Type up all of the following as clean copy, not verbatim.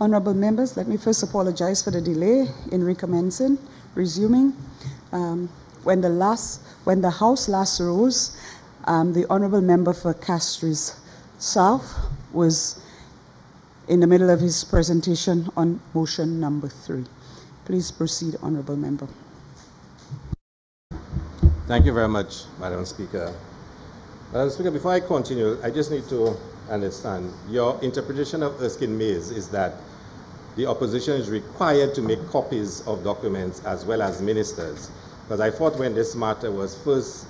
Honorable members, let me first apologize for the delay in resuming. When the House last rose, the Honorable Member for Castries South was in the middle of his presentation on motion number 3. Please proceed, Honorable Member. Thank you very much, Madam Speaker. Madam Speaker, before I continue, I just need to understand. Your interpretation of Erskine Mays is that the opposition is required to make copies of documents as well as ministers. Because I thought when this matter was first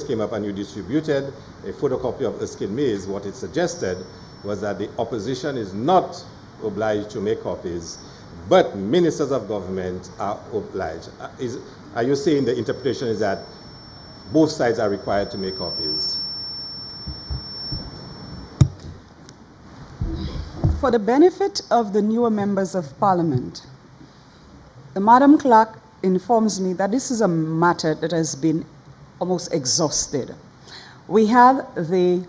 came up and you distributed a photocopy of Erskine Mays, what it suggested was that the opposition is not obliged to make copies, but ministers of government are obliged. Are you saying the interpretation is that both sides are required to make copies? For the benefit of the newer members of Parliament, the Madam Clerk informs me that this is a matter that has been almost exhausted. The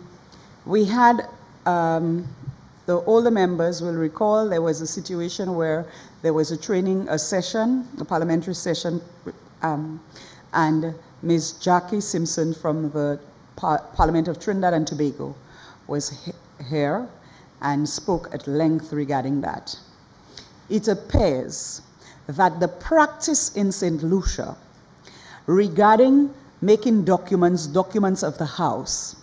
older members will recall there was a situation where there was a parliamentary session, and Ms. Jackie Simpson from the Parliament of Trinidad and Tobago was here and spoke at length regarding that. It appears that the practice in St. Lucia regarding making documents of the House,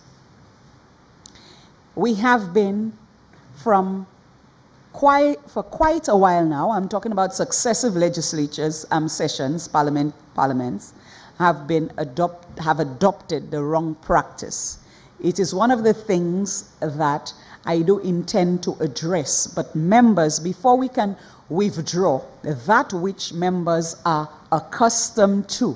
we have been for quite a while now, I'm talking about successive legislatures, parliaments, have adopted the wrong practice. It is one of the things that I do intend to address, but members, before we can withdraw that which members are accustomed to,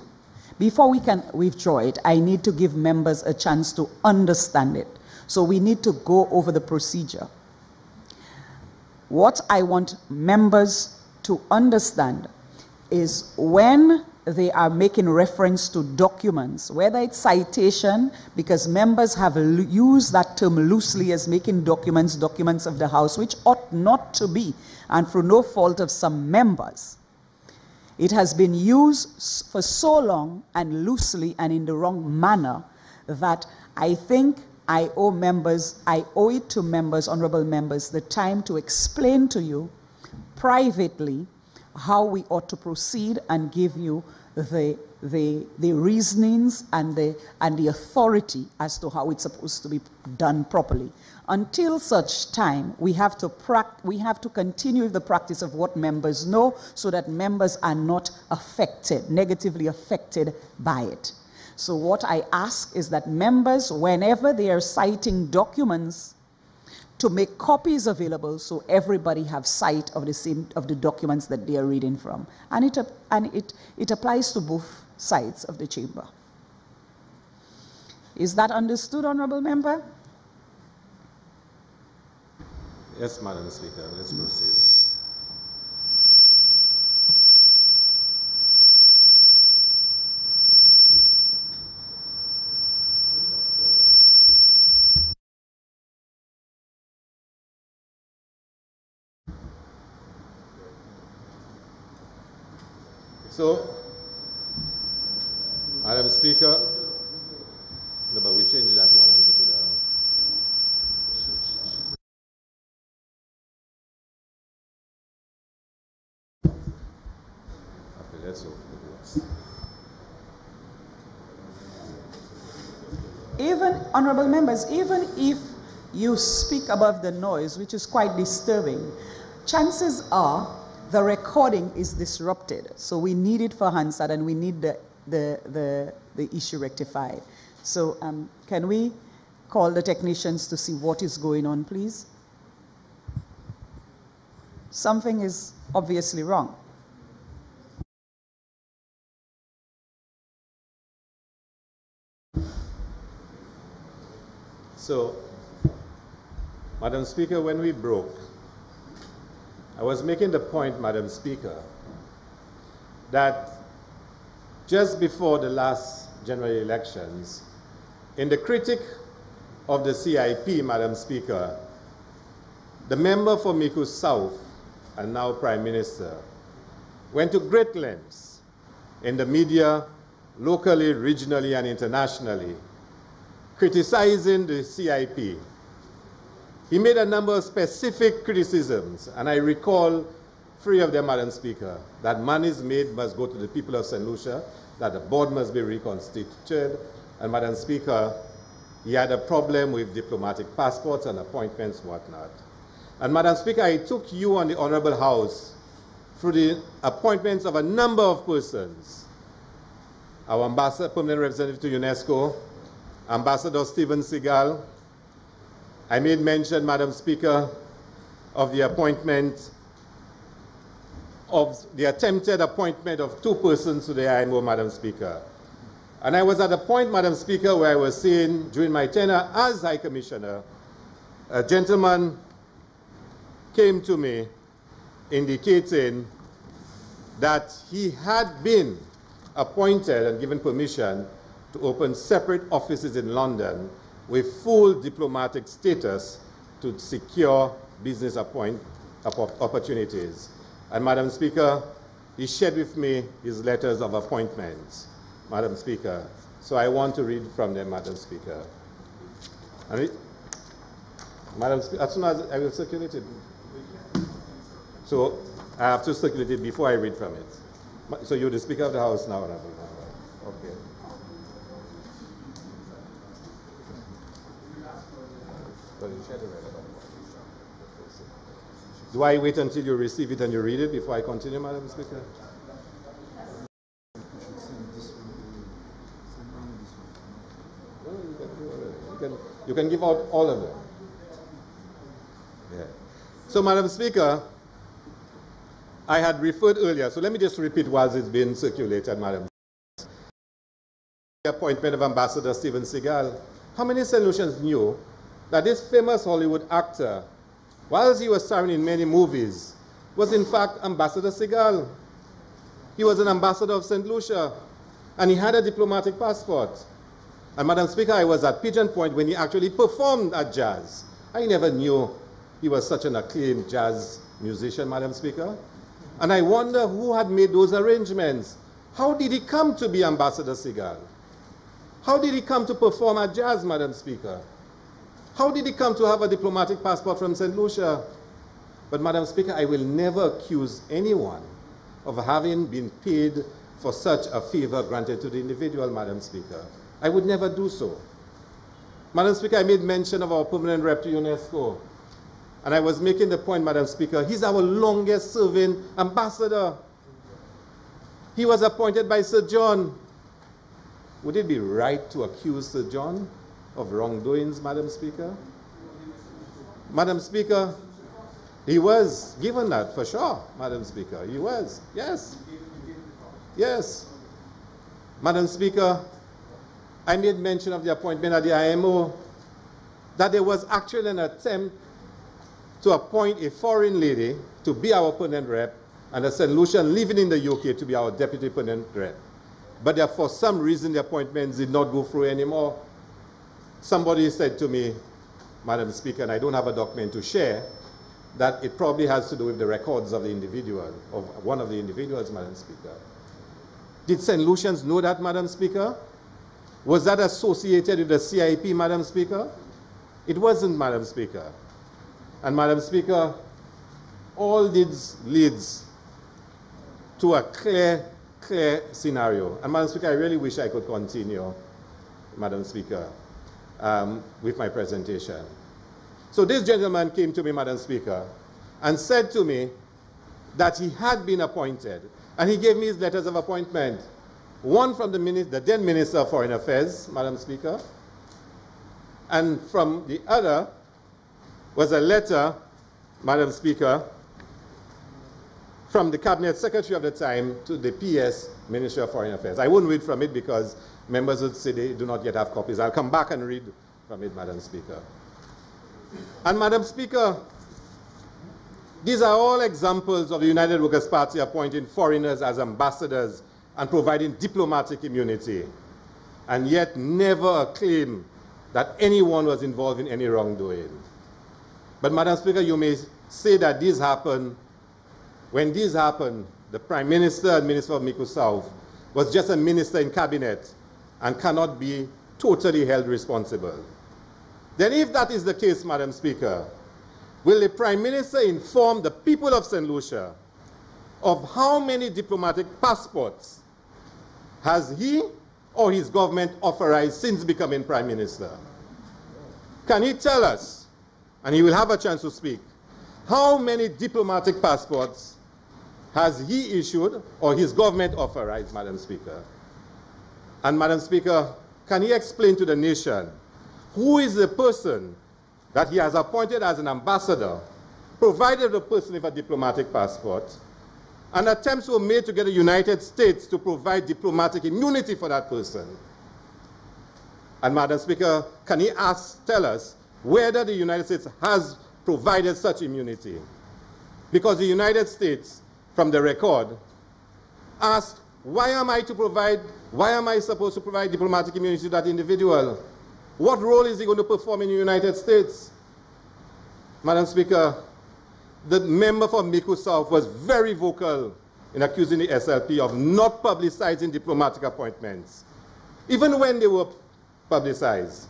before we can withdraw it, I need to give members a chance to understand it. So we need to go over the procedure. What I want members to understand is when they are making reference to documents, whether it's citation, because members have used that term loosely as making documents of the House, which ought not to be, and through no fault of some members. It has been used for so long and loosely and in the wrong manner that I think I owe it to members, honorable members, the time to explain to you privately how we ought to proceed and give you the reasonings and the authority as to how it's supposed to be done properly. Until such time, we have to continue the practice of what members know, so that members are not negatively affected by it. So what I ask is that members, whenever they are citing documents, to make copies available so everybody have sight of the documents that they are reading from, and it applies to both sides of the chamber. Is that understood, honorable member? Yes, Madam Speaker. Let's proceed. So, Madam Speaker, no, but we changed that one and we put okay, let's hope it works. Even, honorable members, even if you speak above the noise, which is quite disturbing, chances are the recording is disrupted. So we need it for Hansard, and we need the issue rectified. So can we call the technicians to see what is going on, please? Something is obviously wrong. So, Madam Speaker, when we broke, I was making the point, Madam Speaker, that just before the last general elections, in the critic of the CIP, Madam Speaker, the member for Miku South and now Prime Minister, went to great lengths in the media, locally, regionally, and internationally, criticizing the CIP. He made a number of specific criticisms, and I recall 3 of them, Madam Speaker, that monies made must go to the people of St. Lucia, that the board must be reconstituted, and Madam Speaker, he had a problem with diplomatic passports and appointments, whatnot. And Madam Speaker, I took you and the Honorable House through the appointments of a number of persons. Our Ambassador, Permanent Representative to UNESCO, Ambassador Stephen Seagal. I made mention, Madam Speaker, of the appointment of the attempted appointment of 2 persons to the IMO, Madam Speaker. And I was at a point, Madam Speaker, where I was saying during my tenure as High Commissioner, a gentleman came to me indicating that he had been appointed and given permission to open separate offices in London with full diplomatic status to secure business opportunities. And Madam Speaker, he shared with me his letters of appointments, Madam Speaker. So I want to read from them, Madam Speaker. Madam Speaker, as soon as I will circulate it. So I have to circulate it before I read from it. So you're the Speaker of the House now, Honorable Member. Okay. Do I wait until you receive it and you read it before I continue, Madam Speaker? You can give out all of them. Yeah. So, Madam Speaker, I had referred earlier, so let me just repeat whilst it's being circulated, Madam. The appointment of Ambassador Stephen Seagal. How many St. Lucians knew that this famous Hollywood actor, whilst he was starring in many movies, was in fact Ambassador Seagal? He was an ambassador of St. Lucia, and he had a diplomatic passport. And Madam Speaker, I was at Pigeon Point when he actually performed at jazz. I never knew he was such an acclaimed jazz musician, Madam Speaker. And I wonder who had made those arrangements. How did he come to be Ambassador Seagal? How did he come to perform at jazz, Madam Speaker? How did he come to have a diplomatic passport from St. Lucia? But Madam Speaker, I will never accuse anyone of having been paid for such a favor granted to the individual, Madam Speaker. I would never do so. Madam Speaker, I made mention of our permanent rep to UNESCO. And I was making the point, Madam Speaker, he's our longest serving ambassador. He was appointed by Sir John. Would it be right to accuse Sir John of wrongdoings, Madam Speaker? Madam Speaker, he was given that for sure, Madam Speaker. He was, yes. Yes. Madam Speaker, I made mention of the appointment at the IMO, that there was actually an attempt to appoint a foreign lady to be our permanent rep and a St. Lucian living in the UK to be our deputy permanent rep. But for some reason the appointments did not go through anymore. Somebody said to me, Madam Speaker, and I don't have a document to share, that it probably has to do with the records of the individual, of one of the individuals, Madam Speaker. Did St. Lucians know that, Madam Speaker? Was that associated with the CIP, Madam Speaker? It wasn't, Madam Speaker. And Madam Speaker, all this leads to a clear scenario. And Madam Speaker, I really wish I could continue, Madam Speaker, with my presentation. So this gentleman came to me, Madam Speaker, and said to me that he had been appointed, and he gave me his letters of appointment. One from the then Minister of Foreign Affairs, Madam Speaker, and from the other was a letter, Madam Speaker, from the Cabinet Secretary of the time to the PS, Ministry of Foreign Affairs. I won't read from it because members would say they do not yet have copies. I'll come back and read from it, Madam Speaker. And Madam Speaker, these are all examples of the United Workers' Party appointing foreigners as ambassadors and providing diplomatic immunity, and yet never a claim that anyone was involved in any wrongdoing. But Madam Speaker, you may say that this happened when this happened, the Prime Minister and Minister of Mico South was just a minister in cabinet and cannot be totally held responsible. Then if that is the case, Madam Speaker, will the Prime Minister inform the people of St. Lucia of how many diplomatic passports has he or his government authorized since becoming Prime Minister? Can he tell us, and he will have a chance to speak, how many diplomatic passports has he issued or his government authorized, Madam Speaker? And Madam Speaker, can he explain to the nation who is the person that he has appointed as an ambassador, provided the person with a diplomatic passport, and attempts were made to get the United States to provide diplomatic immunity for that person? And Madam Speaker, can he tell us whether the United States has provided such immunity? Because the United States, from the record, asked, why am I supposed to provide diplomatic immunity to that individual? What role is he going to perform in the United States? Madam Speaker, the member for Mico South was very vocal in accusing the SLP of not publicizing diplomatic appointments, even when they were publicized,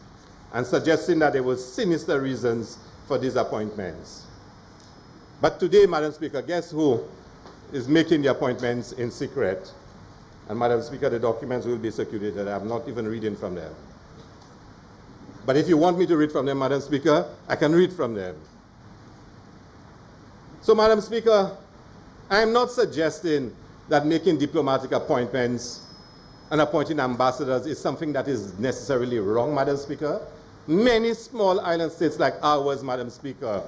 and suggesting that there were sinister reasons for these appointments. But today, Madam Speaker, guess who is making the appointments in secret? And Madam Speaker, the documents will be circulated. I'm not even reading from them. But if you want me to read from them, Madam Speaker, I can read from them. So, Madam Speaker, I am not suggesting that making diplomatic appointments and appointing ambassadors is something that is necessarily wrong, Madam Speaker. Many small island states like ours, Madam Speaker,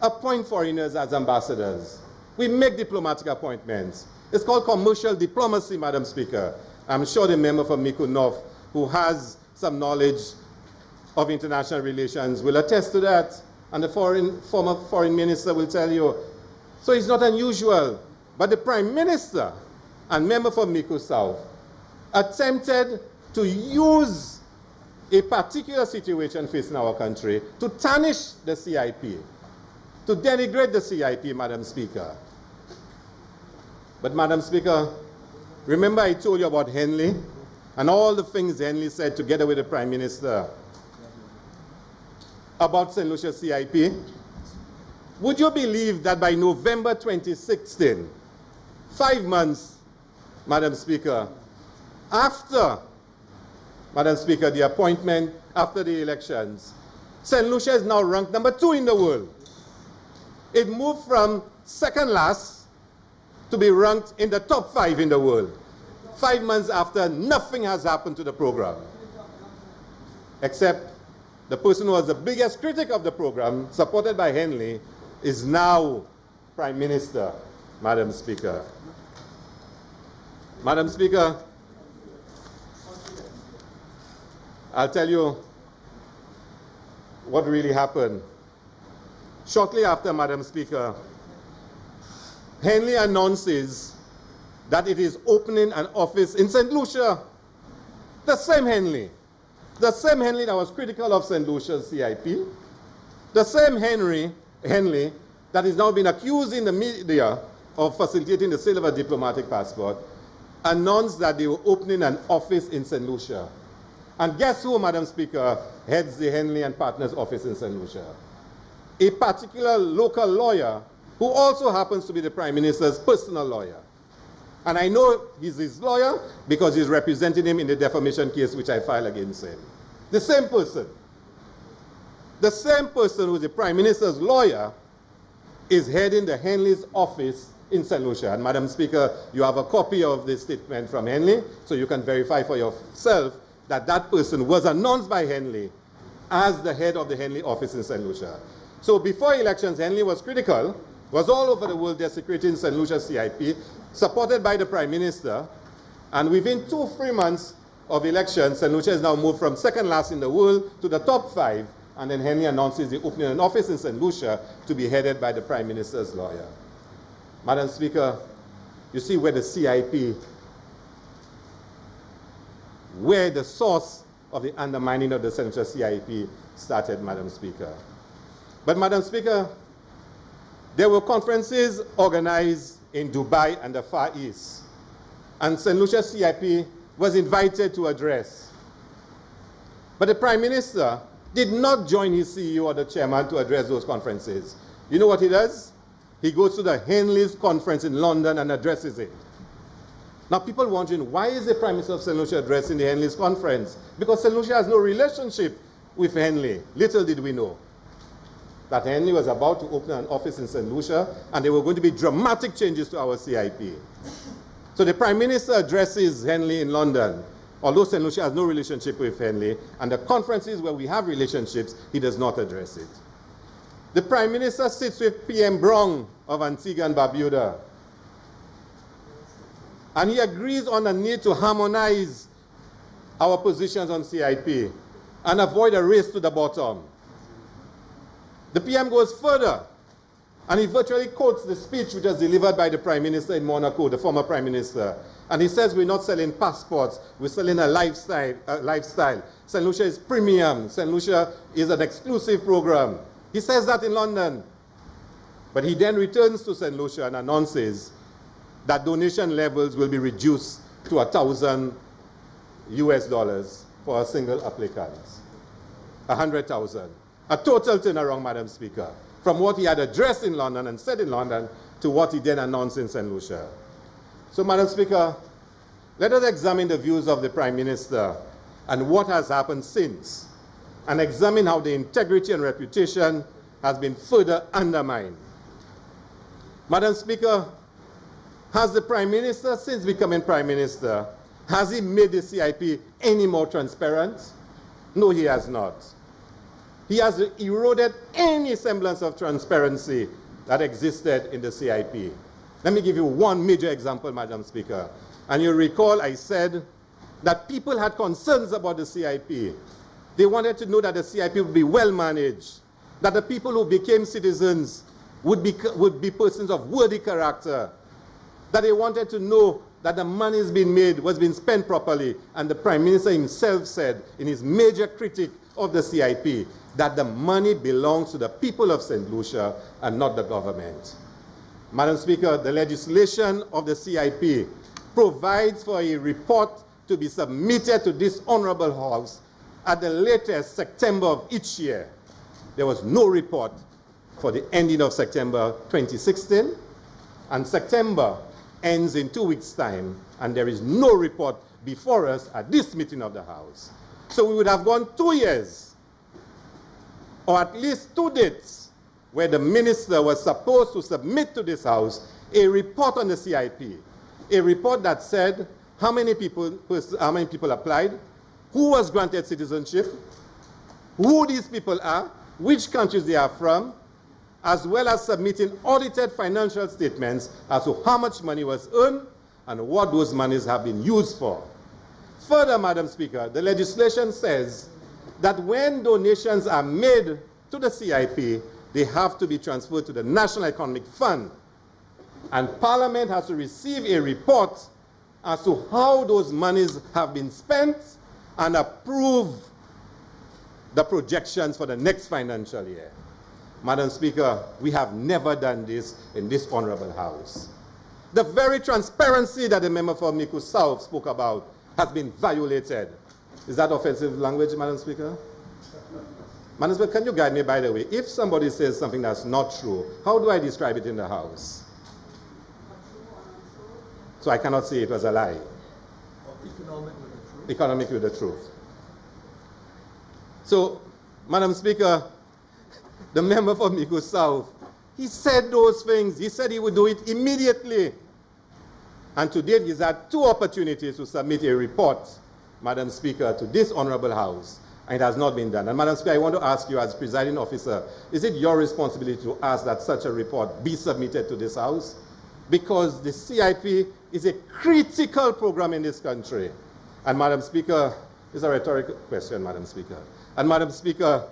appoint foreigners as ambassadors. We make diplomatic appointments. It's called commercial diplomacy, Madam Speaker. I'm sure the member from Mico North, who has some knowledge of international relations, will attest to that. And the former foreign minister will tell you. So it's not unusual. But the Prime Minister and member for Mico South attempted to use a particular situation facing our country to tarnish the CIP, to denigrate the CIP, Madam Speaker. But Madam Speaker, remember I told you about Henley and all the things Henley said together with the Prime Minister about St. Lucia CIP? Would you believe that by November 2016, 5 months, Madam Speaker, after, Madam Speaker, the appointment, after the elections, St. Lucia is now ranked number 2 in the world. It moved from second last to be ranked in the top 5 in the world. 5 months after, nothing has happened to the program. Except the person who was the biggest critic of the program, supported by Henley, is now Prime Minister, Madam Speaker. Madam Speaker, I'll tell you what really happened. Shortly after, Madam Speaker, Henley announces that it is opening an office in St. Lucia. The same Henley that was critical of St. Lucia's CIP, the same Henley that is now being accused in the media of facilitating the sale of a diplomatic passport, announced that they were opening an office in St. Lucia. And guess who, Madam Speaker, heads the Henley and Partners office in St. Lucia? A particular local lawyer who also happens to be the Prime Minister's personal lawyer. And I know he's his lawyer because he's representing him in the defamation case which I filed against him. The same person who's the Prime Minister's lawyer is heading the Henley's office in St. Lucia. And Madam Speaker, you have a copy of the statement from Henley, so you can verify for yourself that that person was announced by Henley as the head of the Henley office in St. Lucia. So before elections, Henley was critical, was all over the world desecrating St. Lucia CIP, supported by the Prime Minister, and within 2-3 months of elections, St. Lucia has now moved from second last in the world to the top 5, and then Henley announces the opening of an office in St. Lucia to be headed by the Prime Minister's lawyer. Madam Speaker, you see where the CIP, where the source of the undermining of the St. Lucia CIP started, Madam Speaker. But Madam Speaker, there were conferences organized in Dubai and the Far East. And St. Lucia CIP was invited to address. But the Prime Minister did not join his CEO or the chairman to address those conferences. You know what he does? He goes to the Henley's conference in London and addresses it. Now people wondering, why is the Prime Minister of St. Lucia addressing the Henley's conference? Because St. Lucia has no relationship with Henley. Little did we know that Henley was about to open an office in St. Lucia and there were going to be dramatic changes to our CIP. So the Prime Minister addresses Henley in London, although St. Lucia has no relationship with Henley, and the conferences where we have relationships, he does not address it. The Prime Minister sits with PM Brown of Antigua and Barbuda, and he agrees on the need to harmonize our positions on CIP and avoid a race to the bottom. The PM goes further, and he virtually quotes the speech which was delivered by the Prime Minister in Monaco, the former Prime Minister. And he says, we're not selling passports, we're selling a lifestyle. St. Lucia is premium. St. Lucia is an exclusive program. He says that in London. But he then returns to St. Lucia and announces that donation levels will be reduced to $1,000 US for a single applicant. 100,000. A total turnaround, Madam Speaker, from what he had addressed in London and said in London to what he then announced in St. Lucia. So, Madam Speaker, let us examine the views of the Prime Minister and what has happened since, and examine how the integrity and reputation has been further undermined. Madam Speaker, has the Prime Minister, since becoming Prime Minister, has he made the CIP any more transparent? No, he has not. He has eroded any semblance of transparency that existed in the CIP. Let me give you one major example, Madam Speaker. And you recall I said that people had concerns about the CIP. They wanted to know that the CIP would be well managed, that the people who became citizens would be persons of worthy character, that they wanted to know that the money is being made was being spent properly. And the Prime Minister himself said in his major critique of the CIP that the money belongs to the people of St. Lucia and not the government. Madam Speaker, the legislation of the CIP provides for a report to be submitted to this Honorable House at the latest September of each year. There was no report for the ending of September 2016, and September ends in 2 weeks' time, and there is no report before us at this meeting of the House. So we would have gone 2 years, or at least 2 dates, where the minister was supposed to submit to this House a report on the CIP, a report that said how many people applied, who was granted citizenship, who these people are, which countries they are from, as well as submitting audited financial statements as to how much money was earned and what those monies have been used for. Further, Madam Speaker, the legislation says that when donations are made to the CIP, they have to be transferred to the National Economic Fund. And Parliament has to receive a report as to how those monies have been spent and approve the projections for the next financial year. Madam Speaker, we have never done this in this Honorable House. The very transparency that the member for Miku South spoke about has been violated. Is that offensive language, Madam Speaker? Madam Speaker, can you guide me, by the way? If somebody says something that's not true, how do I describe it in the House? So I cannot say it was a lie. Economic with the truth. So, Madam Speaker, the member for Miku South, he said those things. He said he would do it immediately. And to date, he's had 2 opportunities to submit a report, Madam Speaker, to this Honorable House, and it has not been done. And Madam Speaker, I want to ask you as presiding officer, is it your responsibility to ask that such a report be submitted to this House? Because the CIP is a critical program in this country. And Madam Speaker, it's a rhetorical question, Madam Speaker. And Madam Speaker,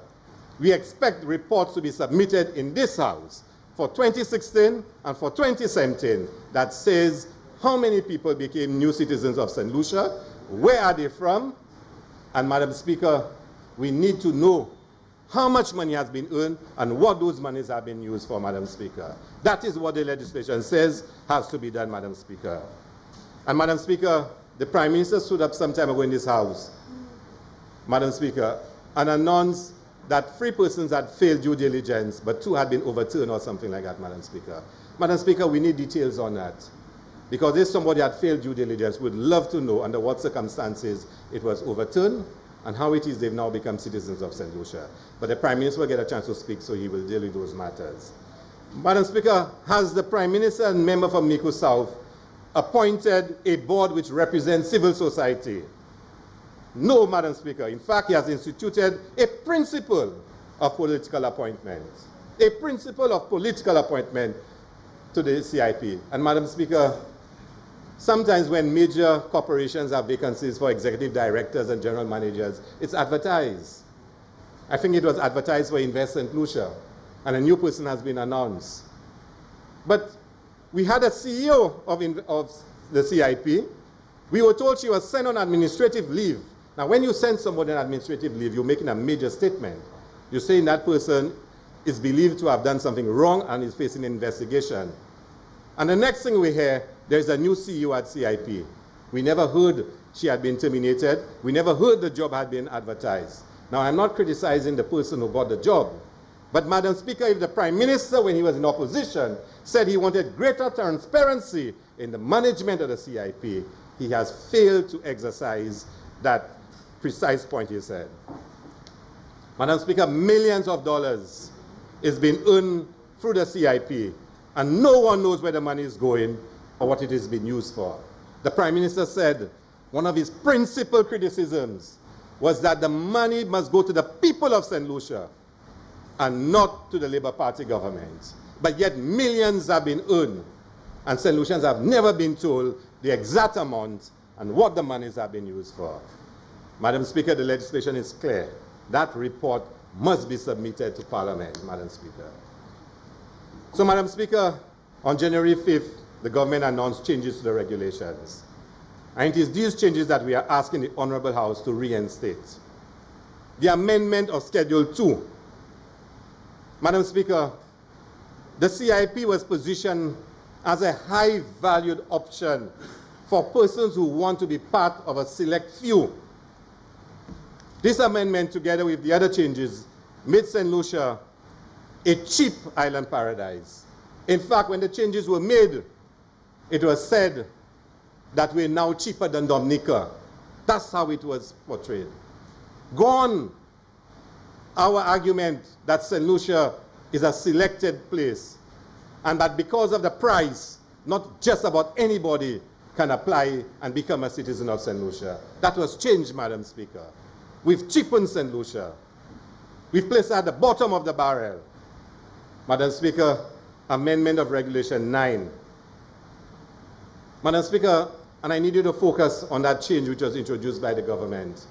we expect reports to be submitted in this House for 2016 and for 2017 that says how many people became new citizens of St. Lucia, where are they from, and Madam Speaker, we need to know how much money has been earned, and what those monies have been used for, Madam Speaker. That is what the legislation says has to be done, Madam Speaker. And Madam Speaker, the Prime Minister stood up some time ago in this House, Madam Speaker, and announced that 3 persons had failed due diligence, but 2 had been overturned or something like that, Madam Speaker. Madam Speaker, we need details on that. Because if somebody had failed due diligence, we'd love to know under what circumstances it was overturned and how it is they've now become citizens of St. Lucia. But the Prime Minister will get a chance to speak, so he will deal with those matters. Madam Speaker, has the Prime Minister and member from Mico South appointed a board which represents civil society? No, Madam Speaker. In fact, he has instituted a principle of political appointment. A principle of political appointment to the CIP. And Madam Speaker, sometimes when major corporations have vacancies for executive directors and general managers, it's advertised. I think it was advertised for Invest St. Lucia, and a new person has been announced. But we had a CEO of the CIP. We were told she was sent on administrative leave. Now, when you send somebody on administrative leave, you're making a major statement. You're saying that person is believed to have done something wrong and is facing an investigation. And the next thing we hear, there's a new CEO at CIP. We never heard she had been terminated. We never heard the job had been advertised. Now, I'm not criticizing the person who got the job. But, Madam Speaker, if the Prime Minister, when he was in opposition, said he wanted greater transparency in the management of the CIP, he has failed to exercise that precise point he said. Madam Speaker, millions of dollars is being earned through the CIP, and no one knows where the money is going or what it is being used for. The Prime Minister said one of his principal criticisms was that the money must go to the people of St. Lucia and not to the Labour Party government. But yet millions have been earned, and St. Lucians have never been told the exact amount and what the monies have been used for. Madam Speaker, the legislation is clear. That report must be submitted to Parliament, Madam Speaker. So, Madam Speaker, on January 5th, the government announced changes to the regulations. And it is these changes that we are asking the Honourable House to reinstate. The amendment of Schedule 2. Madam Speaker, the CIP was positioned as a high-valued option for persons who want to be part of a select few. This amendment, together with the other changes, made St. Lucia a cheap island paradise. In fact, when the changes were made, it was said that we're now cheaper than Dominica. That's how it was portrayed. Gone our argument that St. Lucia is a selected place, and that because of the price, not just about anybody can apply and become a citizen of St. Lucia. That was changed, Madam Speaker. We've cheapened St. Lucia. We've placed her at the bottom of the barrel. Madam Speaker, Amendment of Regulation 9. Madam Speaker, and I need you to focus on that change which was introduced by the government.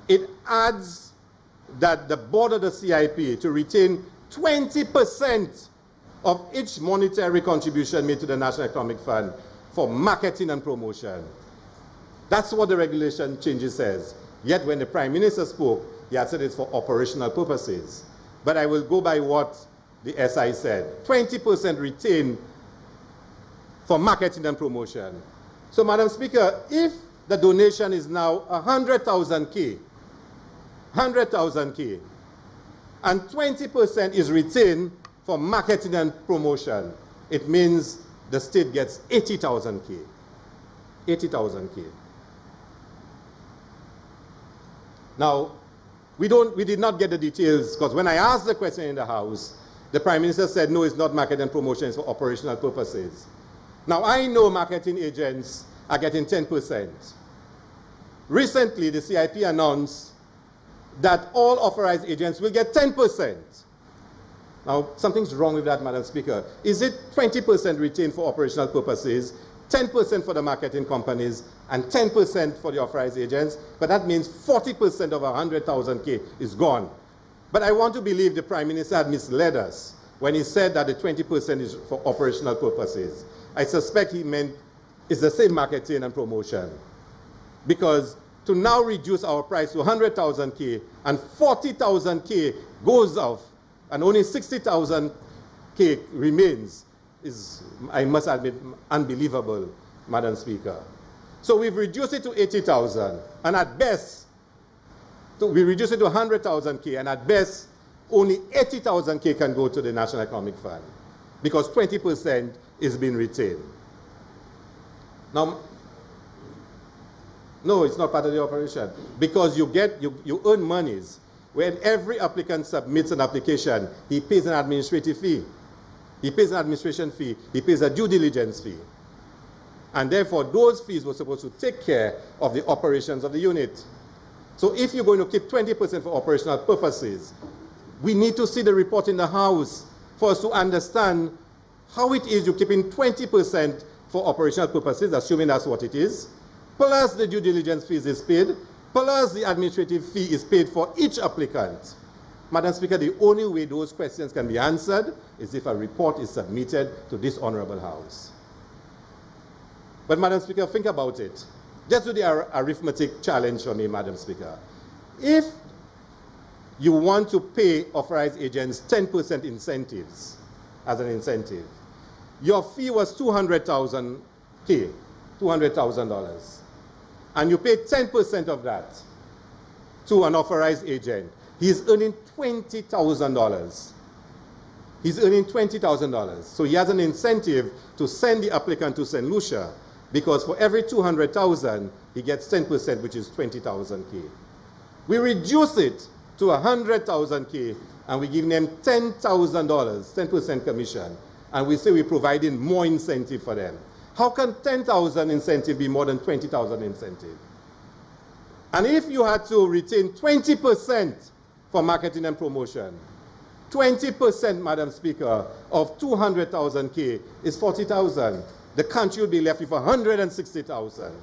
It adds that the board of the CIP to retain 20% of each monetary contribution made to the National Economic Fund for marketing and promotion. That's what the regulation changes says. Yet when the Prime Minister spoke, he had said it's for operational purposes. But I will go by what the SI said. 20% retained for marketing and promotion. So, Madam Speaker, if the donation is now 100,000 K, and 20% is retained for marketing and promotion, it means the state gets 80,000 K. 80,000 K. Now, we did not get the details, because when I asked the question in the House, the Prime Minister said, no, it's not marketing and promotion, it's for operational purposes. Now, I know marketing agents are getting 10%. Recently, the CIP announced that all authorized agents will get 10%. Now, something's wrong with that, Madam Speaker. Is it 20% retained for operational purposes, 10% for the marketing companies, and 10% for the authorized agents? But that means 40% of 100,000 K is gone. But I want to believe the Prime Minister had misled us when he said that the 20% is for operational purposes. I suspect he meant it's the same marketing and promotion. Because to now reduce our price to 100,000 K, and 40,000 K goes off, and only 60,000 K remains, is, I must admit, unbelievable, Madam Speaker. So we've reduced it to 80,000, and at best, we reduced it to 100,000 K, and at best, only 80,000 K can go to the National Economic Fund, because 20% is being retained. Now, no, it's not part of the operation, because you earn monies. When every applicant submits an application, he pays an administrative fee. He pays an administration fee. He pays a due diligence fee. And therefore, those fees were supposed to take care of the operations of the unit. So if you're going to keep 20% for operational purposes, we need to see the report in the House for us to understand how it is you're keeping 20% for operational purposes, assuming that's what it is, plus the due diligence fees is paid, plus the administrative fee is paid for each applicant. Madam Speaker, the only way those questions can be answered is if a report is submitted to this Honorable House. But Madam Speaker, think about it. Just do the arithmetic challenge for me, Madam Speaker. If you want to pay authorized agents 10% incentives as an incentive, your fee was $200,000, $200,000. And you pay 10% of that to an authorized agent, he's earning $20,000. He's earning $20,000. So he has an incentive to send the applicant to St. Lucia, because for every 200,000, he gets 10%, which is 20,000 K. We reduce it to 100,000 K, and we give them $10,000, 10% commission, and we say we're providing more incentive for them. How can 10,000 incentive be more than 20,000 incentive? And if you had to retain 20% for marketing and promotion, 20%, Madam Speaker, of 200,000 K is 40,000. The country would be left with 160,000.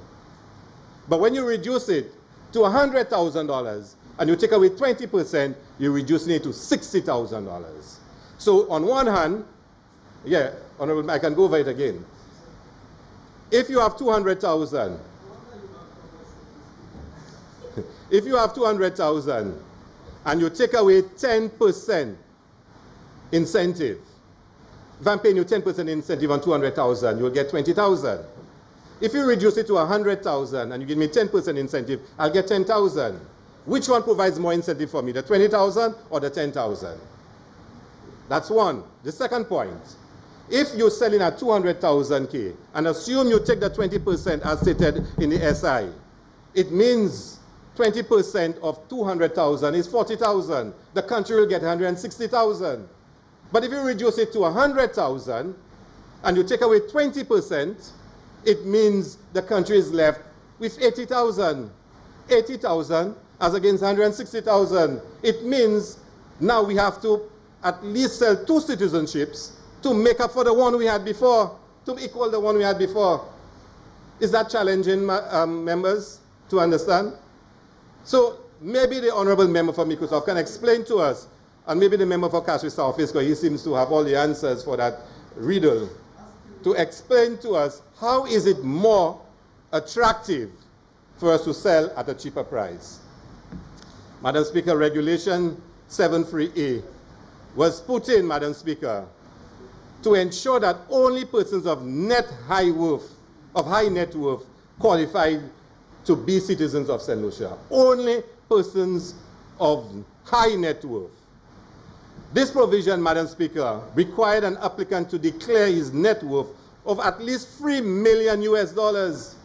But when you reduce it to $100,000 and you take away 20%, you're reducing it to $60,000. So on one hand, yeah, Honorable, I can go over it again. If you have 200,000, if you have 200,000 and you take away 10% incentive, if I'm paying you 10% incentive on 200,000, you'll get 20,000. If you reduce it to 100,000 and you give me 10% incentive, I'll get 10,000. Which one provides more incentive for me, the 20,000 or the 10,000? That's one. The second point, if you're selling at 200,000 K and assume you take the 20% as stated in the SI, it means 20% of 200,000 is 40,000. The country will get 160,000. But if you reduce it to 100,000 and you take away 20%, it means the country is left with 80,000. 80,000 as against 160,000. It means now we have to at least sell 2 citizenships to make up for the one we had before, to equal the one we had before. Is that challenging, members, to understand? So maybe the Honorable Member for Microsoft can explain to us, and maybe the member for Castle South, because he seems to have all the answers for that riddle, to explain to us how is it more attractive for us to sell at a cheaper price. Madam Speaker, Regulation 73A was put in, Madam Speaker, to ensure that only persons of high net worth qualified to be citizens of St. Lucia. Only persons of high net worth. This provision, Madam Speaker, required an applicant to declare his net worth of at least $3 million US.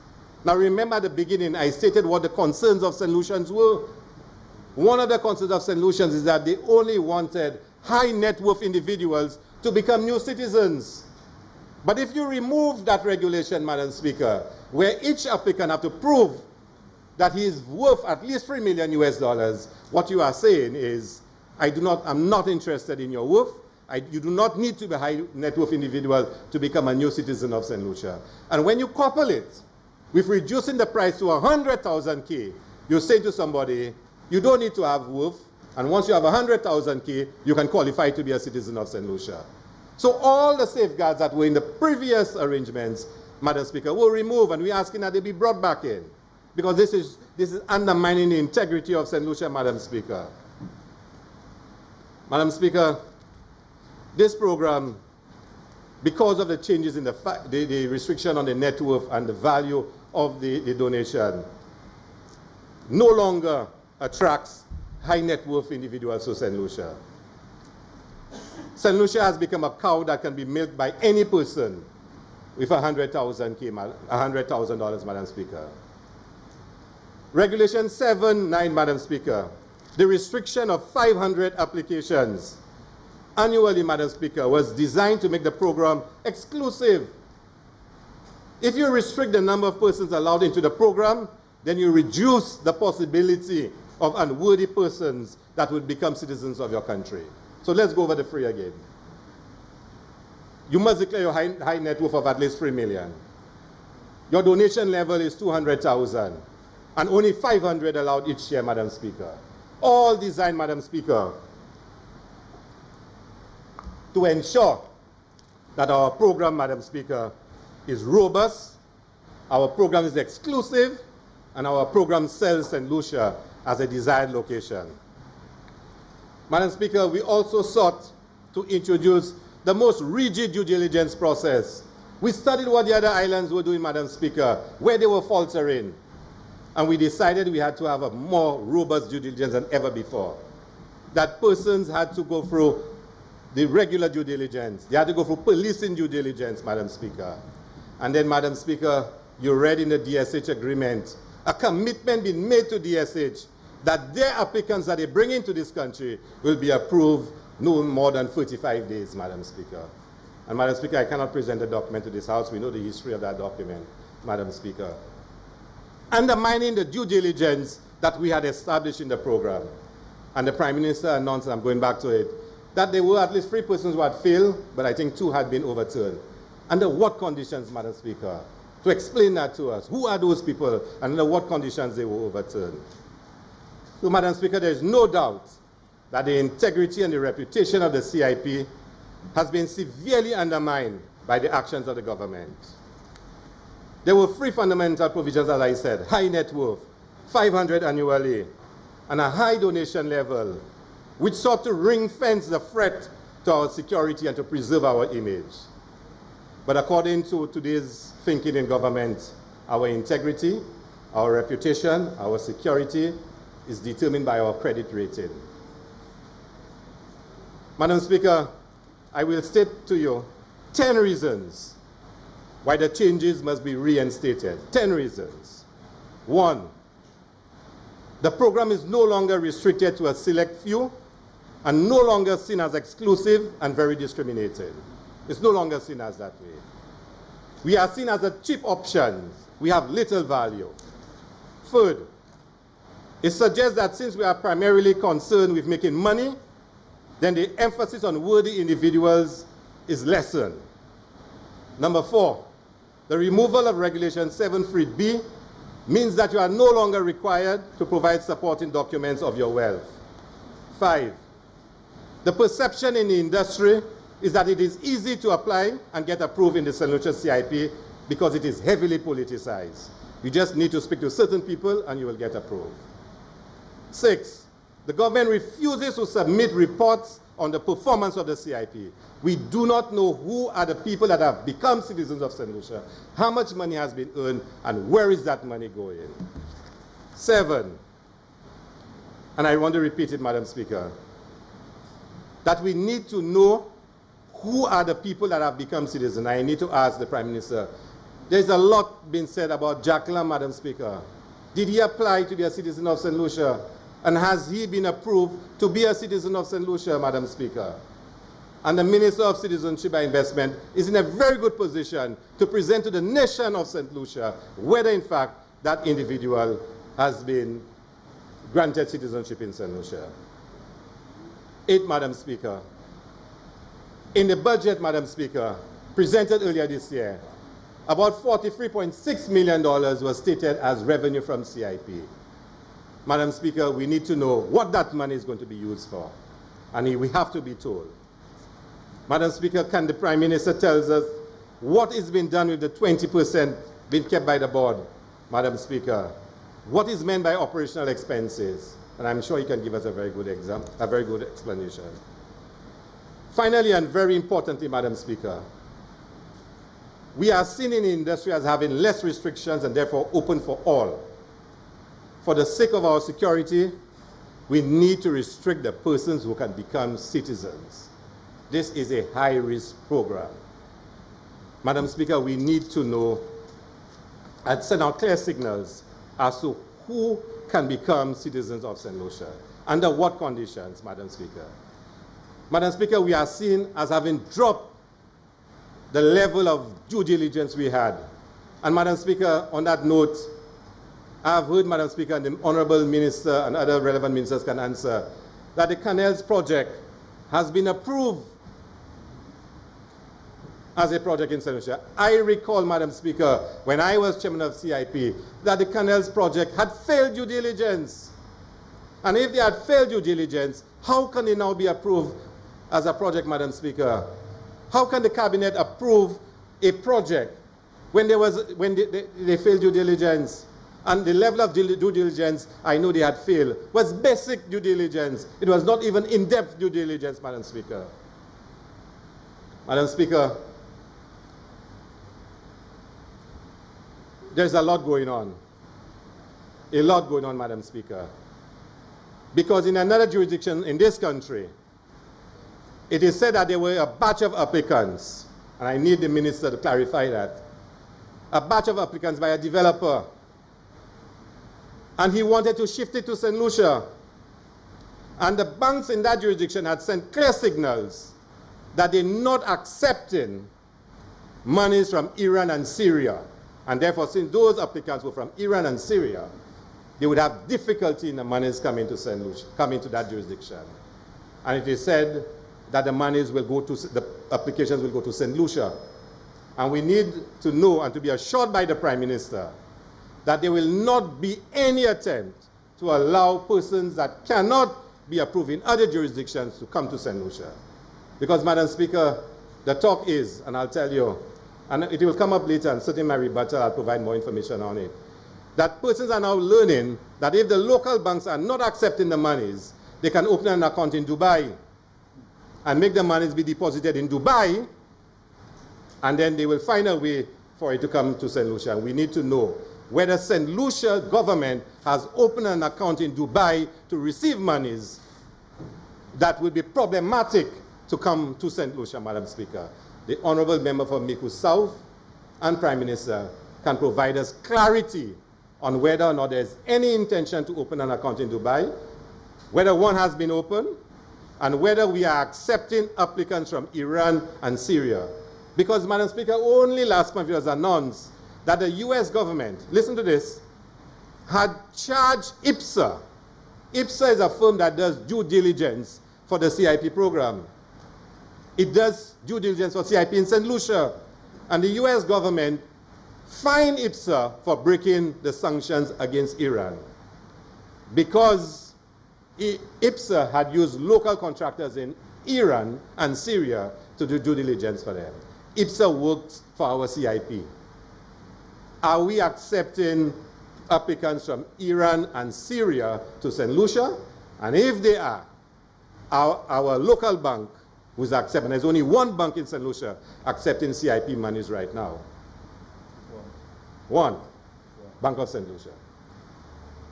Now remember at the beginning, I stated what the concerns of St. Lucians were. One of the concerns of St. Lucians is that they only wanted high net worth individuals to become new citizens. But if you remove that regulation, Madam Speaker, where each applicant have to prove that he is worth at least $3 million US, what you are saying is, I'm not interested in your worth. You do not need to be a high net worth individual to become a new citizen of St. Lucia. And when you couple it with reducing the price to 100,000 K, you say to somebody, you don't need to have worth, and once you have 100,000 K, you can qualify to be a citizen of St. Lucia. So all the safeguards that were in the previous arrangements, Madam Speaker, were removed, and we're asking that they be brought back in. because this is undermining the integrity of St. Lucia, Madam Speaker. Madam Speaker, this program, because of the changes in the restriction on the net worth and the value of the donation, no longer attracts high net worth individuals to St. Lucia. St. Lucia has become a cow that can be milked by any person with $100,000, Madam Speaker. Regulation 7(9), Madam Speaker, the restriction of 500 applications annually, Madam Speaker, was designed to make the program exclusive. If you restrict the number of persons allowed into the program, then you reduce the possibility of unworthy persons that would become citizens of your country. So let's go over the three again. You must declare your high net worth of at least $3 million. Your donation level is $200,000, and only 500 allowed each year, Madam Speaker. All designed, Madam Speaker, to ensure that our program, Madam Speaker, is robust, our program is exclusive, and our program sells St. Lucia as a desired location. Madam Speaker, we also sought to introduce the most rigid due diligence process. We studied what the other islands were doing, Madam Speaker, where they were faltering, and we decided we had to have a more robust due diligence than ever before. That persons had to go through the regular due diligence. They had to go through policing due diligence, Madam Speaker. And then, Madam Speaker, you read in the DSH agreement a commitment being made to DSH that their applicants that they bring into this country will be approved no more than 45 days, Madam Speaker. And Madam Speaker, I cannot present the document to this House. We know the history of that document, Madam Speaker. Undermining the due diligence that we had established in the program. And the Prime Minister announced, and I'm going back to it, that there were at least 3 persons who had failed, but I think 2 had been overturned. Under what conditions, Madam Speaker? To explain that to us. Who are those people, and under what conditions they were overturned? So, Madam Speaker, there is no doubt that the integrity and the reputation of the CIP has been severely undermined by the actions of the government. There were 3 fundamental provisions, as I said: high net worth, 500 annually, and a high donation level, which sought to ring-fence the threat to our security and to preserve our image. But according to today's thinking in government, our integrity, our reputation, our security is determined by our credit rating. Madam Speaker, I will state to you 10 reasons why the changes must be reinstated. 10 reasons. 1, the program is no longer restricted to a select few and no longer seen as exclusive and very discriminating. It's no longer seen as that way. We are seen as a cheap option. We have little value. Third, it suggests that since we are primarily concerned with making money, then the emphasis on worthy individuals is lessened. Number 4, the removal of Regulation 7(3)(b) means that you are no longer required to provide supporting documents of your wealth. 5, the perception in the industry is that it is easy to apply and get approved in the St. Lucia CIP because it is heavily politicized. You just need to speak to certain people and you will get approved. 6, the government refuses to submit reports on the performance of the CIP. We do not know who are the people that have become citizens of St. Lucia, how much money has been earned, and where is that money going. 7, and I want to repeat it, Madam Speaker, that we need to know who are the people that have become citizens. I need to ask the Prime Minister, there's a lot being said about Jacqueline, Madam Speaker. Did he apply to be a citizen of St. Lucia? And has he been approved to be a citizen of St. Lucia, Madam Speaker? And the Minister of Citizenship and Investment is in a very good position to present to the nation of St. Lucia whether, in fact, that individual has been granted citizenship in St. Lucia. 8, Madam Speaker. In the budget, Madam Speaker, presented earlier this year, about $43.6 million was stated as revenue from CIP. Madam Speaker, we need to know what that money is going to be used for, and we have to be told. Madam Speaker, can the Prime Minister tell us what is being done with the 20% being kept by the board, Madam Speaker, what is meant by operational expenses, and I'm sure he can give us a very good explanation. Finally, and very importantly, Madam Speaker, we are seen in the industry as having less restrictions and therefore open for all. For the sake of our security, we need to restrict the persons who can become citizens. This is a high-risk program. Madam Speaker, we need to know and send out clear signals as to who can become citizens of St. Lucia. Under what conditions, Madam Speaker? Madam Speaker, we are seen as having dropped the level of due diligence we had. And Madam Speaker, on that note, I have heard, Madam Speaker, and the Honorable Minister and other relevant ministers can answer, that the Canals project has been approved as a project in St. Lucia. I recall, Madam Speaker, when I was chairman of CIP, that the Canals project had failed due diligence. And if they had failed due diligence, how can they now be approved as a project, Madam Speaker? How can the cabinet approve a project when they failed due diligence? And the level of due diligence I know they had failed was basic due diligence. It was not even in-depth due diligence, Madam Speaker. Madam Speaker, there's a lot going on. A lot going on, Madam Speaker. Because in another jurisdiction in this country, it is said that there were a batch of applicants, and I need the minister to clarify that, a batch of applicants by a developer, and he wanted to shift it to St. Lucia. And the banks in that jurisdiction had sent clear signals that they're not accepting monies from Iran and Syria. And therefore, since those applicants were from Iran and Syria, they would have difficulty in the monies coming to St. Lucia, coming to that jurisdiction. And it is said that the monies will go to, the applications will go to St. Lucia. And we need to know and to be assured by the Prime Minister that there will not be any attempt to allow persons that cannot be approved in other jurisdictions to come to St. Lucia. Because, Madam Speaker, the talk is, and I'll tell you, and it will come up later, and certainly in my rebuttal I'll provide more information on it, that persons are now learning that if the local banks are not accepting the monies, they can open an account in Dubai and make the monies be deposited in Dubai, and then they will find a way for it to come to St. Lucia. And we need to know whether St. Lucia government has opened an account in Dubai to receive monies that would be problematic to come to St. Lucia, Madam Speaker. The Honourable Member for Miku South and Prime Minister can provide us clarity on whether or not there's any intention to open an account in Dubai, whether one has been opened, and whether we are accepting applicants from Iran and Syria. Because, Madam Speaker, only last month it was announced that the US government, listen to this, had charged IPSA. IPSA is a firm that does due diligence for the CIP program. It does due diligence for CIP in St. Lucia. And the US government fined IPSA for breaking the sanctions against Iran because IPSA had used local contractors in Iran and Syria to do due diligence for them. IPSA works for our CIP. Are we accepting applicants from Iran and Syria to St. Lucia? And if they are, our local bank who's accepting, there's only one bank in St. Lucia accepting CIP monies right now. One. Bank of St. Lucia.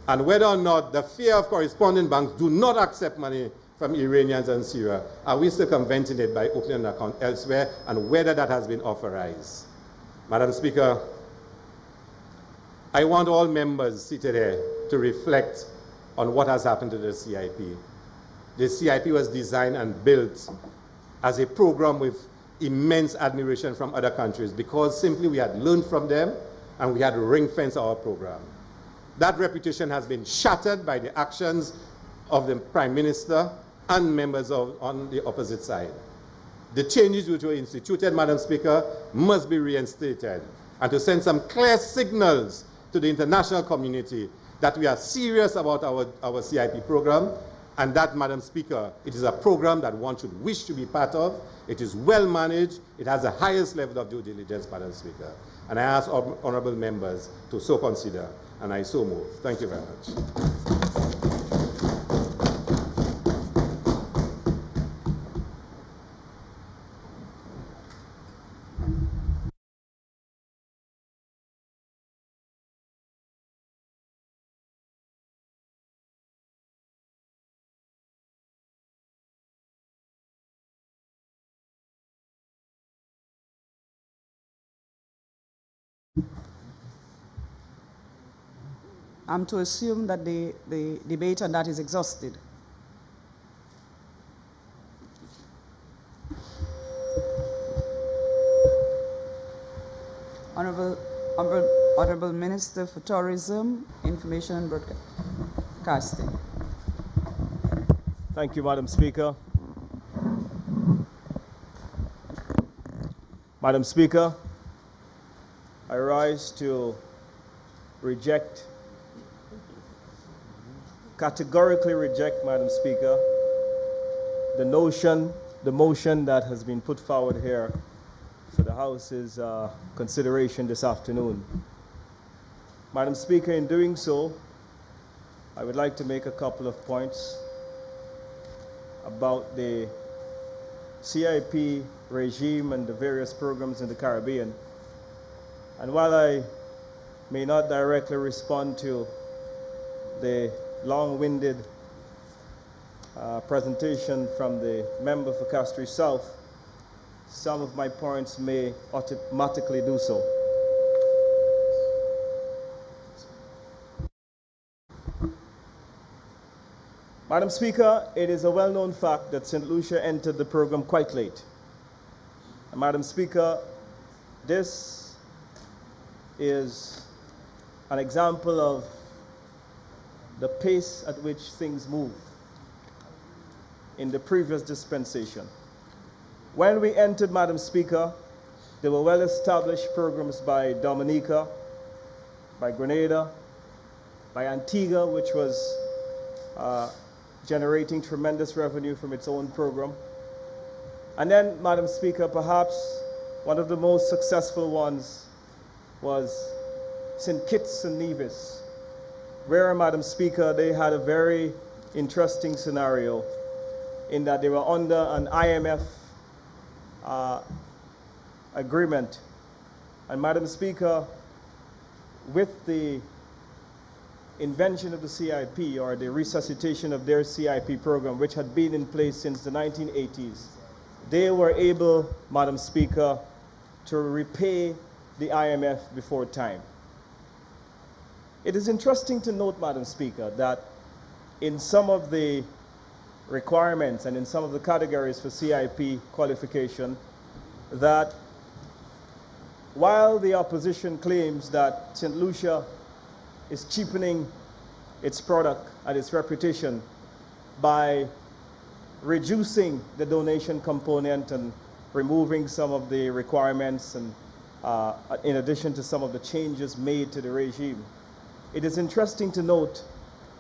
And whether or not the fear of corresponding banks do not accept money from Iranians and Syria, are we circumventing it by opening an account elsewhere, and whether that has been authorized? Madam Speaker, I want all members seated here to reflect on what has happened to the CIP. The CIP was designed and built as a program with immense admiration from other countries because simply we had learned from them and we had ring-fenced our program. That reputation has been shattered by the actions of the Prime Minister and members on the opposite side. The changes which were instituted, Madam Speaker, must be reinstated, and to send some clear signals to the international community that we are serious about our CIP program, and that, Madam Speaker, it is a program that one should wish to be part of. It is well managed. It has the highest level of due diligence, Madam Speaker. And I ask honourable members to so consider. And I so move. Thank you very much. I'm to assume that the debate on that is exhausted. Honorable Minister for Tourism, Information and Broadcasting. Thank you, Madam Speaker. Madam Speaker, I rise to categorically reject, Madam Speaker, the motion that has been put forward here for the House's consideration this afternoon. Madam Speaker, in doing so, I would like to make a couple of points about the CIP regime and the various programs in the Caribbean. And while I may not directly respond to the long-winded presentation from the member for Castries South, some of my points may automatically do so. Madam Speaker, it is a well-known fact that St. Lucia entered the program quite late. And Madam Speaker, this is an example of the pace at which things move in the previous dispensation. When we entered, Madam Speaker, there were well-established programs by Dominica, by Grenada, by Antigua, which was generating tremendous revenue from its own program. And then, Madam Speaker, perhaps one of the most successful ones was St. Kitts and Nevis, where, Madam Speaker, they had a very interesting scenario in that they were under an IMF agreement. And Madam Speaker, with the invention of the CIP, or the resuscitation of their CIP program, which had been in place since the 1980s, they were able, Madam Speaker, to repay the IMF before time. It is interesting to note, Madam Speaker, that in some of the requirements and in some of the categories for CIP qualification, that while the opposition claims that St. Lucia is cheapening its product and its reputation by reducing the donation component and removing some of the requirements, and in addition to some of the changes made to the regime, it is interesting to note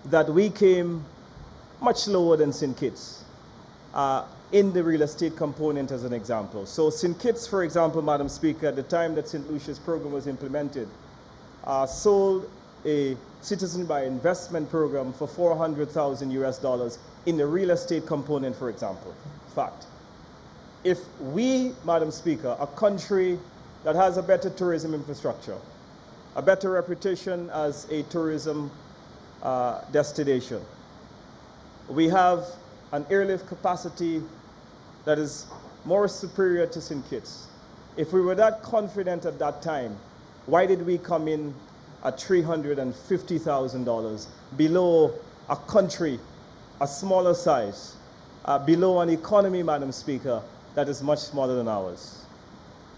that we came much lower than St. Kitts in the real estate component, as an example. So St. Kitts, for example, Madam Speaker, at the time that St. Lucia's program was implemented, sold a citizen by investment program for $400,000 in the real estate component, for example. Fact. If we, Madam Speaker, a country that has a better tourism infrastructure, a better reputation as a tourism destination, we have an airlift capacity that is more superior to St. Kitts. If we were that confident at that time, why did we come in at $350,000 below a country, a smaller size, below an economy, Madam Speaker, that is much smaller than ours?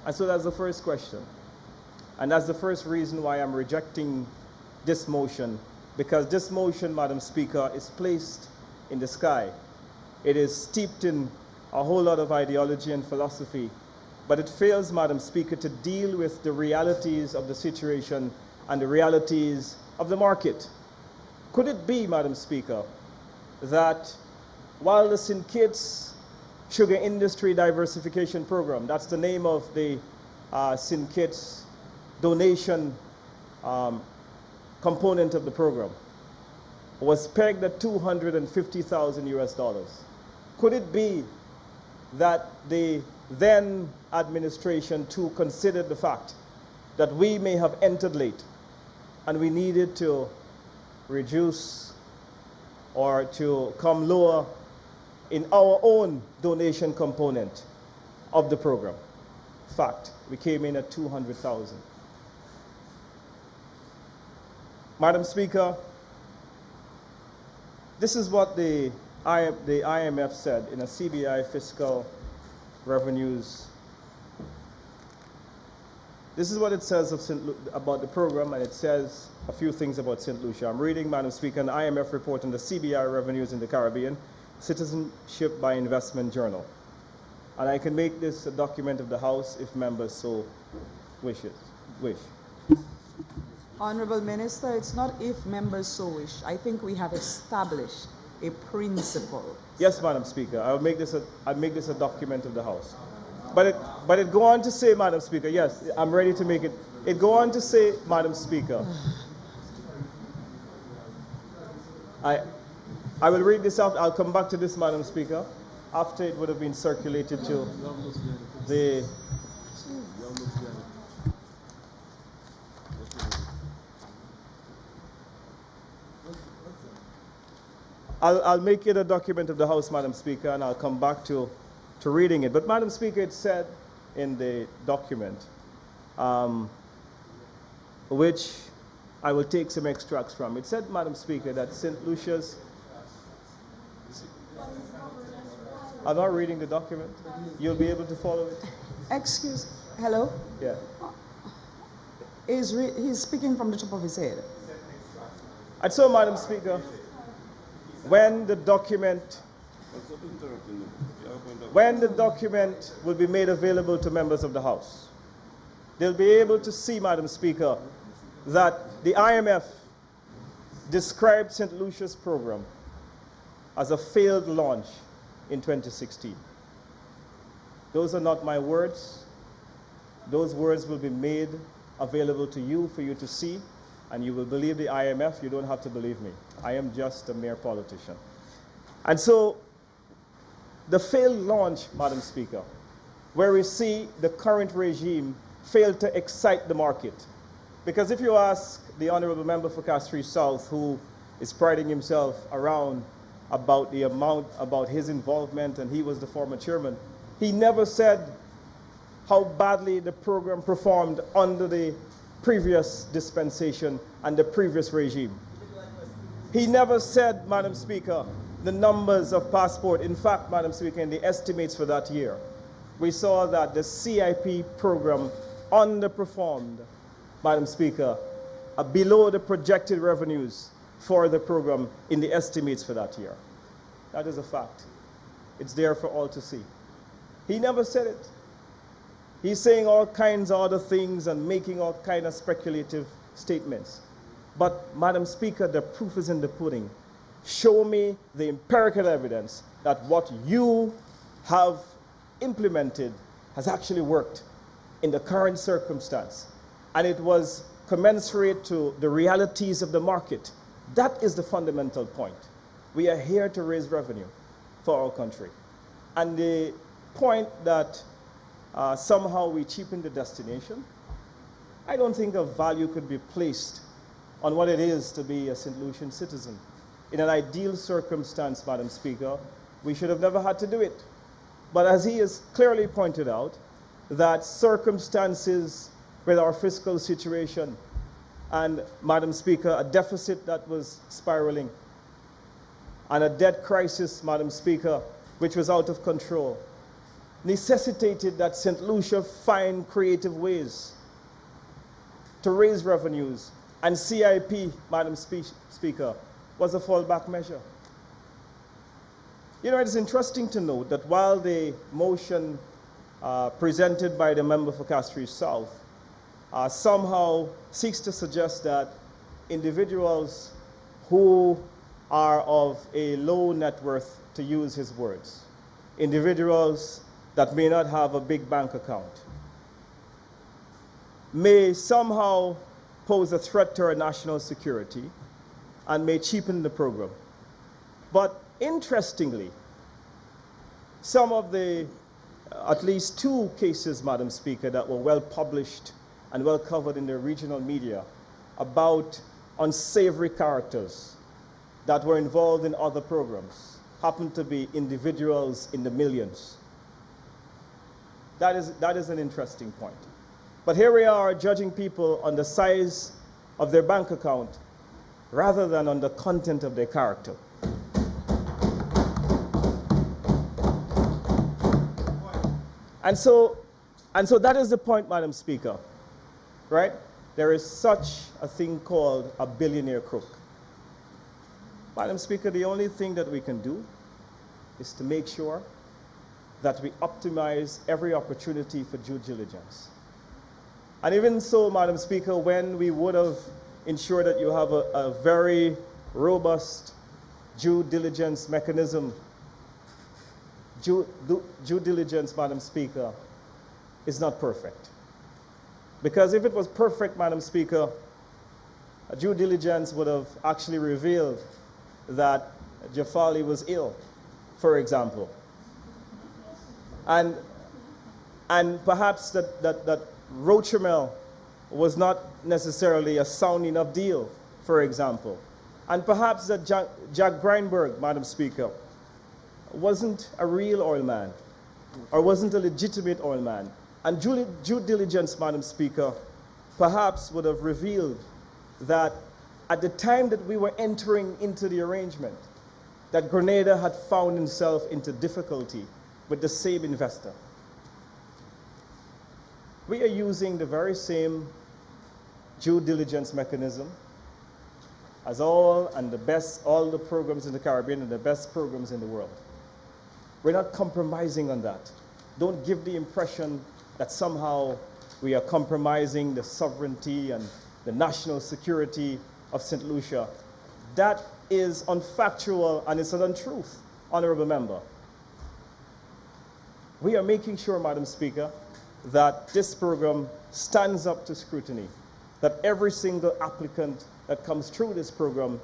And so that's the first question. And that's the first reason why I'm rejecting this motion, because this motion, Madam Speaker, is placed in the sky. It is steeped in a whole lot of ideology and philosophy, but it fails, Madam Speaker, to deal with the realities of the situation and the realities of the market. Could it be, Madam Speaker, that while the St. Kitts Sugar Industry Diversification Program, that's the name of the St. Kitts donation component of the program was pegged at $250,000 US. Could it be that the then administration too considered the fact that we may have entered late and we needed to reduce or to come lower in our own donation component of the program? Fact, we came in at 200,000. Madam Speaker, this is what the IMF said in a CBI fiscal revenues. This is what it says about the program, and it says a few things about St. Lucia. I'm reading, Madam Speaker, an IMF report on the CBI revenues in the Caribbean, Citizenship by Investment Journal. And I can make this a document of the House if members so wish. Honorable Minister, it's not if members so wish. I think we have established a principle. Yes, Madam Speaker, I'll make this a document of the House. But it go on to say, Madam Speaker, yes, I'm ready to make it. It go on to say, Madam Speaker, I will read this out. I'll come back to this, Madam Speaker, after it would have been circulated to the... I'll make it a document of the House, Madam Speaker, and I'll come back to reading it. But, Madam Speaker, it said in the document, which I will take some extracts from. It said, Madam Speaker, that St. Lucia's... I'm not reading the document. You'll be able to follow it. Excuse, hello? Yeah. He's speaking from the top of his head. And so, Madam Speaker, when the document will be made available to members of the House, they'll be able to see, Madam Speaker, that the IMF described St. Lucia's program as a failed launch in 2016. Those are not my words. Those words will be made available to you for you to see, and you will believe the IMF. You don't have to believe me. I am just a mere politician. And so the failed launch, Madam Speaker, where we see the current regime fail to excite the market. Because if you ask the Honorable Member for Castries South, who is priding himself around about the amount, about his involvement, and he was the former chairman, he never said how badly the program performed under the previous dispensation and the previous regime. He never said, Madam Speaker, the numbers of passport. In fact, Madam Speaker, in the estimates for that year, we saw that the CIP program underperformed, Madam Speaker, below the projected revenues for the program in the estimates for that year. That is a fact. It's there for all to see. He never said it. He's saying all kinds of other things and making all kinds of speculative statements. But, Madam Speaker, the proof is in the pudding. Show me the empirical evidence that what you have implemented has actually worked in the current circumstance. And it was commensurate to the realities of the market. That is the fundamental point. We are here to raise revenue for our country. And the point that somehow we cheapen the destination, I don't think a value could be placed on what it is to be a St. Lucian citizen. In an ideal circumstance, Madam Speaker, we should have never had to do it. But as he has clearly pointed out, that circumstances with our fiscal situation and, Madam Speaker, a deficit that was spiraling and a debt crisis, Madam Speaker, which was out of control, necessitated that St. Lucia find creative ways to raise revenues, and CIP, Madam Speaker, was a fallback measure. You know, it's interesting to note that while the motion presented by the member for Castries South somehow seeks to suggest that individuals who are of a low net worth, to use his words, individuals that may not have a big bank account, may somehow pose a threat to our national security and may cheapen the program. But interestingly, some of the, at least 2 cases, Madam Speaker, that were well published and well covered in the regional media about unsavory characters that were involved in other programs happened to be individuals in the millions. That is an interesting point. But here we are judging people on the size of their bank account rather than on the content of their character. And so that is the point, Madam Speaker, right? There is such a thing called a billionaire crook. Madam Speaker, the only thing that we can do is to make sure that we optimize every opportunity for due diligence. And even so, Madam Speaker, when we would have ensured that you have a very robust due diligence mechanism, due diligence, Madam Speaker, is not perfect. Because if it was perfect, Madam Speaker, a due diligence would have actually revealed that Jafali was ill, for example. And perhaps that Rochamel was not necessarily a sound enough deal, for example. And perhaps that Jack Greinberg, Madam Speaker, wasn't a real oil man, or wasn't a legitimate oil man. And due diligence, Madam Speaker, perhaps would have revealed that at the time that we were entering into the arrangement, that Grenada had found himself into difficulty with the same investor. We are using the very same due diligence mechanism as all the programs in the Caribbean and the best programs in the world. We're not compromising on that. Don't give the impression that somehow we are compromising the sovereignty and the national security of St. Lucia. That is unfactual and it's an untruth, Honorable Member. We are making sure, Madam Speaker, that this program stands up to scrutiny, that every single applicant that comes through this program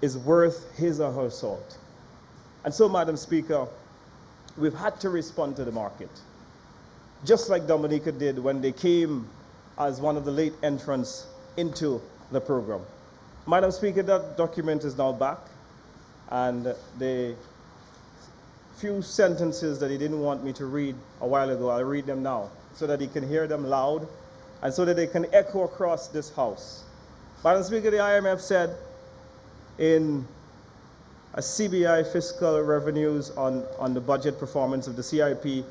is worth his or her salt. And so, Madam Speaker, we've had to respond to the market, just like Dominica did when they came as one of the late entrants into the program. Madam Speaker, that document is now back, and the few sentences that he didn't want me to read a while ago, I'll read them now, so that he can hear them loud, and so that they can echo across this House. Madam Speaker, the IMF said in a CBI fiscal revenues on the budget performance of the CIP,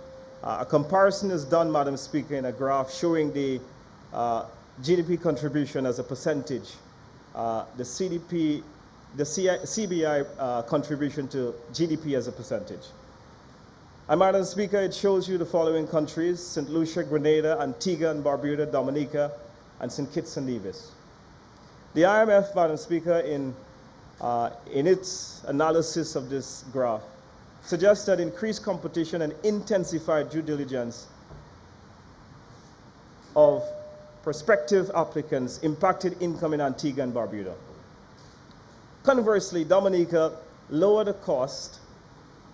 a comparison is done, Madam Speaker, in a graph showing the GDP contribution as a percentage, the CBI contribution to GDP as a percentage. And Madam Speaker, it shows you the following countries: St. Lucia, Grenada, Antigua and Barbuda, Dominica, and St. Kitts and Nevis. The IMF, Madam Speaker, in its analysis of this graph, suggests that increased competition and intensified due diligence of prospective applicants impacted income in Antigua and Barbuda. Conversely, Dominica lowered the cost,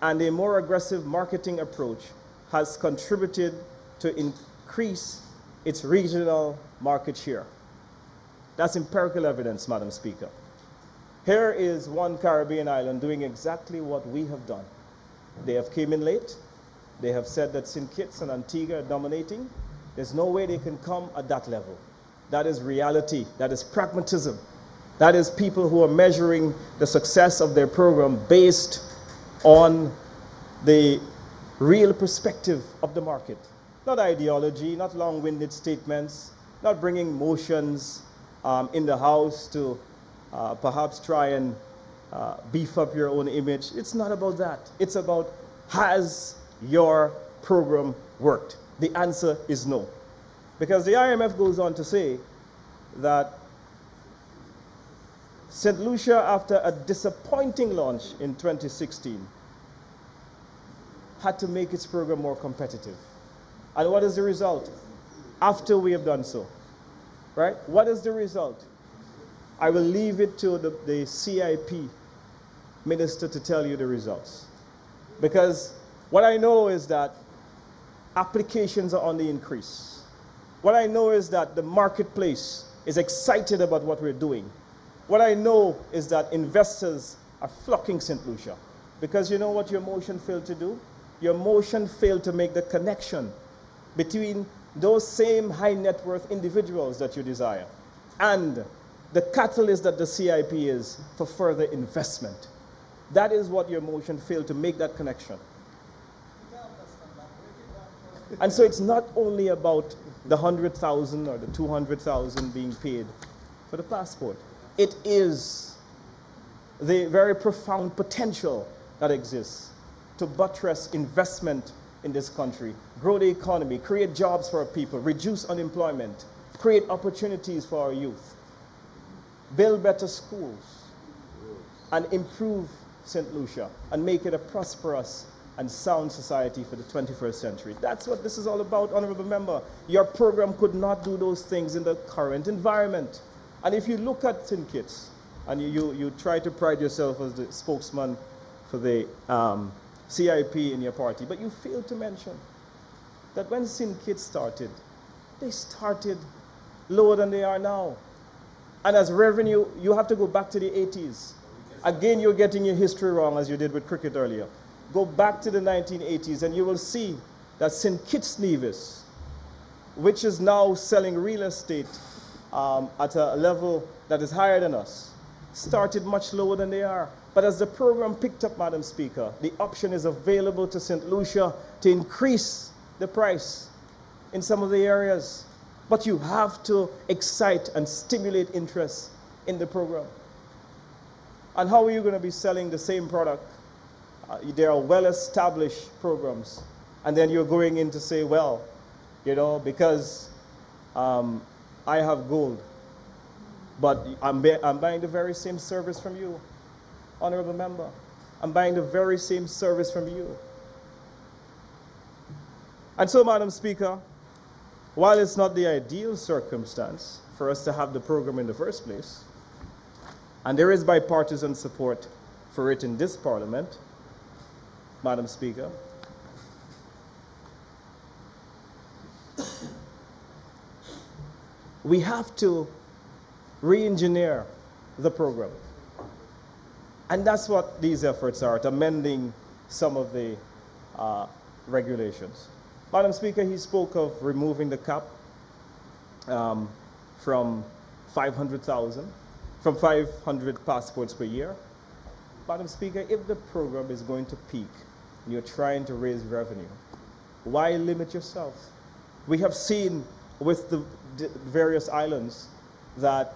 and a more aggressive marketing approach has contributed to increase its regional market share. That's empirical evidence, Madam Speaker. Here is one Caribbean island doing exactly what we have done. They have came in late. They have said that St. Kitts and Antigua are dominating. There's no way they can come at that level. That is reality. That is pragmatism. That is people who are measuring the success of their program based on the real perspective of the market. Not ideology, not long-winded statements, not bringing motions in the House to perhaps try and beef up your own image. It's not about that. It's about, has your program worked? The answer is no. Because the IMF goes on to say that St. Lucia, after a disappointing launch in 2016, had to make its program more competitive. And what is the result? After we have done so, right? What is the result? I will leave it to the CIP minister to tell you the results. Because what I know is that applications are on the increase. What I know is that the marketplace is excited about what we're doing. What I know is that investors are flocking St. Lucia. Because you know what your motion failed to do? Your motion failed to make the connection between those same high net worth individuals that you desire and the catalyst that the CIP is for further investment. That is what your motion failed to make that connection. And so it's not only about the 100,000 or the 200,000 being paid for the passport. It is the very profound potential that exists to buttress investment in this country, grow the economy, create jobs for our people, reduce unemployment, create opportunities for our youth, build better schools, and improve St. Lucia and make it a prosperous and sound society for the 21st century. That's what this is all about, Honorable Member. Your program could not do those things in the current environment. And if you look at St. Kitts, and you try to pride yourself as the spokesman for the CIP in your party, but you failed to mention that when St. Kitts started, they started lower than they are now. And as revenue, you have to go back to the 80s. Again, you're getting your history wrong, as you did with cricket earlier. Go back to the 1980s and you will see that St. Kitts Nevis, which is now selling real estate at a level that is higher than us, started much lower than they are. But as the program picked up, Madam Speaker, the option is available to St. Lucia to increase the price in some of the areas. But you have to excite and stimulate interest in the program. And how are you going to be selling the same product? There are well-established programs. And then you're going in to say, well, you know, because I have gold, but I'm buying the very same service from you, Honorable Member. I'm buying the very same service from you. And so, Madam Speaker, while it's not the ideal circumstance for us to have the program in the first place, and there is bipartisan support for it in this Parliament, Madam Speaker, we have to re-engineer the program. And that's what these efforts are, at amending some of the regulations. Madam Speaker, he spoke of removing the cap from 500,000, from 500 passports per year. Madam Speaker, if the program is going to peak and you're trying to raise revenue, why limit yourself? We have seen with the various islands that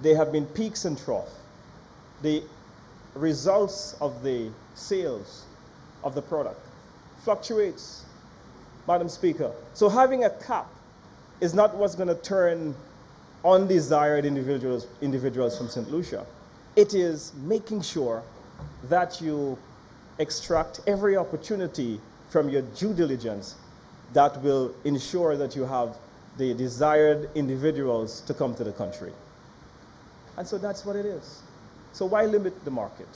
there have been peaks and troughs. The results of the sales of the product fluctuates, Madam Speaker. So having a cap is not what's going to turn undesired individuals from St. Lucia. It is making sure that you extract every opportunity from your due diligence that will ensure that you have the desired individuals to come to the country. And so that's what it is. So why limit the market?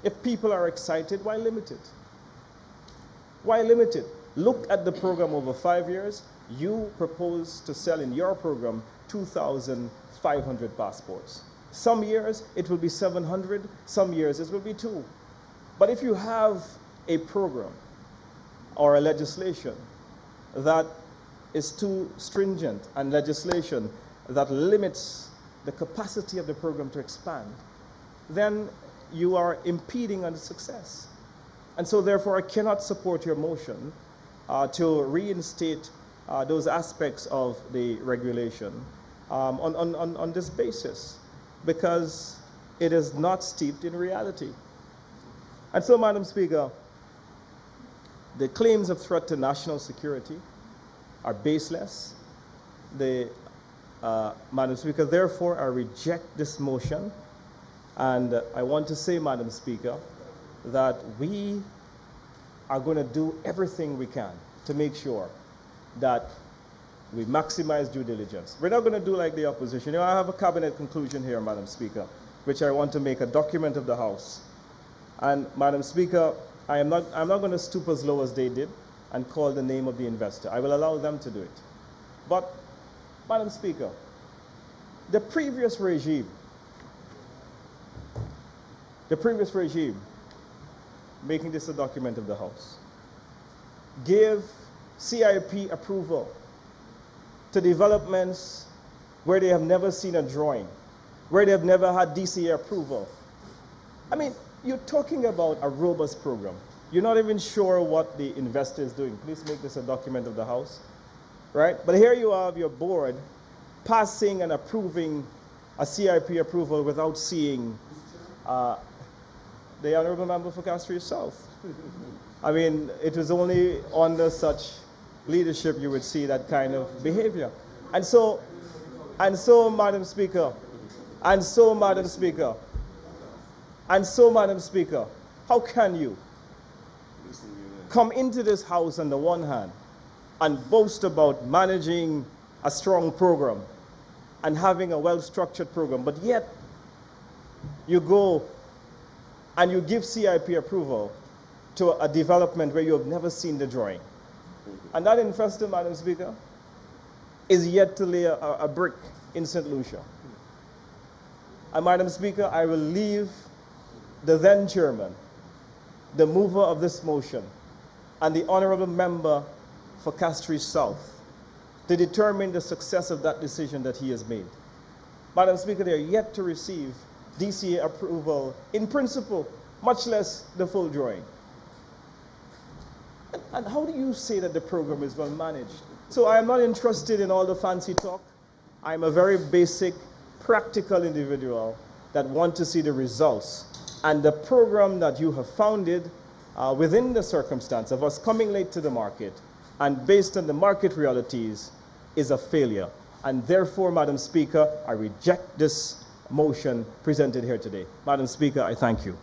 If people are excited, why limit it? Why limit it? Look at the program over 5 years. You propose to sell in your program 2,500 passports. Some years it will be 700, some years it will be 2. But if you have a program or a legislation that is too stringent and legislation that limits the capacity of the program to expand, then you are impeding on the success. And so therefore I cannot support your motion to reinstate those aspects of the regulation on this basis, because it is not steeped in reality. And so, Madam Speaker, the claims of threat to national security are baseless. Madam Speaker, therefore, I reject this motion. And I want to say, Madam Speaker, that we are going to do everything we can to make sure that We maximize due diligence. We're not going to do like the opposition. You know, I have a cabinet conclusion here, Madam Speaker, which I want to make a document of the House. And Madam Speaker, I'm not going to stoop as low as they did and call the name of the investor. I will allow them to do it. But, Madam Speaker, the previous regime, making this a document of the House, gave CIP approval to developments where they have never seen a drawing, where they have never had DCA approval. I mean, you're talking about a robust program. You're not even sure what the investor is doing. Please make this a document of the House, right? But here you have your board passing and approving a CIP approval without seeing the Honorable Member for Castries South. I mean, it was only under such leadership you would see that kind of behavior. And so, Madam Speaker, how can you come into this House on the one hand and boast about managing a strong program and having a well-structured program, but yet you go and you give CIP approval to a development where you have never seen the drawing? And that investor, Madam Speaker, is yet to lay a brick in St. Lucia. And Madam Speaker, I will leave the then chairman, the mover of this motion, and the honorable member for Castries South to determine the success of that decision that he has made. Madam Speaker, they are yet to receive DCA approval in principle, much less the full drawing. And how do you say that the program is well managed? So I am not interested in all the fancy talk. I'm a very basic, practical individual that want to see the results. And the program that you have founded within the circumstance of us coming late to the market and based on the market realities is a failure. And therefore, Madam Speaker, I reject this motion presented here today. Madam Speaker, I thank you.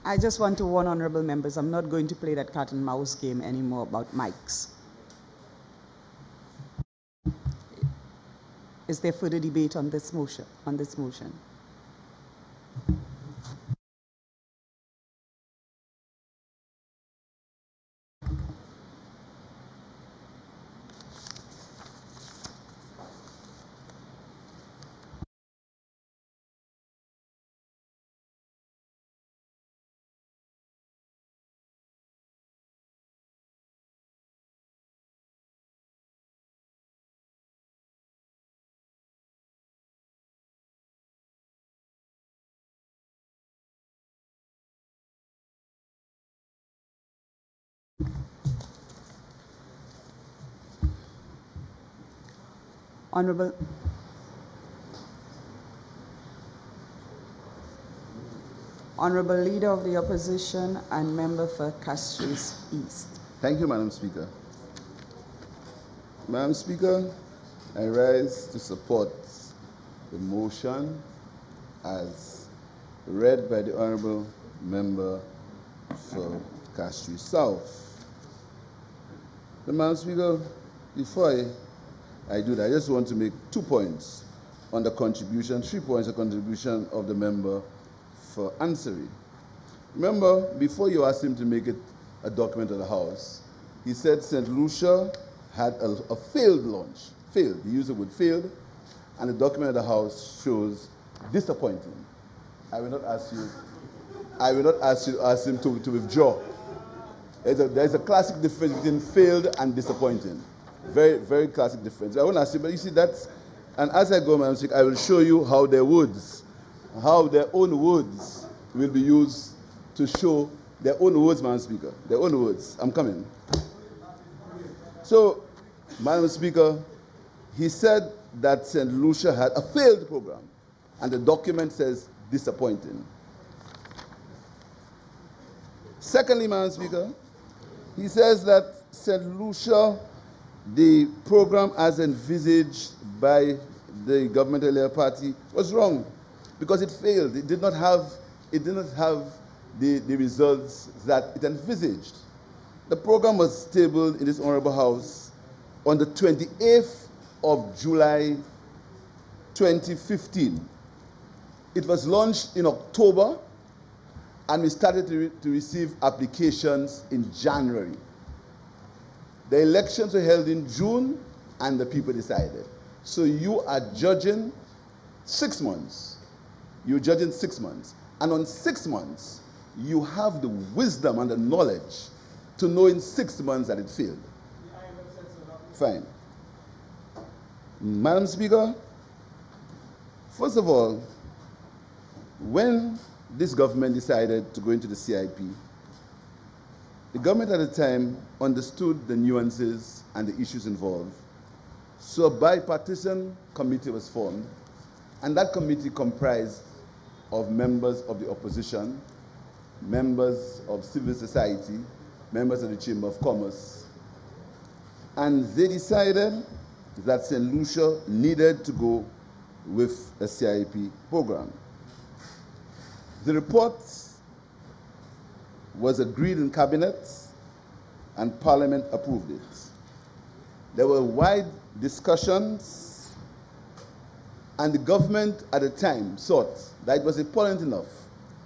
I just want to warn honorable members, I'm not going to play that cat and mouse game anymore about mics. Is there further debate on this motion? Honorable Leader of the Opposition and Member for Castries East. Thank you, Madam Speaker. Madam Speaker, I rise to support the motion as read by the Honorable Member for Castries South. But Madam Speaker, before I do that, I just want to make 2 points on the contribution, 3 points of contribution of the member for answering. Remember, before you asked him to make it a document of the House, he said St. Lucia had a failed launch. Failed. He used the word failed, and the document of the House shows disappointing. I will not ask him to withdraw. There's a classic difference between failed and disappointing. Very, very classic difference. I want to ask you, but you see that's, and as I go, Madam Speaker, I will show you how their own words will be used to show their own words, Madam Speaker. Their own words. I'm coming. So, Madam Speaker, he said that St. Lucia had a failed program, and the document says disappointing. Secondly, Madam Speaker, he says that St. Lucia the program as envisaged by the governmental party was wrong because it failed. It did not have the results that it envisaged. The program was tabled in this Honorable House on the 28th of July 2015. It was launched in October, and we started to receive applications in January. The elections were held in June, and the people decided. So you are judging 6 months. You're judging 6 months. And on 6 months, you have the wisdom and the knowledge to know in 6 months that it failed. Fine. Madam Speaker, first of all, when this government decided to go into the CIP, the government at the time understood the nuances and the issues involved. So a bipartisan committee was formed, and that committee comprised of members of the opposition, members of civil society, members of the Chamber of Commerce, and they decided that St. Lucia needed to go with a CIP program. The report was agreed in cabinet and Parliament approved it. There were wide discussions, and the government at the time thought that it was important enough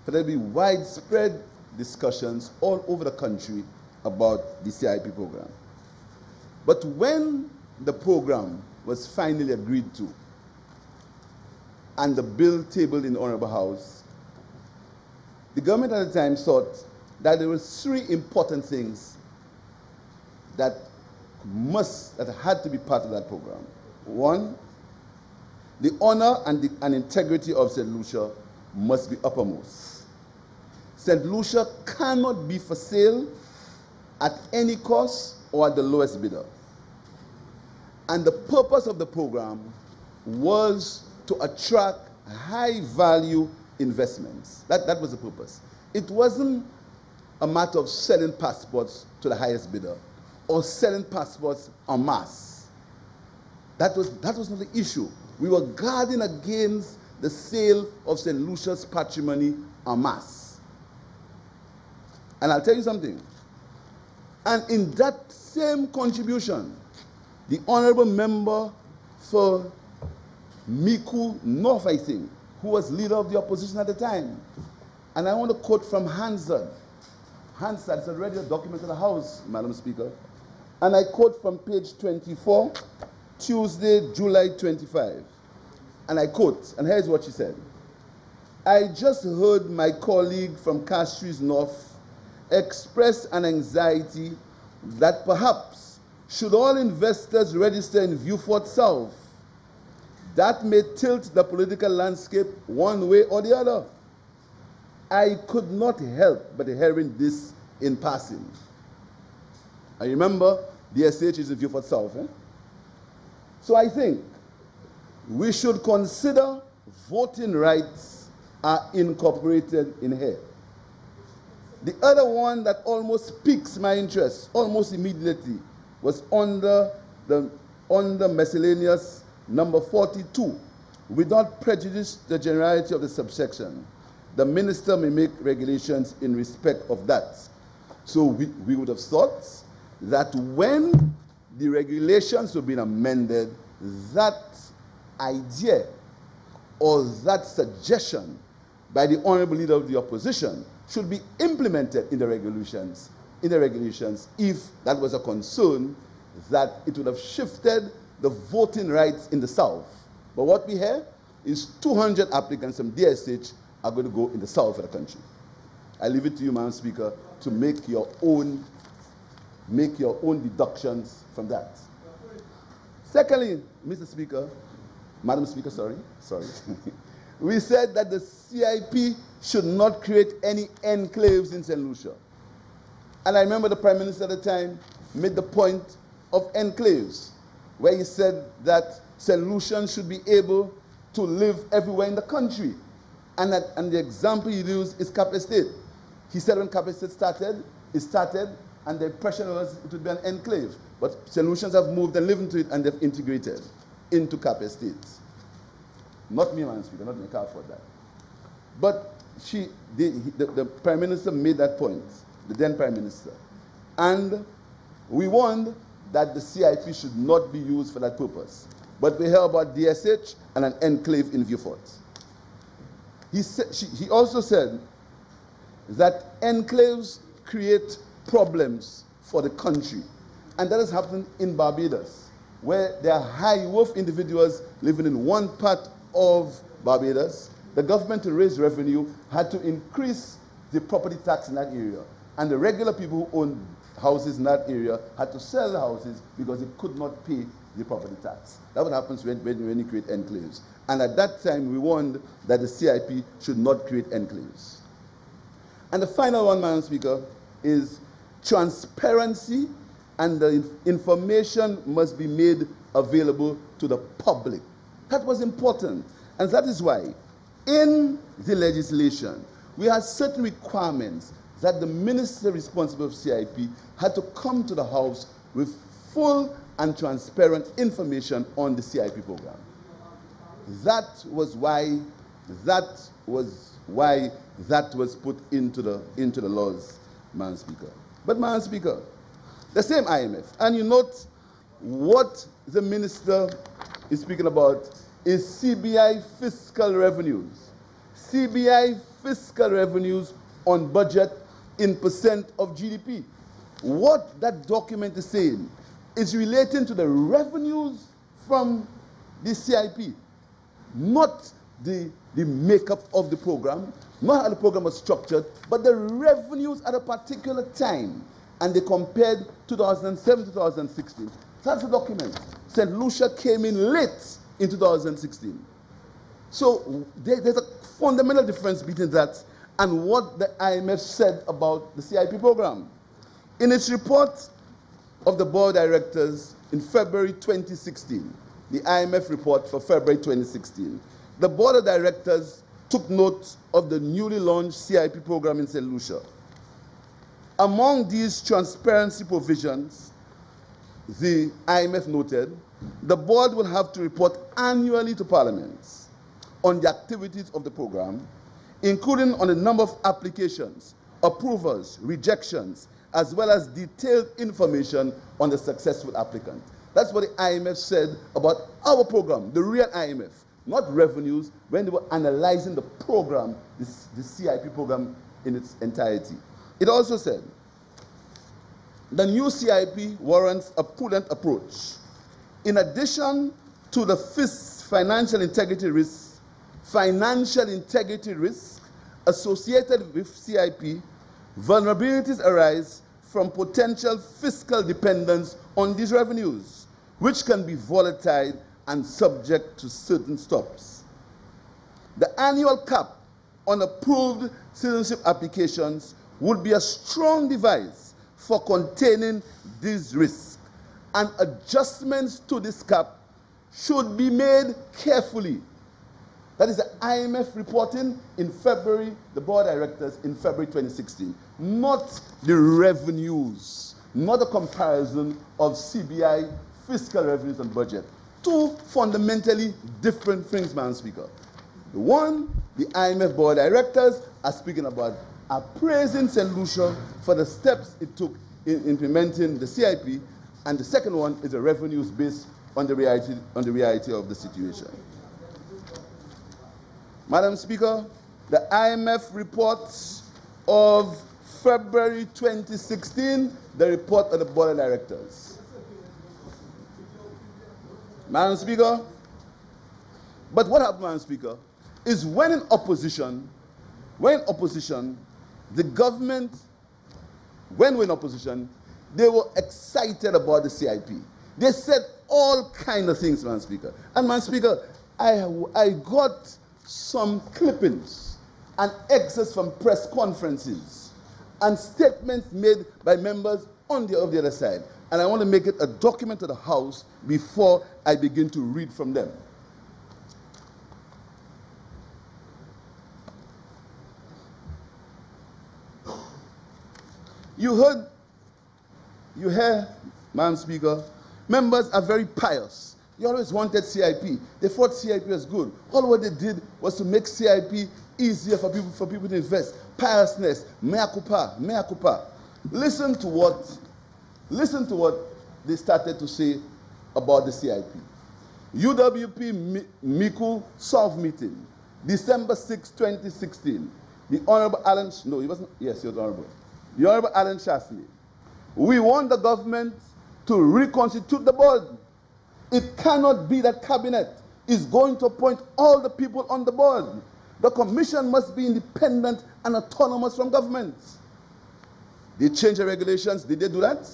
for there to be widespread discussions all over the country about the CIP program. But when the program was finally agreed to and the bill tabled in the Honorable House, the government at the time thought that there were 3 important things that had to be part of that program. 1, the honor and integrity of St. Lucia must be uppermost. St. Lucia cannot be for sale at any cost or at the lowest bidder. And the purpose of the program was to attract high-value investments. That was the purpose. It wasn't a matter of selling passports to the highest bidder or selling passports en masse. That was not the issue. We were guarding against the sale of St. Lucia's patrimony en masse. And I'll tell you something. And in that same contribution, the honorable member for Miku North, I think, who was leader of the opposition at the time, and I want to quote from Hansard. Hansard is already a document of the House, Madam Speaker. And I quote from page 24, Tuesday, July 25. And I quote, and here's what she said. I just heard my colleague from Castries North express an anxiety that perhaps should all investors register in Viewfort South, that may tilt the political landscape one way or the other. I could not help but hearing this in passing. I remember the SH is in Viewfort South. So I think we should consider voting rights are incorporated in here. The other one that almost piques my interest, almost immediately, was under miscellaneous number 42. Without prejudice to the generality of the subsection, the minister may make regulations in respect of that. So we would have thought that when the regulations were being amended, that idea or that suggestion by the honorable leader of the opposition should be implemented in the regulations if that was a concern that it would have shifted the voting rights in the South. But what we have is 200 applicants from DSH are going to go in the South of the country. I leave it to you, Madam Speaker, to make your own deductions from that. Secondly, Mr. Speaker, Madam Speaker, sorry. We said that the CIP should not create any enclaves in St. Lucia. And I remember the Prime Minister at the time made the point of enclaves, where he said that St. Lucians should be able to live everywhere in the country. And the example he used is Cape State. He said when Cape State started, it started and the impression was it would be an enclave. But St. Lucians have moved and lived into it, and they've integrated into Cap Estates. Not me, Madam Speaker, not me, I can't afford that. But the Prime Minister made that point, the then Prime Minister. And we warned that the CIP should not be used for that purpose. But we heard about DSH and an enclave in Vieux-Fort. He also said that enclaves create problems for the country. And that has happened in Barbados, where there are high-worth individuals living in one part of Barbados. The government, to raise revenue, had to increase the property tax in that area. And the regular people who own houses in that area had to sell the houses because they could not pay the property tax. That's what happens when you create enclaves. And at that time, we warned that the CIP should not create enclaves. And the final one, Madam Speaker, is transparency, and the information must be made available to the public. That was important. And that is why, in the legislation, we had certain requirements that the minister responsible for CIP had to come to the House with full and transparent information on the CIP program. That was why that was put into the laws, Madam Speaker. But, Madam Speaker, the same IMF, and you note what the minister is speaking about is CBI fiscal revenues. CBI fiscal revenues on budget in percent of GDP. What that document is saying is relating to the revenues from the CIP, not the makeup of the program, not how the program was structured, but the revenues at a particular time. And they compared 2007 to 2016. That's the document. St. Lucia came in late in 2016. So there's a fundamental difference between that and what the IMF said about the CIP program. In its report of the board of directors in February 2016, the IMF report for February 2016, the board of directors took note of the newly launched CIP program in St. Lucia. Among these transparency provisions, the IMF noted, the board will have to report annually to parliaments on the activities of the program, including on the number of applications, approvals, rejections, as well as detailed information on the successful applicant. That's what the IMF said about our program, the real IMF, not revenues, when they were analyzing the program, the CIP program in its entirety. It also said, the new CIP warrants a prudent approach. In addition to the financial integrity risks associated with CIP, vulnerabilities arise from potential fiscal dependence on these revenues, which can be volatile and subject to certain stops. The annual cap on approved citizenship applications would be a strong device for containing these risks, and adjustments to this cap should be made carefully. That is the IMF reporting in February, the board of directors in February 2016, not the revenues, not a comparison of CBI fiscal revenues and budget. Two fundamentally different things, Madam Speaker. The one, the IMF board of directors are speaking about appraising St. Lucia for the steps it took in implementing the CIP, and the second one is the revenues based on the reality of the situation. Madam Speaker, the IMF report of February 2016, the report of the board of directors. Madam Speaker, but what happened, Madam Speaker, is when in opposition, the government, when we're in opposition, they were excited about the CIP. They said all kinds of things, Madam Speaker. And, Madam Speaker, I got some clippings and excerpts from press conferences and statements made by members on the other side. And I want to make it a document to the House before I begin to read from them. You heard You hear, Madam Speaker, members are very pious. They always wanted CIP. They thought CIP was good. All what they did was to make CIP easier for people to invest. Piousness, mea culpa, mea culpa. Listen to what they started to say about the CIP. UWP Miku Solve Meeting, December 6, 2016. The Honorable Alan, no, he wasn't, yes, he was Honorable. The Honorable Alan Shasley. We want the government to reconstitute the board. It cannot be that cabinet is going to appoint all the people on the board. The commission must be independent and autonomous from government. They changed the regulations. Did they do that?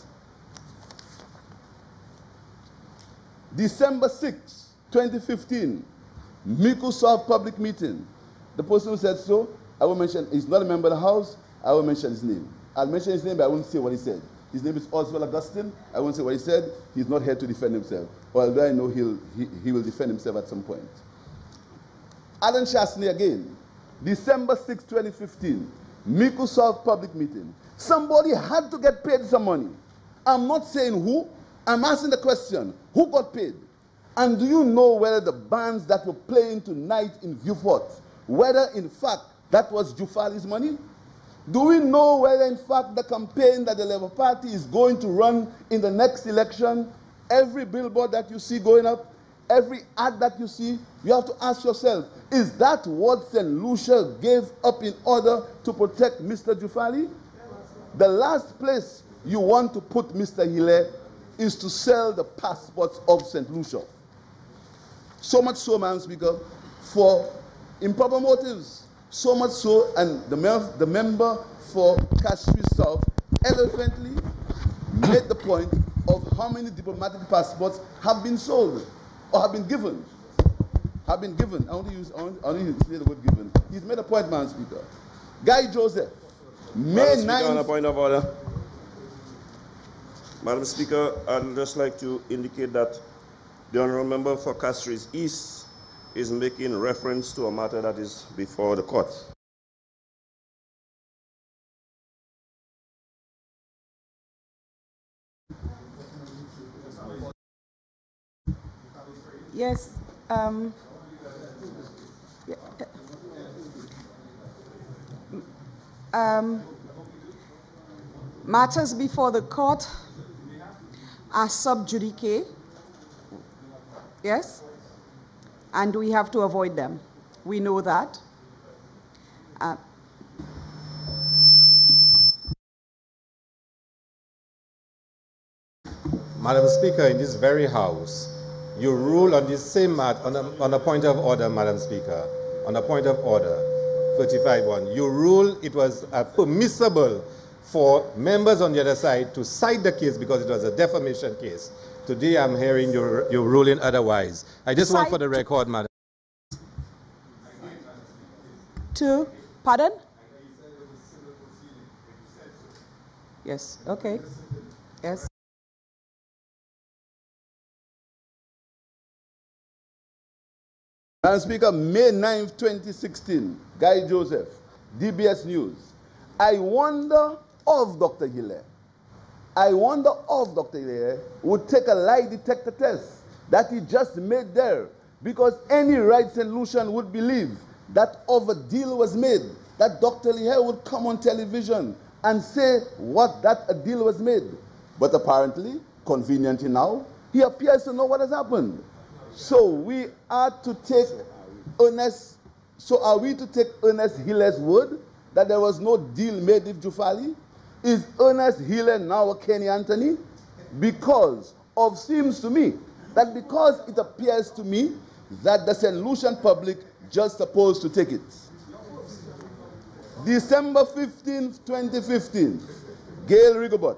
December 6, 2015, Microsoft public meeting. The person who said so, I will mention, he's not a member of the House, I will mention his name. I'll mention his name, but I won't say what he said. His name is Oswald Augustine. I won't say what he said. He's not here to defend himself. Although I know he will defend himself at some point. Alan Shasley again, December 6, 2015, Microsoft public meeting. Somebody had to get paid some money. I'm not saying who. I'm asking the question, who got paid? And do you know whether the bands that were playing tonight in Viewport, whether in fact that was Jufali's money? Do we know whether in fact the campaign that the Labour Party is going to run in the next election, every billboard that you see going up, every ad that you see, you have to ask yourself, is that what St. Lucia gave up in order to protect Mr. Jufali? The last place you want to put Mr. Hille is to sell the passports of St. Lucia. So much so, Madam Speaker, for improper motives. So much so, and the member for Castries South eloquently made the point of how many diplomatic passports have been sold or have been given. Have been given. I only use the word given. He's made a point, Madam Speaker. Guy Joseph, May 9th. On a point of order. Madam Speaker, I'd just like to indicate that the Honourable Member for Castries East is making reference to a matter that is before the court. Yes. Matters before the court are sub judice, yes, and we have to avoid them. We know that. Madam Speaker, in this very House, you rule on this same matter, on a point of order, Madam Speaker, on a point of order, 35(1). You rule it was permissible for members on the other side to cite the case because it was a defamation case. Today I'm hearing you're ruling otherwise. I just want for the record, Madam. Pardon? Yes, okay. Yes. Madam Speaker, May 9th, 2016, Guy Joseph, DBS News. I wonder if Dr. Hille would take a lie detector test that he just made there, because any right St. Lucian would believe that of a deal was made, that Dr. Hille would come on television and say that a deal was made. But apparently, conveniently now, he appears to know what has happened. So we are to take Ernest Hille's word that there was no deal made with Jufali? Is Ernest Hille now a Kenny Anthony? Seems to me that because it appears to me that the St. Lucian public just supposed to take it. December 15th, 2015, Gail Rigobot.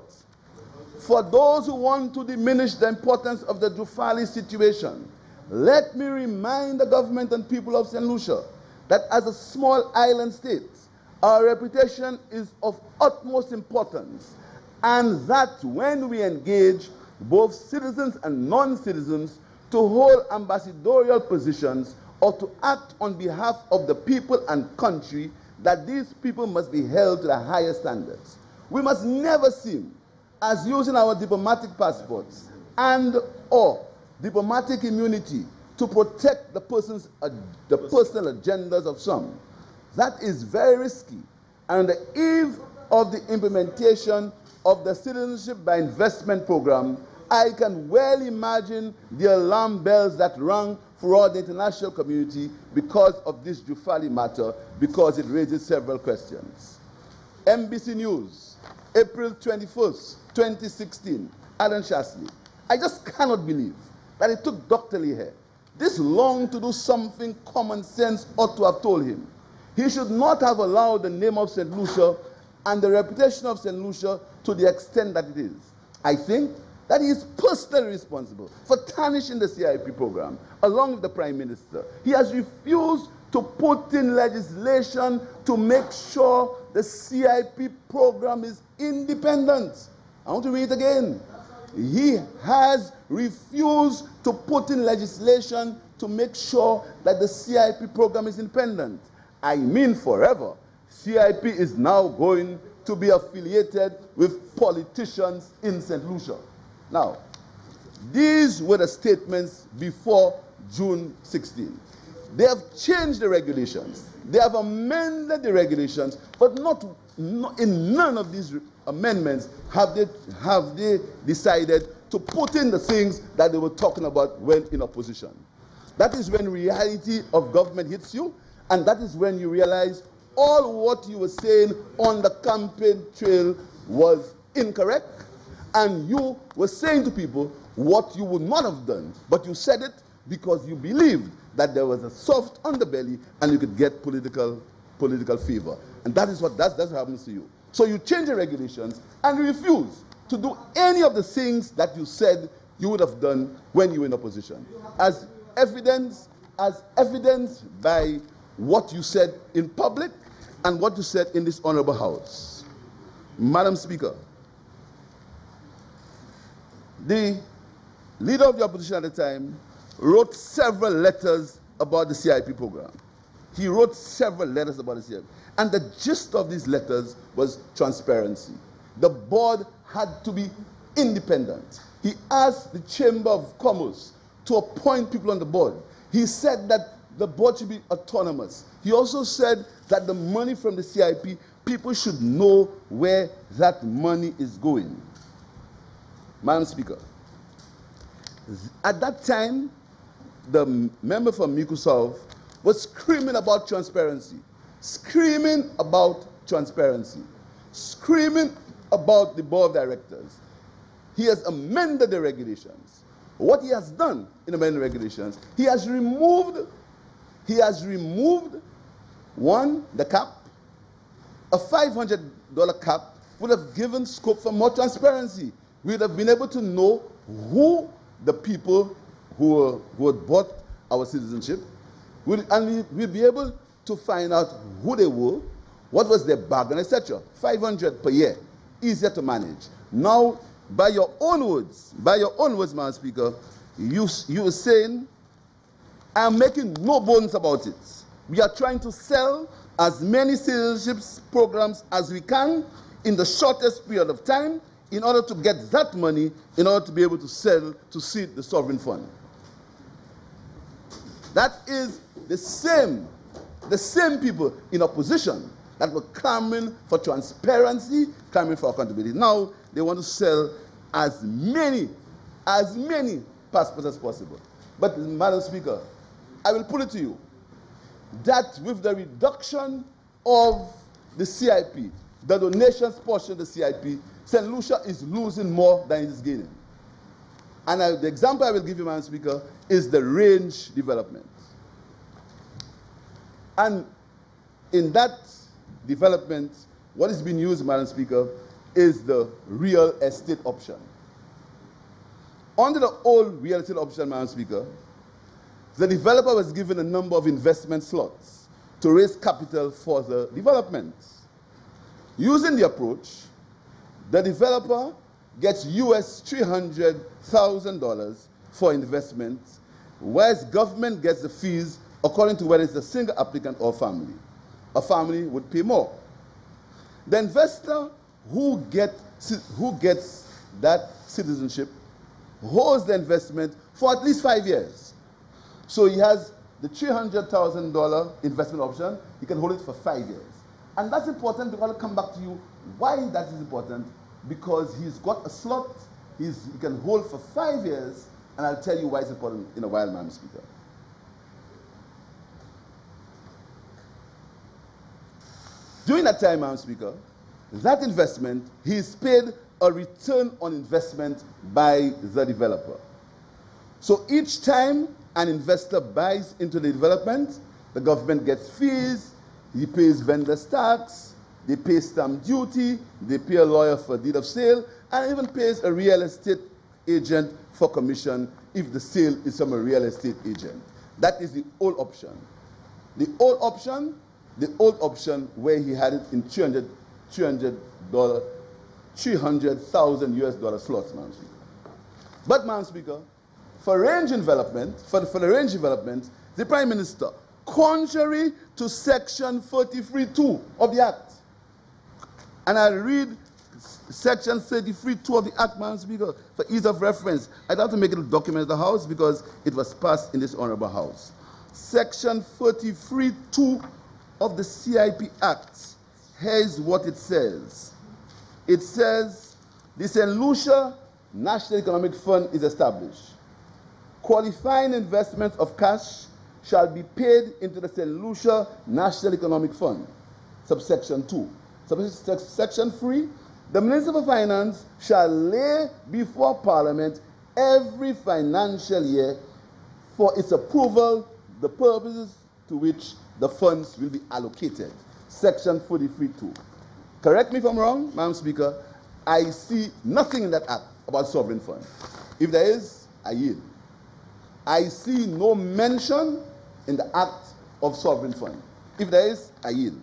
For those who want to diminish the importance of the Jufali situation, let me remind the government and people of St. Lucia that as a small island state, our reputation is of utmost importance, and that when we engage both citizens and non-citizens to hold ambassadorial positions or to act on behalf of the people and country, that these people must be held to the highest standards. We must never seem as using our diplomatic passports and or diplomatic immunity to protect the personal agendas of some. That is very risky. And on the eve of the implementation of the Citizenship by Investment Program, I can well imagine the alarm bells that rang throughout the international community because of this Jufali matter, because it raises several questions. NBC News, April 21st, 2016, Alan Shasley. I just cannot believe that it took Dr. Lee here this long to do something common sense ought to have told him. He should not have allowed the name of St. Lucia and the reputation of St. Lucia to the extent that it is. I think that he is personally responsible for tarnishing the CIP program, along with the Prime Minister. He has refused to put in legislation to make sure the CIP program is independent. I want to read it again. He has refused to put in legislation to make sure that the CIP program is independent. I mean forever. CIP is now going to be affiliated with politicians in St. Lucia. Now, these were the statements before June 16. They have changed the regulations. They have amended the regulations, but in none of these amendments have they decided to put in the things that they were talking about when in opposition. That is when reality of government hits you, and that is when you realize all what you were saying on the campaign trail was incorrect, and you were saying to people what you would not have done, but you said it because you believed that there was a soft underbelly and you could get political favor. And that's what happens to you. So you change the regulations and you refuse to do any of the things that you said you would have done when you were in opposition. As evidenced by what you said in public and what you said in this honorable house. Madam Speaker, the leader of the opposition at the time wrote several letters about the CIP program. He wrote several letters about the CIP. And the gist of these letters was transparency. The board had to be independent. He asked the Chamber of Commerce to appoint people on the board. He said that the board should be autonomous. He also said that the money from the CIP, people should know where that money is going. Madam Speaker, at that time, the member from Miku South was screaming about transparency, screaming about the board of directors. He has amended the regulations. What he has done in amending the regulations, he has removed one, the cap. A $500 cap would have given scope for more transparency. We would have been able to know who the people who had bought our citizenship, and we'll be able to find out who they were, what was their bargain, etc. $500 per year, easier to manage. Now, by your own words, Madam Speaker, you were saying, I'm making no bones about it. We are trying to sell as many citizenship programs as we can in the shortest period of time in order to get that money, in order to be able to sell, to seed the sovereign fund. That is the same people in opposition that were clamoring for transparency, clamoring for accountability. Now they want to sell as many passports as possible. But, Madam Speaker, I will put it to you that with the reduction of the CIP, the donations portion of the CIP, St. Lucia is losing more than it is gaining. And the example I will give you, Madam Speaker, is the range development. And in that development, what is being used, Madam Speaker, is the real estate option. Under the old real estate option, Madam Speaker, the developer was given a number of investment slots to raise capital for the development. Using the approach, the developer gets US $300,000 for investment, whereas government gets the fees according to whether it's a single applicant or family. A family would pay more. The investor who gets that citizenship, holds the investment for at least 5 years. So he has the $300,000 investment option. He can hold it for 5 years. And that's important because I'll come back to you why that is important. Because he's got a slot he can hold for 5 years, and I'll tell you why it's important in a while, Madam Speaker. During that time, Madam Speaker, that investment, he's paid a return on investment by the developer. So each time an investor buys into the development, the government gets fees, he pays vendor's tax, they pay stamp duty, they pay a lawyer for deed of sale, and even pays a real estate agent for commission if the sale is from a real estate agent. That is the old option. The old option where he had it in $300,000 US slots, Madam Speaker. But, Madam Speaker, for range development, for the range development, the Prime Minister, contrary to Section 33(2) of the Act, and I'll read Section 33(2) of the Act, Madam Speaker, for ease of reference. I'd have to make it a document of the House because it was passed in this honorable House. Section 33(2) of the CIP Act, here's what it says. It says, the St. Lucia National Economic Fund is established. Qualifying investments of cash shall be paid into the St. Lucia National Economic Fund, subsection 2. Subsection 3, the Minister for Finance shall lay before Parliament every financial year for its approval the purposes to which the funds will be allocated. Section 43(2). Correct me if I'm wrong, Madam Speaker, I see nothing in that act about sovereign fund. If there is, I yield. I see no mention in the act of sovereign fund. If there is, I yield.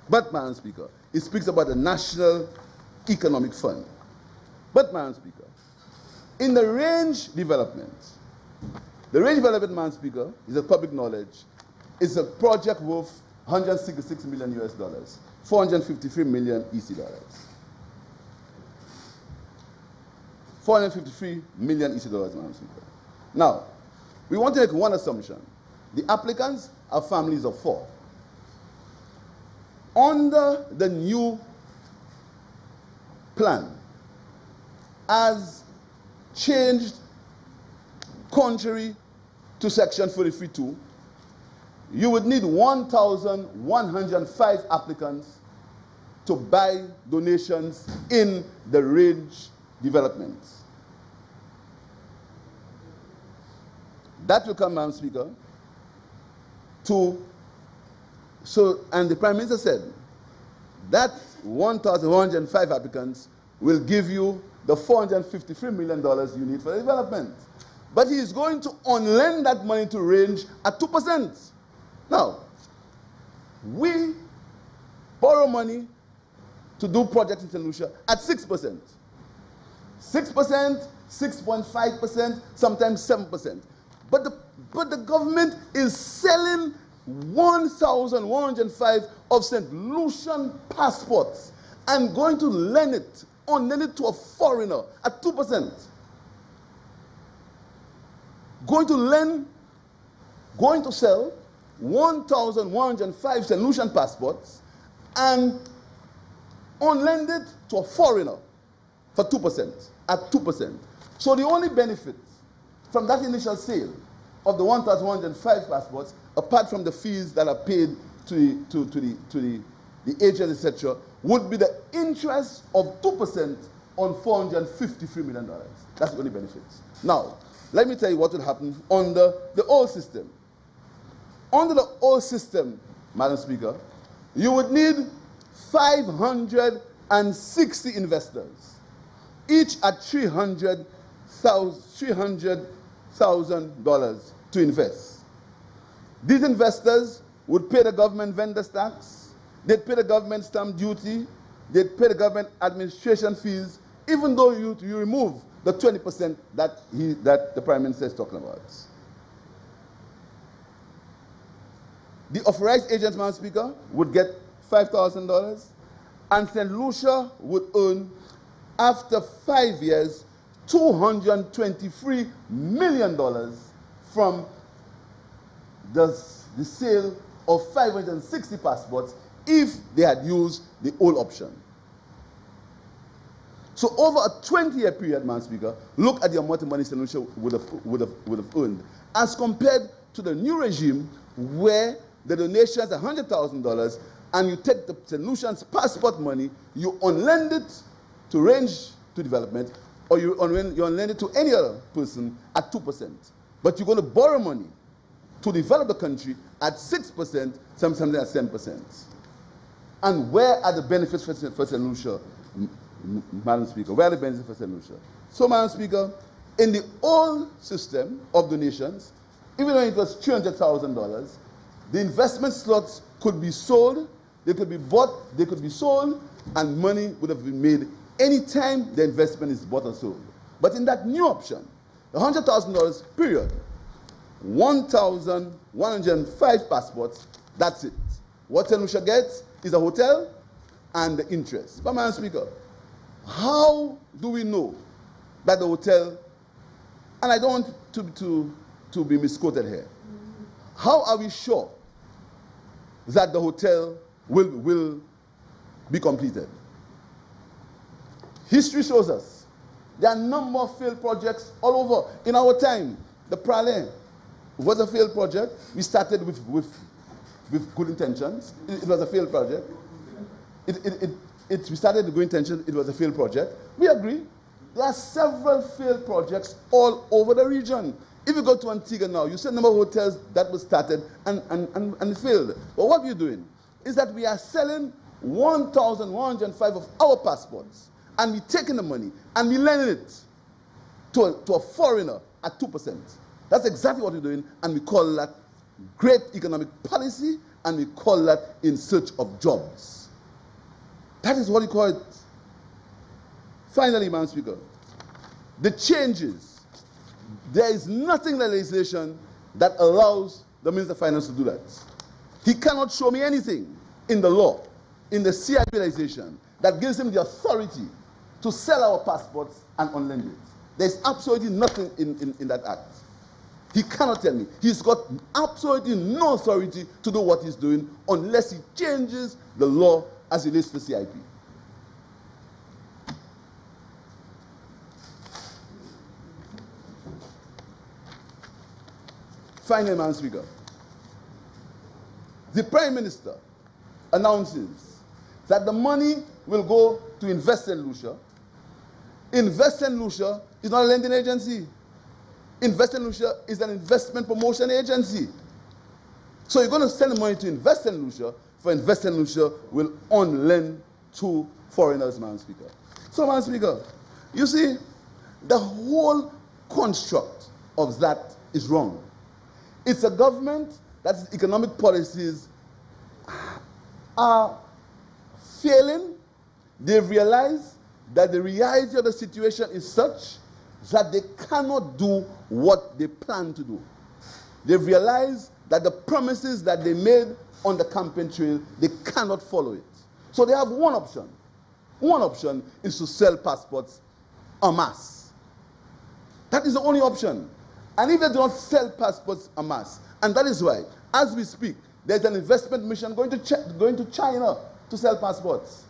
But, Madam Speaker, it speaks about the National Economic Fund. But, Madam Speaker, in the range development, Madam Speaker, is a public knowledge, is a project worth $166 million US, 453 million EC dollars. 453 million EC dollars, Madam Speaker. Now, we want to make one assumption. The applicants are families of 4. Under the new plan, as changed contrary to Section 43(2), you would need 1,105 applicants to buy donations in the range development. That will come, Madam Speaker, and the Prime Minister said that 1,105 applicants will give you the $453 million you need for the development. But he is going to on-lend that money to range at 2%. Now, we borrow money to do projects in St. Lucia at 6%. 6%, 6.5%, sometimes 7%. But the government is selling 1,105 of St. Lucian passports and going to lend it to a foreigner at 2%. Going to sell 1,105 St. Lucian passports and on-lend it to a foreigner for 2%, at 2%. So the only benefit from that initial sale of the 1,105 passports, apart from the fees that are paid to the agent, etc., would be the interest of 2% on $453 million. That's the only benefit. Now, let me tell you what will happen under the old system. Under the old system, Madam Speaker, you would need 560 investors, each at $300,000 to invest. These investors would pay the government vendor's tax, they'd pay the government stamp duty, they'd pay the government administration fees, even though you remove the 20% that the Prime Minister is talking about. The authorized agent, Madam Speaker, would get $5,000, and St. Lucia would earn after 5 years, $223 million from the sale of 560 passports if they had used the old option. So over a 20-year period, Madam Speaker, look at the amount of money St. Lucia would have earned as compared to the new regime where the donation is $100,000 and you take the St. Lucian's passport money, you unlend it to Range to Development, or you unlend it to any other person at 2%. But you're going to borrow money to develop the country at 6%, something at 7%. And where are the benefits for St. Lucia, Madam Speaker? Where are the benefits for St. Lucia? So, Madam Speaker, in the old system of donations, even though it was $300,000, the investment slots could be sold, they could be bought, they could be sold, and money would have been made anytime the investment is bought or sold. But in that new option, the $100,000 period, 1,105 passports, that's it. What St. Lucia gets is a hotel and the interest. But, Madam Speaker, how do we know that the hotel, and I don't want to be misquoted here, how are we sure that the hotel will be completed? History shows us there are a number of failed projects all over. In our time, the Pralin was a failed project. We started with good intentions. It was a failed project. We started with good intentions. It was a failed project. We agree. There are several failed projects all over the region. If you go to Antigua now, you see a number of hotels that were started and failed. But what we're doing is that we are selling 1,105 of our passports, and we're taking the money and we're lending it to a foreigner at 2%. That's exactly what we're doing, and we call that great economic policy, and we call that in search of jobs. That is what we call it. Finally, Madam Speaker, the changes. There is nothing in the legislation that allows the Minister of Finance to do that. He cannot show me anything in the law, in the CIP legislation, that gives him the authority to sell our passports and unlend it. There's absolutely nothing in that act. He cannot tell me. He's got absolutely no authority to do what he's doing unless he changes the law as it relates to the CIP. Finally, Madam Speaker, the Prime Minister announces that the money will go to Invest in Lucia. Invest in Lucia is not a lending agency. Invest in Lucia is an investment promotion agency. So you're going to send the money to Invest in Lucia, for Invest in Lucia will unlend to foreigners, Madam Speaker. So, Madam Speaker, you see, the whole construct of that is wrong. It's a government that's economic policies are failing. They've realized that the reality of the situation is such that they cannot do what they plan to do. They've realized that the promises that they made on the campaign trail, they cannot follow it. So they have one option. One option is to sell passports en masse. That is the only option. And if they do not sell passports en masse, and that is why, as we speak, there's an investment mission going to China to sell passports.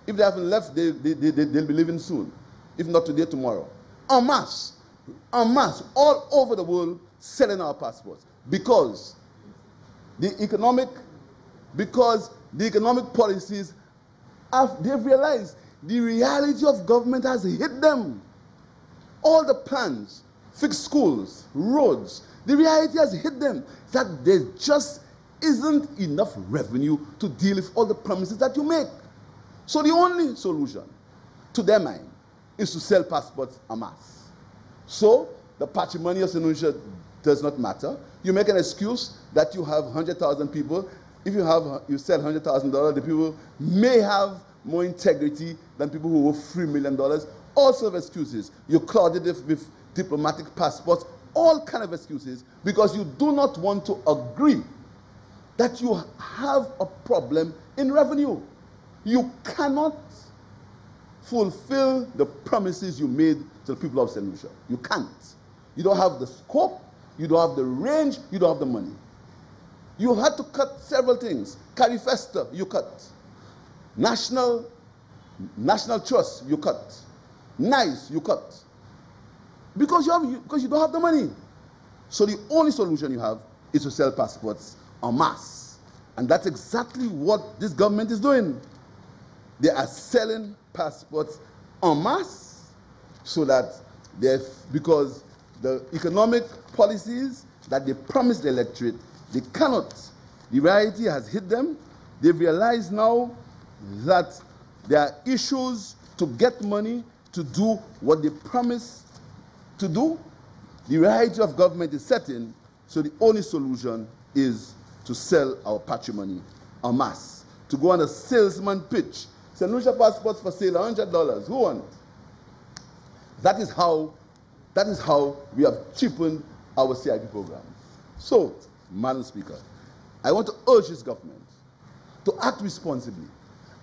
If they haven't left, they'll be leaving soon. If not today, tomorrow. En masse, all over the world, selling our passports. Because the economic policies, they've realized the reality of government has hit them. All the plans, fixed schools, roads, the reality has hit them that there just isn't enough revenue to deal with all the promises that you make. So the only solution, to their mind, is to sell passports en masse. So the patrimony of St. Lucia does not matter. You make an excuse that you have 100,000 people. If you sell $100,000, the people may have more integrity than people who owe $3 million. All sorts of excuses. You cloud it with diplomatic passports, all kind of excuses, because you do not want to agree that you have a problem in revenue. You cannot fulfill the promises you made to the people of St. Lucia. You can't. You don't have the scope, you don't have the range, you don't have the money. You had to cut several things. Carifesta, you cut. National Trust, you cut. NICE, you cut. Because you don't have the money. So the only solution you have is to sell passports en masse. And that's exactly what this government is doing. They are selling passports en masse so that because the economic policies that they promised the electorate, they cannot. The reality has hit them. They've realized now that there are issues to get money to do what they promised to do. The reality of government is setting, so the only solution is to sell our patrimony en masse, to go on a salesman pitch. St. Lucia passports for sale, $100. Who wants? That is how we have cheapened our CIP program. So, Madam Speaker, I want to urge this government to act responsibly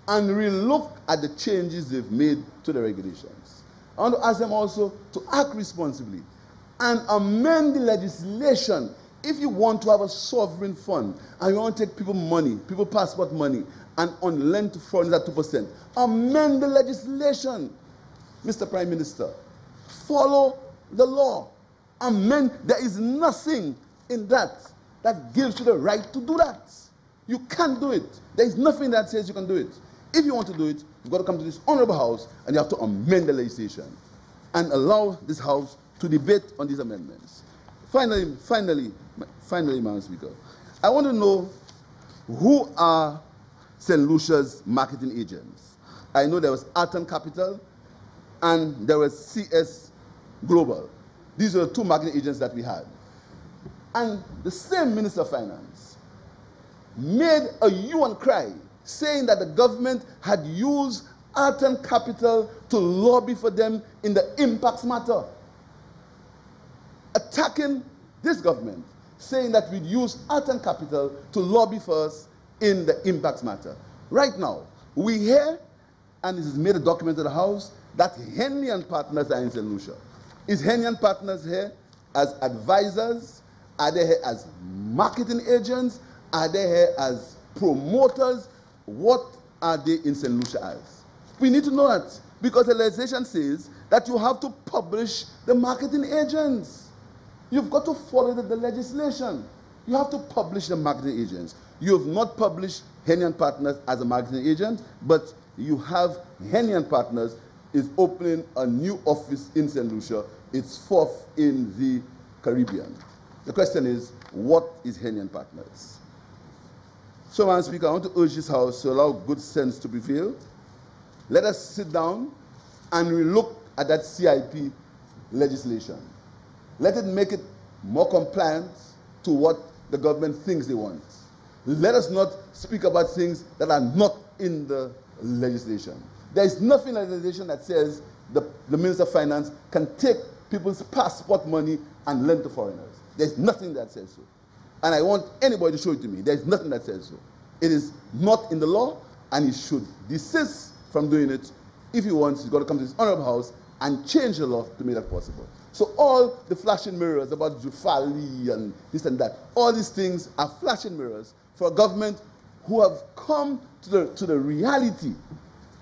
and relook at the changes they've made to the regulations. I want to ask them also to act responsibly and amend the legislation. If you want to have a sovereign fund and you want to take people money, people passport money, and on lend to foreigners at 2%, amend the legislation. Mr. Prime Minister, follow the law. Amend. There is nothing in that gives you the right to do that. You can't do it. There is nothing that says you can do it. If you want to do it, you've got to come to this honorable house and you have to amend the legislation and allow this house to debate on these amendments. Finally, Madam Speaker, I want to know who are St. Lucia's marketing agents. I know there was Arton Capital and there was CS Global. These are the two marketing agents that we had. And the same Minister of Finance made a hue and cry saying that the government had used Arton Capital to lobby for them in the impacts matter. Attacking this government, saying that we'd use Arton Capital to lobby for us in the impacts matter. Right now, we hear, and this is made a document to the House, that Henley and Partners are in St. Lucia. Is Henley and Partners here as advisors? Are they here as marketing agents? Are they here as promoters? What are they in St. Lucia as? We need to know that, because the legislation says that you have to publish the marketing agents. You've got to follow the legislation. You have to publish the marketing agents. You have not published Henley and Partners as a marketing agent, but you have Henley and Partners is opening a new office in St. Lucia. It's fourth in the Caribbean. The question is, what is Henley and Partners? So, Madam Speaker, I want to urge this House to allow good sense to prevail. Let us sit down and relook at that CIP legislation. Let it make it more compliant to what the government thinks they want. Let us not speak about things that are not in the legislation. There is nothing in the legislation that says the Minister of Finance can take people's passport money and lend to foreigners. There's nothing that says so. And I want anybody to show it to me. There's nothing that says so. It is not in the law, and he should desist from doing it. If he wants, he's got to come to this honorable house and change the law to make that possible. So all the flashing mirrors about Jufali and this and that, all these things are flashing mirrors for a government who have come to the reality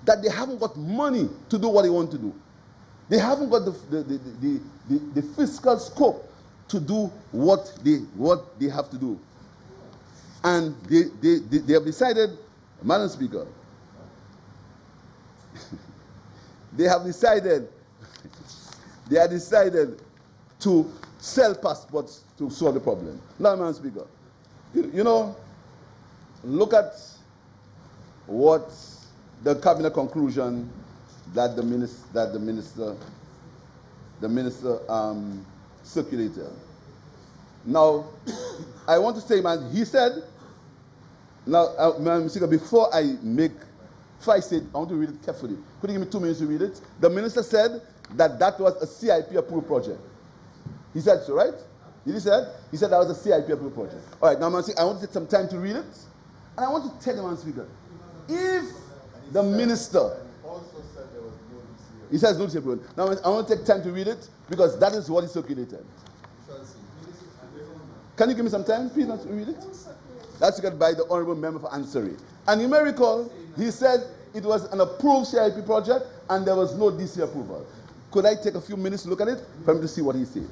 that they haven't got money to do what they want to do. They haven't got the fiscal scope to do what they have to do. And they have decided, Madam Speaker, they have decided to sell passports to solve the problem. Now, Madam Speaker, you know, look at what the cabinet conclusion that the minister circulated. Now, I want to say, man, he said. Now, Madam Speaker, before I say it, I want to read it carefully. Could you give me 2 minutes to read it? The minister said that was a CIP approved project. He said so, right? Did he say that? He said that was a CIP approved project. All right, now, Madam Speaker, I want to take some time to read it. And I want to tell you, Madam Speaker, if the minister also said there was no He says no DCA approval. Now I want to take time to read it because that is what is circulated. Can you give me some time, please, to read it? That's got by the Honorable Member for Ansari. And you may recall, he said it was an approved CIP project and there was no DC approval. Could I take a few minutes to look at it for him to see what he said?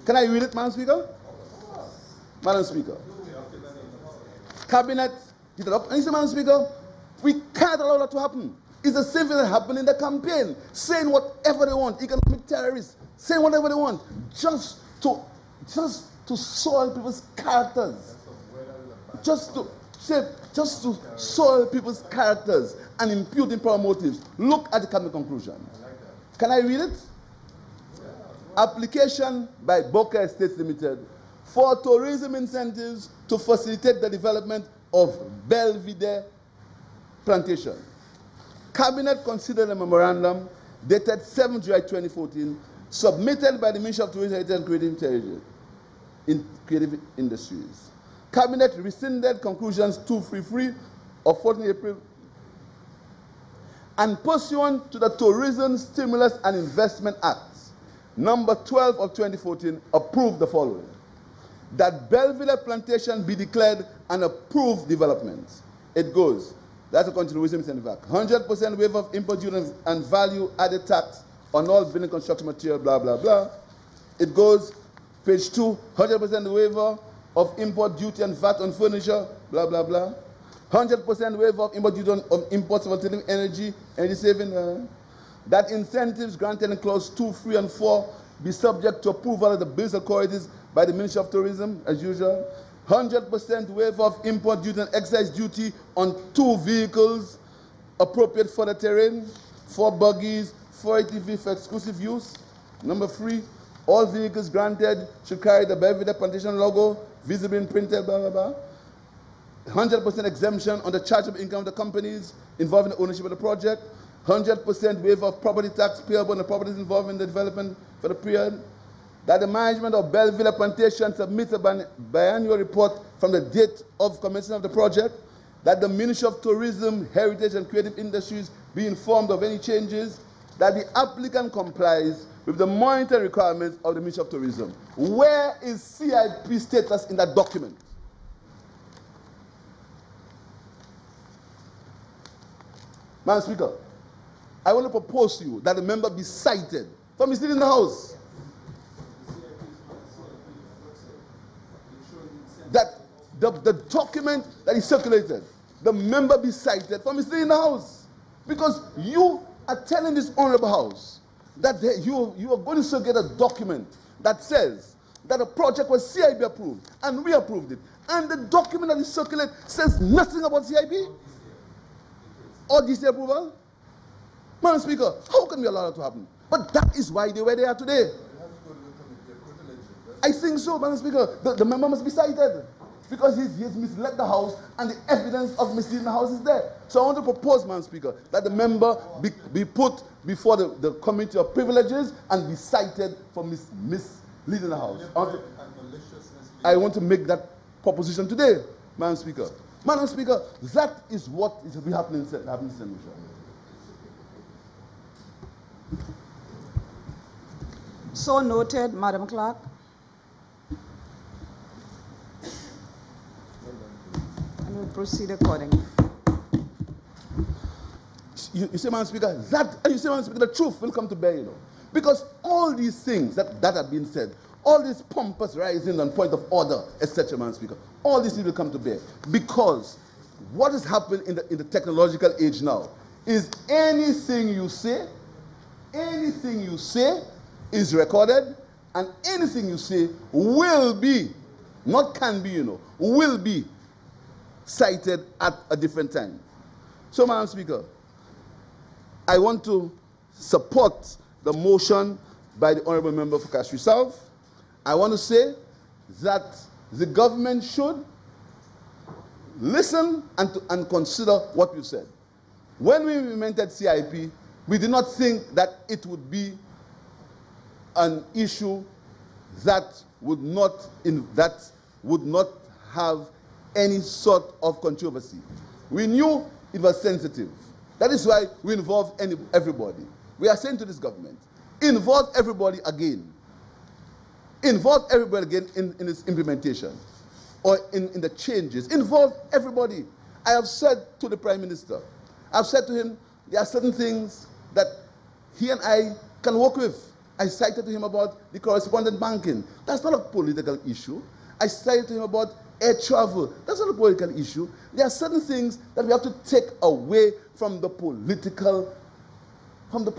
Can I read it, Madam Speaker? Madam Speaker. Cabinet did it up. And he said, Madam Speaker, we can't allow that to happen. It's the same thing that happened in the campaign, saying whatever they want, economic terrorists, saying whatever they want, just to soil people's characters. Just to soil people's characters and impute improper motives. Look at the cabinet conclusion. Can I read it? Application by Boca Estates Limited for tourism incentives to facilitate the development of Belvedere Plantation. Cabinet considered a memorandum dated 7 July 2014, submitted by the Ministry of Tourism and Creative Industries. Cabinet rescinded conclusions 233 of 14 April and pursuant to the Tourism Stimulus and Investment Act, number 12 of 2014, approved the following. That Belvedere Plantation be declared an approved development. It goes, that's a continuation incentive act. 100% waiver of import duty and value added tax on all building construction material, blah, blah, blah. It goes, page 2, 100% waiver of import duty and VAT on furniture, blah, blah, blah. 100% waiver of import duty on imports of alternative energy saving. That incentives granted in clause 2, 3, and 4 be subject to approval of the business authorities by the Ministry of Tourism, as usual. 100% waiver of import duty and excise duty on 2 vehicles appropriate for the terrain, 4 buggies, 4 ATV for exclusive use. Number 3, all vehicles granted should carry the Belvedere Plantation logo, visibly imprinted, blah, blah, blah. 100% exemption on the chargeable income of the companies involved in the ownership of the project. 100% waiver of property tax payable on the properties involved in the development for the period. That the management of Belvedere Plantation submits a biannual report from the date of commencement of the project. That the Ministry of Tourism, Heritage and Creative Industries be informed of any changes. That the applicant complies with the monetary requirements of the Ministry of Tourism. Where is CIP status in that document? Madam Speaker, I want to propose to you that the member be cited for misleading the House. That the document that is circulated, the member be cited for misleading the House. Because you are telling this honorable House that you are going to circulate a document that says that a project was CIP approved, and we approved it. And the document that is circulated says nothing about CIP or DC approval. Madam Speaker, how can we allow that to happen? But that is why they were there today. I think so, Madam Speaker. The member must be cited because he's misled the House and the evidence of misleading the House is there. So I want to propose, Madam Speaker, that the member be put before the Committee of Privileges and be cited for misleading the House. I want to make that proposition today, Madam Speaker. Madam Speaker, that is what is happening in St. Lucia. So noted, Madam Clerk. And we'll proceed accordingly. You say, Madam Speaker, the truth will come to bear, because all these things that have been said, all this pompous rising and point of order, etc., Madam Speaker, all these things will come to bear. Because what has happened in the technological age now is anything you say is recorded, and anything you say will be, not can be, will be cited at a different time. So, Madam Speaker, I want to support the motion by the Honourable Member for Castries South. I want to say that the government should listen and consider what you said. When we implemented CIP, we did not think that it would be an issue that would not have any sort of controversy. We knew it was sensitive. That is why we involved everybody. We are saying to this government, involve everybody again. Involve everybody again in its implementation or in the changes. Involve everybody. I have said to the Prime Minister, I've said to him, there are certain things that he and I can work with. I cited to him about the correspondent banking. That's not a political issue. I cited to him about air travel. That's not a political issue. There are certain things that we have to take away from the political, from the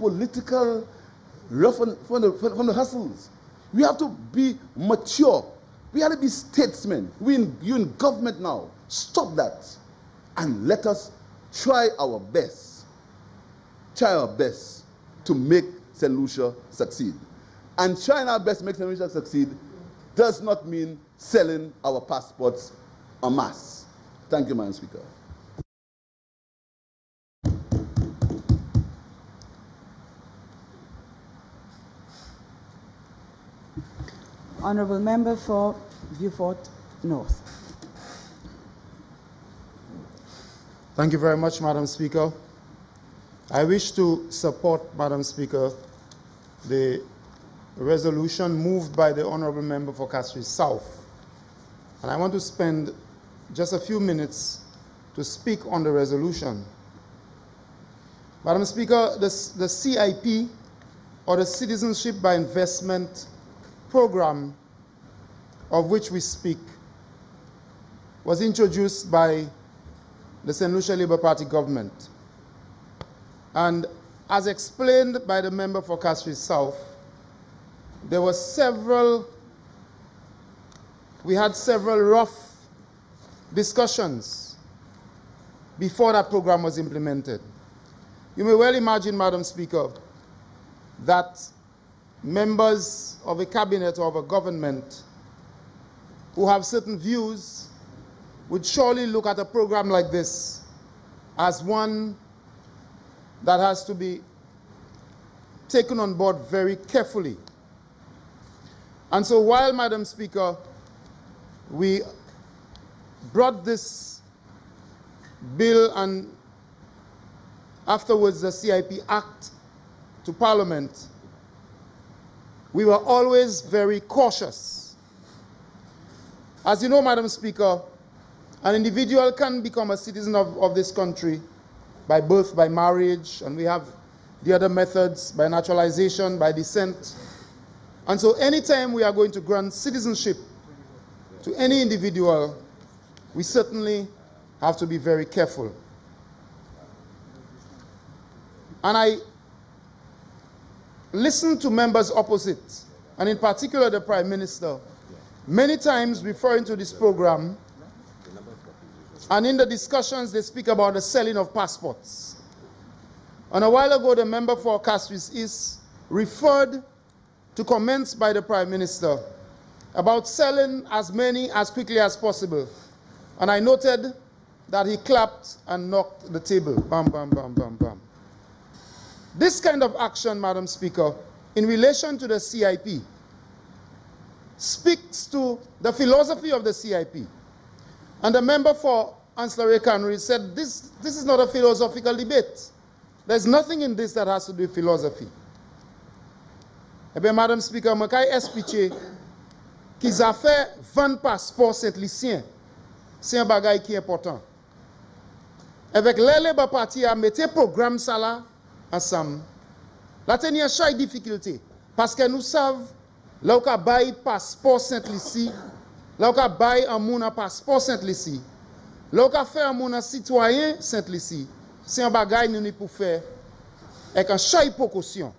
hustles. We have to be mature. We have to be statesmen. You're in government now. Stop that. And let us try our best. Try our best to make St. Lucia succeed. And trying our best to make St. Lucia succeed does not mean selling our passports en masse. Thank you, Madam Speaker. Honourable Member for Beaufort North. Thank you very much, Madam Speaker. I wish to support, Madam Speaker, the resolution moved by the Honourable Member for Castries South. And I want to spend just a few minutes to speak on the resolution. Madam Speaker, the CIP, or the Citizenship by Investment program of which we speak, was introduced by the St. Lucia Labour Party government. And as explained by the member for Castries South, we had several rough discussions before that program was implemented. You may well imagine, Madam Speaker, that members of a cabinet or of a government who have certain views would surely look at a program like this as one that has to be taken on board very carefully. And so while, Madam Speaker, we brought this bill and afterwards the CIP Act to Parliament, we were always very cautious. As you know, Madam Speaker, an individual can become a citizen of this country by birth, by marriage, and we have the other methods, by naturalization, by descent. And so anytime we are going to grant citizenship to any individual, we certainly have to be very careful. And I listened to members opposite, and in particular the Prime Minister, many times referring to this program, and in the discussions they speak about the selling of passports. And a while ago the member for Castries East referred to comments by the Prime Minister about selling as many as quickly as possible. And I noted that he clapped and knocked the table. Bam, bam, bam, bam, bam. This kind of action, Madam Speaker, in relation to the CIP, speaks to the philosophy of the CIP. And the member for Ancillary Canary said, this is not a philosophical debate. There's nothing in this that has to do with philosophy. Madam Speaker, je vais expliquer qu'ils ont fait 20 passeports Saint-Lucien. C'est un bagage qui est important. Avec les Labour Party à mettre programme ça là ensemble. Là, il y a chaque difficulté. Parce que nous savons, là où on bail passeport Saint-Lucie, là où on bail un monde passeport Saint-Lucie, là où on fait un monde citoyen Saint-Lucie, c'est un bagage que nous pouvons faire avec un chaque précaution.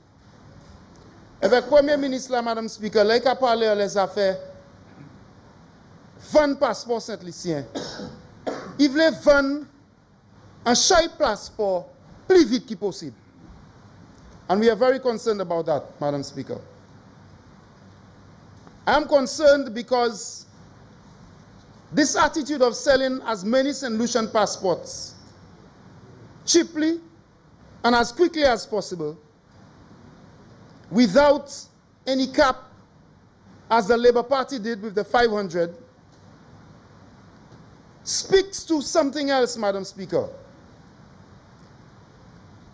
Avec le Premier ministre, là, Madame Speaker, là, il a parlé des affaires 20 passeports Saint-Lucien. Il voulait vendre un chaque passeport plus vite que possible. And we are very concerned about that, Madam Speaker. I am concerned because this attitude of selling as many St. Lucian passports cheaply and as quickly as possible without any cap, as the Labour Party did with the 500, speaks to something else, Madam Speaker.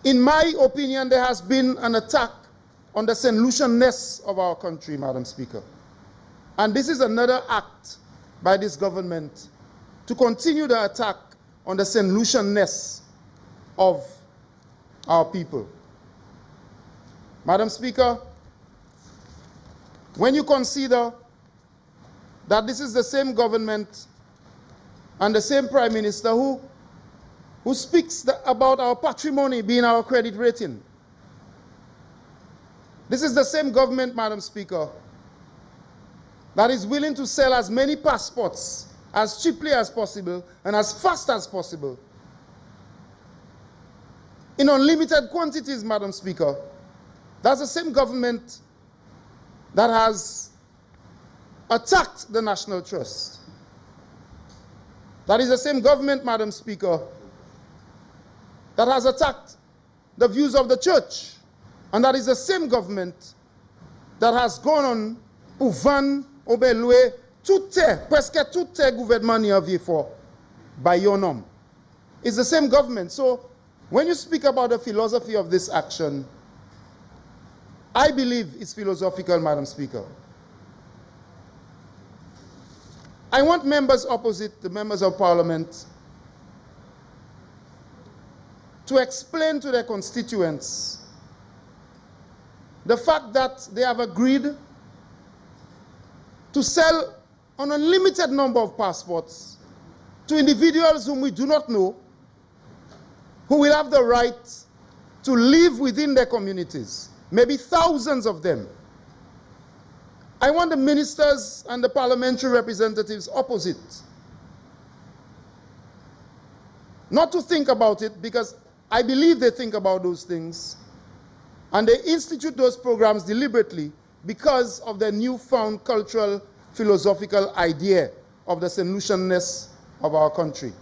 In my opinion, there has been an attack on the St. Lucian-ness of our country, Madam Speaker. And this is another act by this government to continue the attack on the St. Lucian-ness of our people. Madam Speaker, when you consider that this is the same government and the same Prime Minister who speaks about our patrimony being our credit rating. This is the same government, Madam Speaker, that is willing to sell as many passports as cheaply as possible and as fast as possible in unlimited quantities, Madam Speaker. That's the same government that has attacked the National Trust. That is the same government, Madam Speaker, that has attacked the views of the church. And that is the same government that has gone on pour vendre ou bien louer presque tout gouvernement n'y avait for by your nom. It's the same government. So when you speak about the philosophy of this action, I believe it's philosophical, Madam Speaker. I want members opposite, the members of Parliament, to explain to their constituents the fact that they have agreed to sell an unlimited number of passports to individuals whom we do not know, who will have the right to live within their communities, maybe thousands of them. I want the ministers and the parliamentary representatives opposite not to think about it, because I believe they think about those things, and they institute those programs deliberately because of their newfound cultural, philosophical idea of the St. Lucian-ness of our country.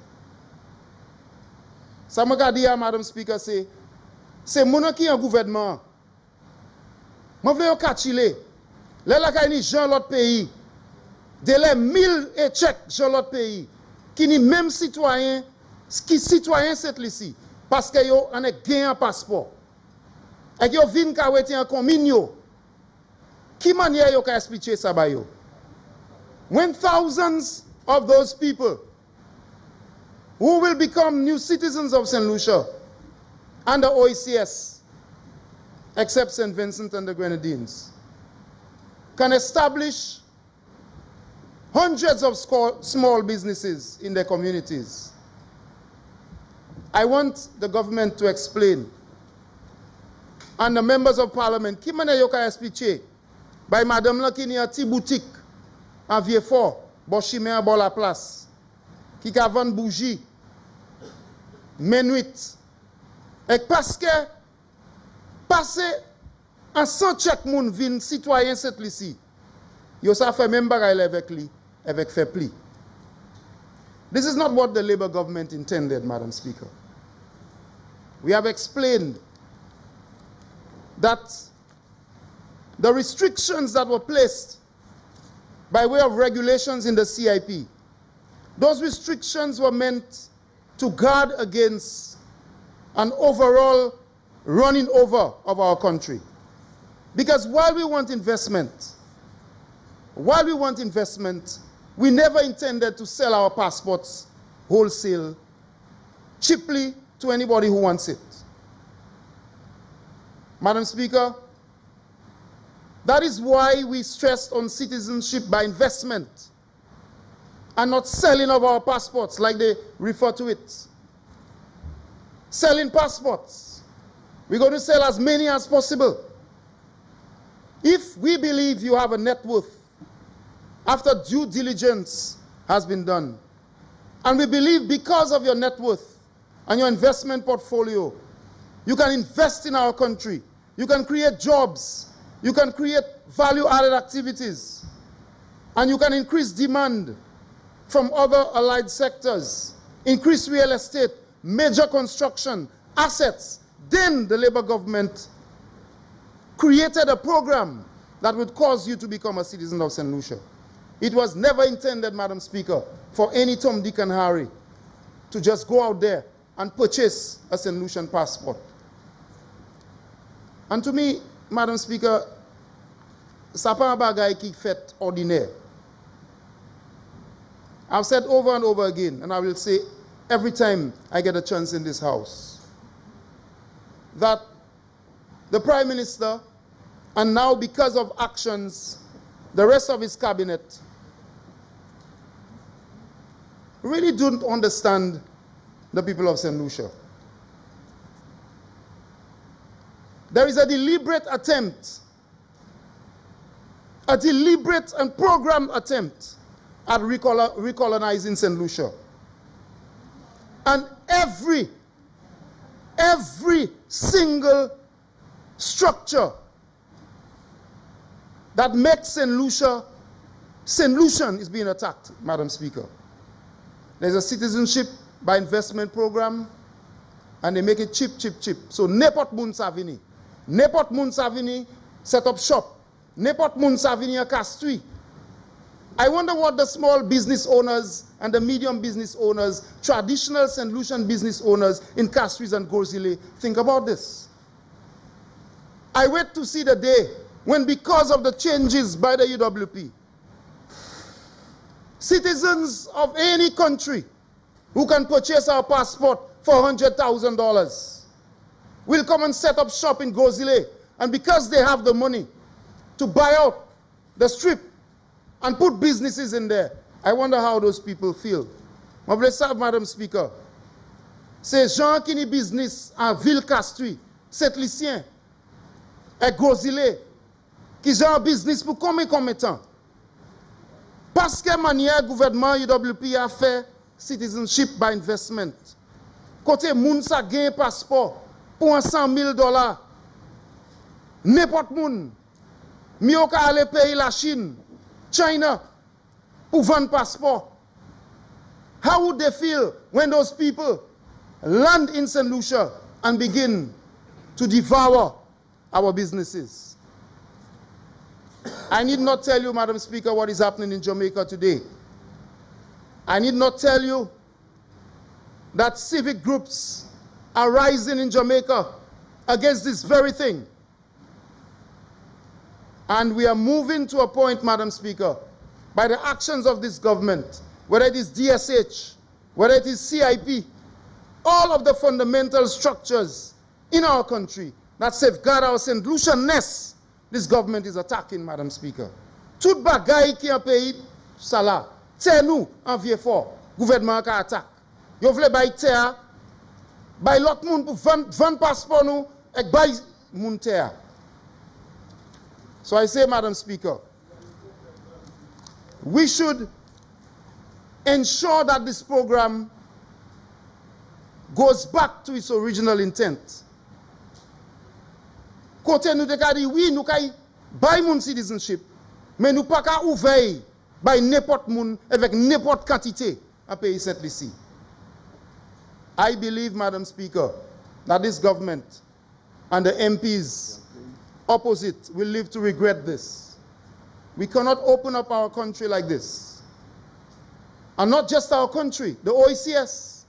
Samagadia, Madam Speaker, say, c'est monarchie en gouvernement. Moi, je veux Chile. Là, la kay ni Jean l'autre pays. De les 1000 échecs Jean l'autre pays. Qui ni même citoyen, qui citoyen cette ici. Parce que yo en est gagné un passeport. Et yo vin ka weti en commune yo. Qui manière yo ka expliquer ça ba yo? When thousands of those people who will become new citizens of St. Lucia under OECS, except St. Vincent and the Grenadines, can establish hundreds of small businesses in their communities. I want the government to explain, and the members of Parliament, qui mane yo ka expliquer by Madame la qui ni a ti boutique en vieux fort, bon chimé en bon la place, qui ka vendre bougie, menuit, et parce que passer en 100 chèques moun vin citoyen cette ici, yo sa fait même bagaille avec lui, avec fait pli. This is not what the Labour government intended, Madam Speaker. We have explained that the restrictions that were placed by way of regulations in the CIP, those restrictions were meant to guard against an overall running over of our country. Because while we want investment, we never intended to sell our passports wholesale, cheaply to anybody who wants it. Madam Speaker, that is why we stressed on citizenship by investment and not selling of our passports like they refer to it. Selling passports. We're going to sell as many as possible. If we believe you have a net worth after due diligence has been done, and we believe because of your net worth and your investment portfolio, you can invest in our country, you can create jobs, you can create value-added activities, and you can increase demand from other allied sectors, increase real estate, major construction, assets, then the Labour government created a program that would cause you to become a citizen of St. Lucia. It was never intended, Madam Speaker, for any Tom, Dick and Harry to just go out there and purchase a St. Lucian passport. And to me, Madam Speaker, ça pas un bagay qui fait ordinaire. I've said over and over again, and I will say every time I get a chance in this house, that the Prime Minister, and now because of actions, the rest of his cabinet, really don't understand the people of St. Lucia. There is a deliberate attempt, a deliberate and programmed attempt at recolonizing St. Lucia. And every single structure that makes St. Lucian is being attacked, Madam Speaker. There's a citizenship by investment program, and they make it cheap. So n'importe moun savini. N'importe moun savini set up shop. N'importe moun savini a kastui. I wonder what the small business owners and the medium business owners, traditional St. Lucian business owners in Castries and Gorzile think about this. I wait to see the day when, because of the changes by the UWP, citizens of any country who can purchase our passport for $100,000 will come and set up shop in Gorzile, and because they have the money to buy out the strip and put businesses in there, I wonder how those people feel. Madam Speaker, c'est gens qui ni business en ville Castries, Saint-Lucien, et Gorzile, qui ont business pour combien de temps? Parce que manière gouvernement UWP a fait citizenship by investment. Côté moun sa gagne passeport pour $100,000. N'importe moun. Mieux qu'à aller payer la Chine, China, pour vendre passeport. How would they feel when those people land in St. Lucia and begin to devour our businesses? I need not tell you, Madam Speaker, what is happening in Jamaica today. I need not tell you that civic groups are rising in Jamaica against this very thing. And we are moving to a point, Madam Speaker, by the actions of this government, whether it is DSH, whether it is CIP, all of the fundamental structures in our country that safeguard our St. Lucianness, this government is attacking, Madam Speaker. Tout bagay qui a pays, ça là, c'est nous, en vieux fort, gouvernement qui attaque. Yo vle bay terre, bay l'autre monde pour vendre passeport nous, et bay moun terre. So I say, Madam Speaker, we should ensure that this program goes back to its original intent. Côté nous te ka di, oui, nous kay bay moun citizenship, mais nous pas ka ouvert bay n'importe moun avec n'importe quantité à pays cette ici. I believe, Madam Speaker, that this government and the MPs opposite will live to regret this. We cannot open up our country like this. And not just our country, the OECS.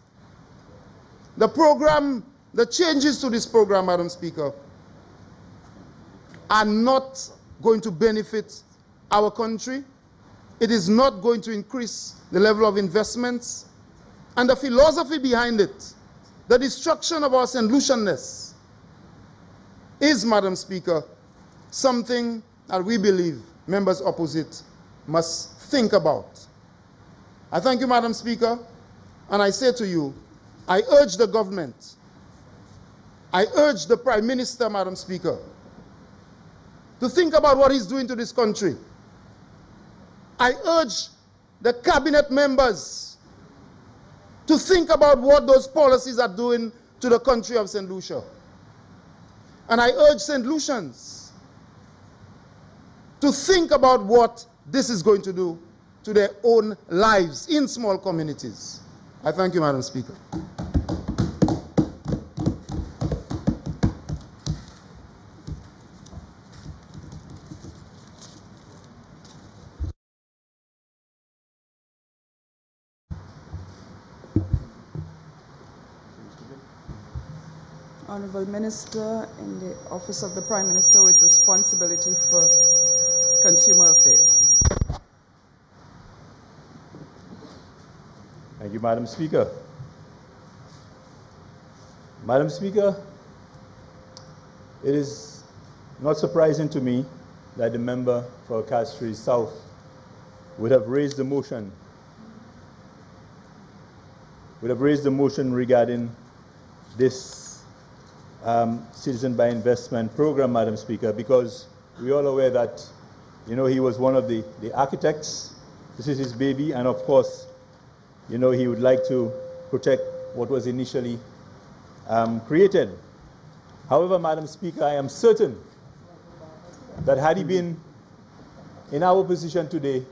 The program, the changes to this program, Madam Speaker, are not going to benefit our country. It is not going to increase the level of investments. And the philosophy behind it, the destruction of our St. Lucianness, is, Madam Speaker, something that we believe members opposite must think about. I thank you, Madam Speaker, and I say to you, I urge the government, I urge the Prime Minister, Madam Speaker, to think about what he's doing to this country. I urge the cabinet members to think about what those policies are doing to the country of St. Lucia. And I urge St. Lucians to think about what this is going to do to their own lives in small communities. I thank you, Madam Speaker. Honorable Minister in the Office of the Prime Minister with responsibility for consumer affairs. Thank you, Madam Speaker. Madam Speaker, it is not surprising to me that the member for Castries South would have raised the motion regarding this citizen by investment program, Madam Speaker, because we're all aware that, he was one of the architects. This is his baby, and of course, he would like to protect what was initially created. However, Madam Speaker, I am certain that had he been in our position today,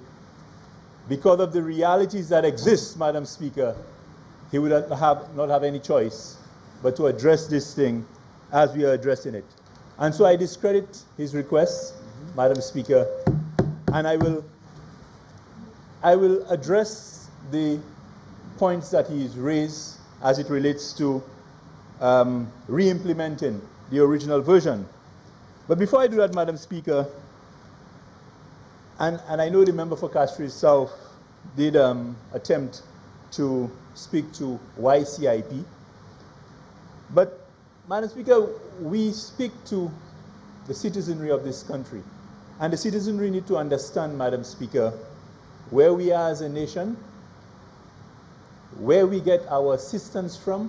because of the realities that exist, Madam Speaker, he would not have any choice but to address this thing as we are addressing it. And so I discredit his request, Madam Speaker, and I will address the points that he's raised as it relates to re-implementing the original version. But before I do that, Madam Speaker, and I know the member for Castries South did attempt to speak to why CIP, but Madam Speaker, we speak to the citizenry of this country, and the citizenry need to understand, Madam Speaker, where we are as a nation, where we get our assistance from,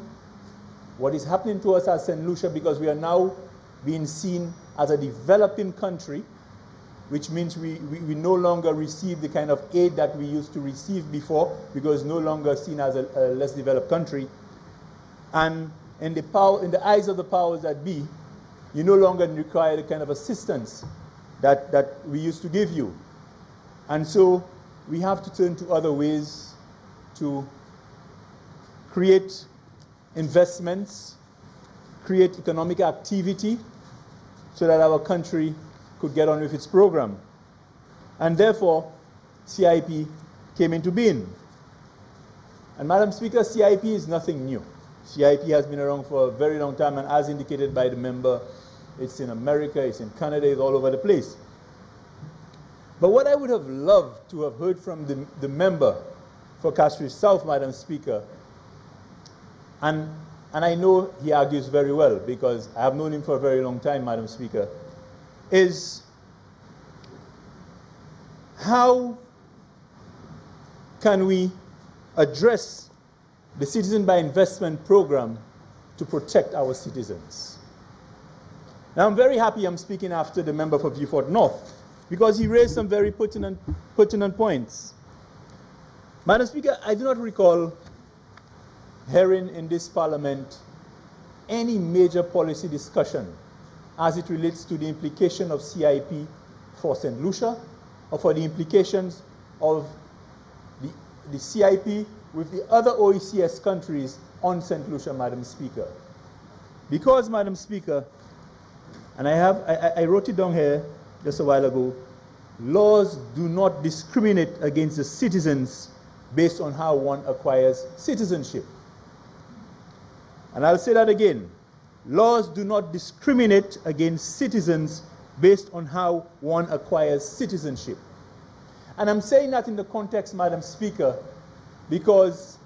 what is happening to us as St. Lucia, because we are now being seen as a developing country, which means we no longer receive the kind of aid that we used to receive before, because no longer seen as a less developed country. And in the eyes of the powers that be, you no longer require the kind of assistance that we used to give you. And so we have to turn to other ways to create investments, create economic activity, so that our country could get on with its program. And therefore, CIP came into being. And Madam Speaker, CIP is nothing new. CIP has been around for a very long time, and as indicated by the member, it's in America, it's in Canada, it's all over the place. But what I would have loved to have heard from the member for Castries South, Madam Speaker, and I know he argues very well because I have known him for a very long time, Madam Speaker, is how can we address the Citizen by Investment program to protect our citizens? Now, I'm very happy I'm speaking after the member for Beaufort North because he raised some very pertinent points. Madam Speaker, I do not recall hearing in this parliament any major policy discussion as it relates to the implication of CIP for St. Lucia or for the implications of the CIP with the other OECS countries on St. Lucia, Madam Speaker. Because, Madam Speaker, and I wrote it down here just a while ago, laws do not discriminate against the citizens based on how one acquires citizenship. And I'll say that again. Laws do not discriminate against citizens based on how one acquires citizenship. And I'm saying that in the context, Madam Speaker, because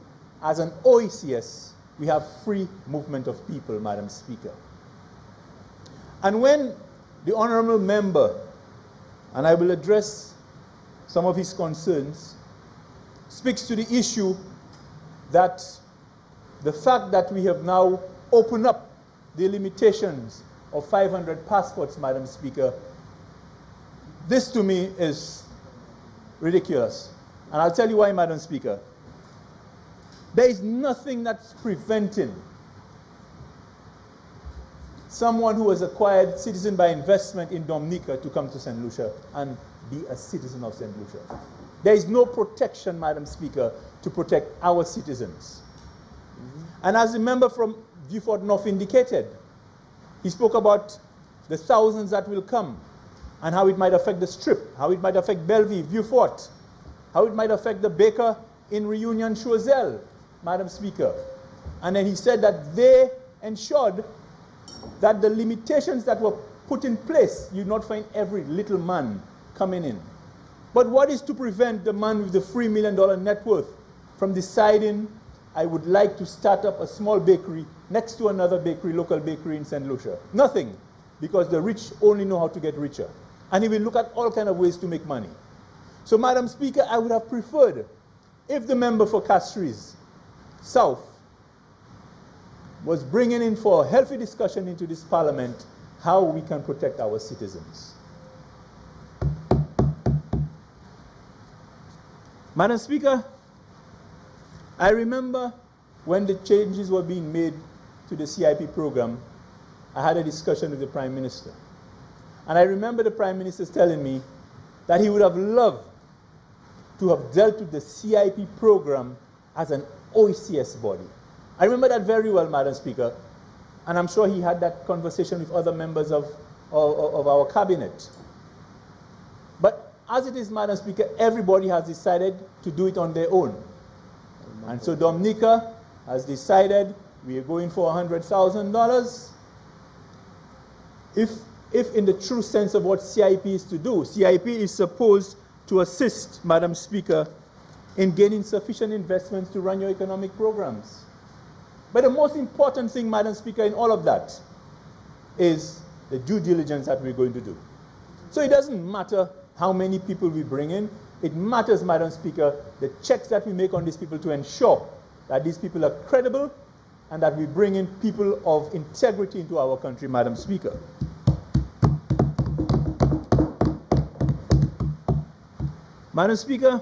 as an OECS, we have free movement of people, Madam Speaker. And when the honorable member, and I will address some of his concerns, speaks to the issue that the fact that we have now opened up the limitations of 500 passports, Madam Speaker, this to me is ridiculous. And I'll tell you why, Madam Speaker. There is nothing that's preventing someone who has acquired citizen by investment in Dominica to come to St. Lucia and be a citizen of St. Lucia. There is no protection, Madam Speaker, to protect our citizens. And as the member from Beaufort North indicated, he spoke about the thousands that will come and how it might affect the Strip, how it might affect Bellevue, Beaufort, how it might affect the baker in Reunion, Choiseul, Madam Speaker. And then he said that they ensured that the limitations that were put in place, you not find every little man coming in. But what is to prevent the man with the $3 million net worth from deciding, I would like to start up a small bakery next to another bakery, local bakery in St. Lucia? Nothing, because the rich only know how to get richer. And he will look at all kinds of ways to make money. So, Madam Speaker, I would have preferred if the member for Castries South was bringing in for a healthy discussion into this parliament how we can protect our citizens. Madam Speaker, I remember when the changes were being made to the CIP program, I had a discussion with the Prime Minister. And I remember the Prime Minister telling me that he would have loved to have dealt with the CIP program as an OECS body. I remember that very well, Madam Speaker, and I'm sure he had that conversation with other members of our cabinet. But as it is, Madam Speaker, everybody has decided to do it on their own. And so Dominica has decided we are going for $100,000. If in the true sense of what CIP is to do, CIP is supposed to assist, Madam Speaker, in gaining sufficient investments to run your economic programs. But the most important thing, Madam Speaker, in all of that is the due diligence that we're going to do. So it doesn't matter how many people we bring in. It matters, Madam Speaker, the checks that we make on these people to ensure that these people are credible and that we bring in people of integrity into our country, Madam Speaker. Madam Speaker,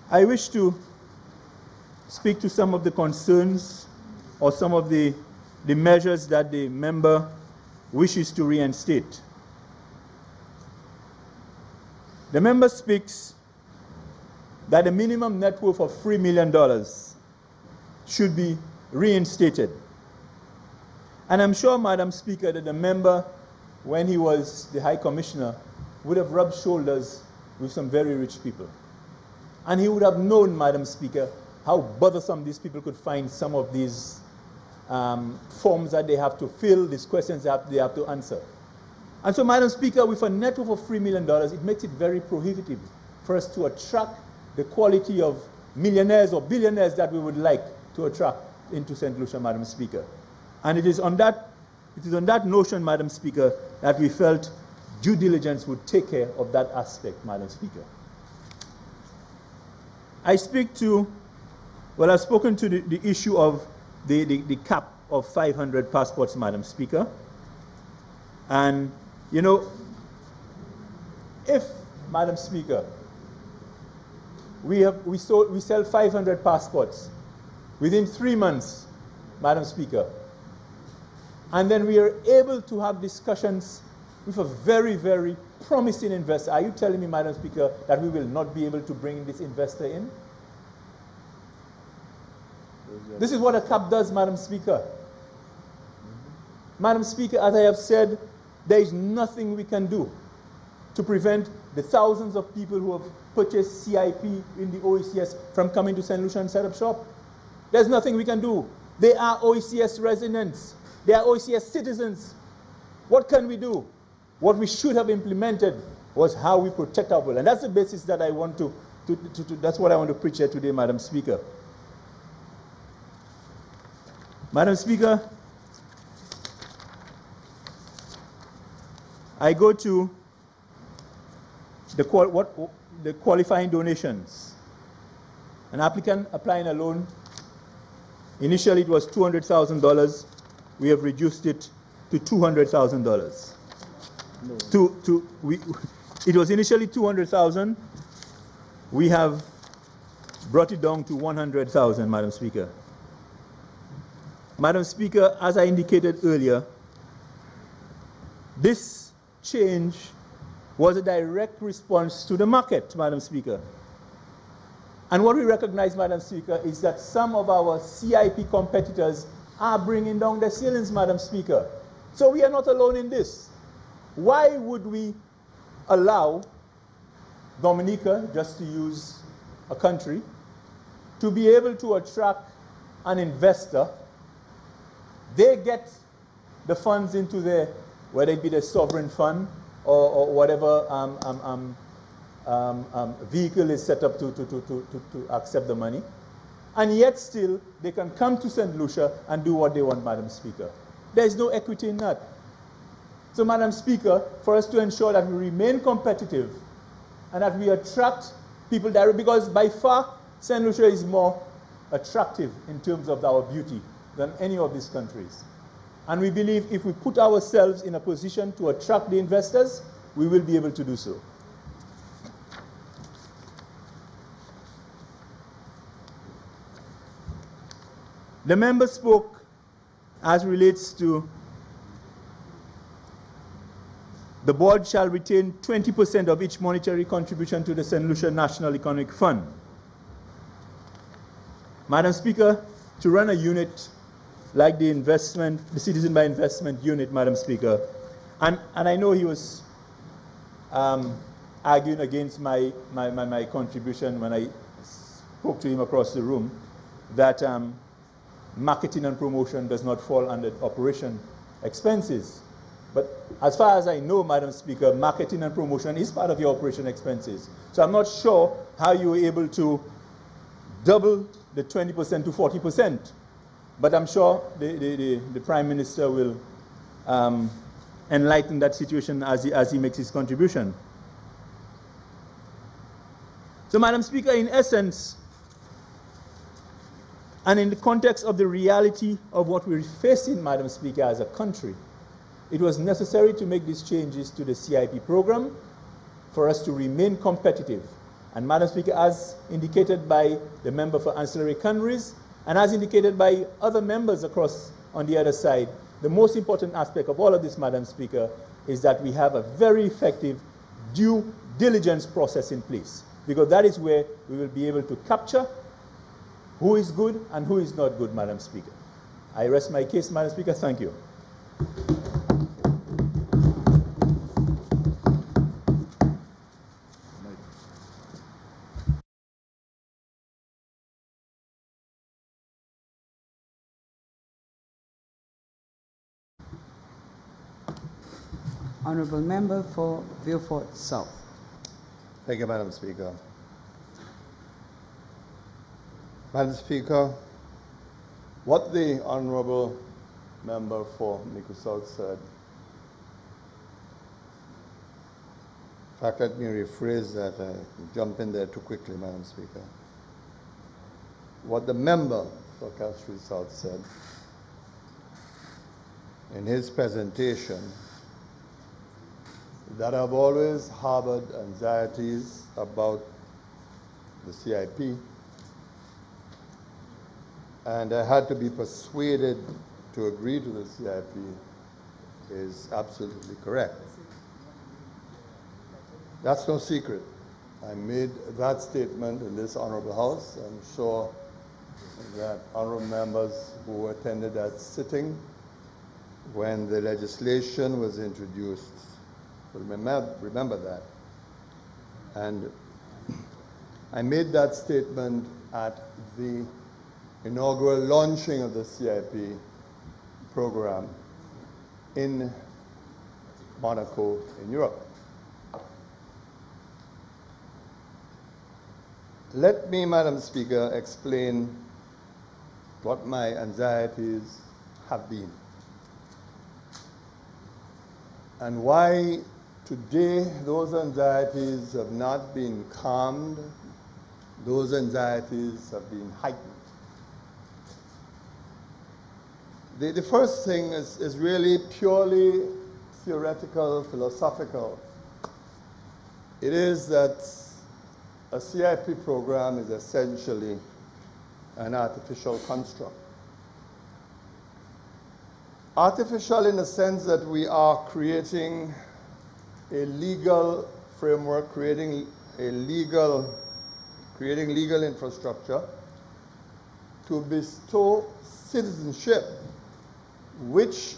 I wish to speak to some of the concerns or some of the measures that the member wishes to reinstate. The member speaks that the minimum net worth of $3 million should be reinstated. And I'm sure, Madam Speaker, that the member, when he was the High Commissioner, would have rubbed shoulders with some very rich people. And he would have known, Madam Speaker, how bothersome these people could find some of these forms that they have to fill, these questions that they have to answer. And so, Madam Speaker, with a net worth of $3 million, it makes it very prohibitive for us to attract the quality of millionaires or billionaires that we would like to attract into St. Lucia, Madam Speaker. And it is on that notion, Madam Speaker, that we felt due diligence would take care of that aspect, Madam Speaker. I've spoken to the issue of the cap of 500 passports, Madam Speaker. And, you know, if, Madam Speaker, we sell 500 passports within 3 months, Madam Speaker, and then we are able to have discussions with a very, very promising investor. Are you telling me, Madam Speaker, that we will not be able to bring this investor in? This is what a cap does, Madam Speaker. Madam Speaker, as I have said, there is nothing we can do to prevent the thousands of people who have purchased CIP in the OECS from coming to St. Lucia and set up shop. There's nothing we can do. They are OECS residents. They are OECS citizens. What can we do? What we should have implemented was how we protect our people. And that's the basis that I want that's what I want to preach here today, Madam Speaker. Madam Speaker, I go to the qualifying donations. An applicant applying a loan, initially it was $200,000. We have reduced it to $200,000. It was initially $200,000. We have brought it down to $100,000, Madam Speaker. Madam Speaker, as I indicated earlier, this change was a direct response to the market, Madam Speaker. And what we recognize, Madam Speaker, is that some of our CIP competitors are bringing down their ceilings, Madam Speaker. So we are not alone in this. Why would we allow Dominica, just to use a country, to be able to attract an investor they get the funds into their, whether it be the sovereign fund or whatever vehicle is set up to accept the money. And yet still, they can come to St. Lucia and do what they want, Madam Speaker. There is no equity in that. So, Madam Speaker, for us to ensure that we remain competitive and that we attract people there, because by far, St. Lucia is more attractive in terms of our beauty than any of these countries. And we believe if we put ourselves in a position to attract the investors, we will be able to do so. The member spoke as relates to the board shall retain 20% of each monetary contribution to the St. Lucia National Economic Fund. Madam Speaker, to run a unit like the Citizen by Investment unit, Madam Speaker, and I know he was arguing against my contribution when I spoke to him across the room, that marketing and promotion does not fall under operation expenses. But as far as I know, Madam Speaker, marketing and promotion is part of your operation expenses. So I'm not sure how you were able to double the 20% to 40%. But I'm sure the Prime Minister will enlighten that situation as he makes his contribution. So, Madam Speaker, in essence, and in the context of the reality of what we're facing, Madam Speaker, as a country, it was necessary to make these changes to the CIP program for us to remain competitive. And Madam Speaker, as indicated by the member for ancillary countries, and as indicated by other members across on the other side, the most important aspect of all of this, Madam Speaker, is that we have a very effective due diligence process in place, because that is where we will be able to capture who is good and who is not good, Madam Speaker. I rest my case, Madam Speaker. Thank you. Honourable Member for Beaufort South. Thank you, Madam Speaker. Madam Speaker, what the Honourable Member for Mico South said, in fact, let me rephrase that. I jumped in there too quickly, Madam Speaker. What the member for Castries South said in his presentation, that I've always harbored anxieties about the CIP, and I had to be persuaded to agree to the CIP, is absolutely correct. That's no secret. I made that statement in this Honourable House. I'm sure that honourable members who attended that sitting when the legislation was introduced will remember that. And I made that statement at the inaugural launching of the CIP program in Monaco in Europe. Let me, Madam Speaker, explain what my anxieties have been and why today those anxieties have not been calmed, those anxieties have been heightened. The first thing is really purely theoretical, philosophical. It is that a CIP program is essentially an artificial construct. Artificial in the sense that we are creating a legal framework, creating legal infrastructure to bestow citizenship, which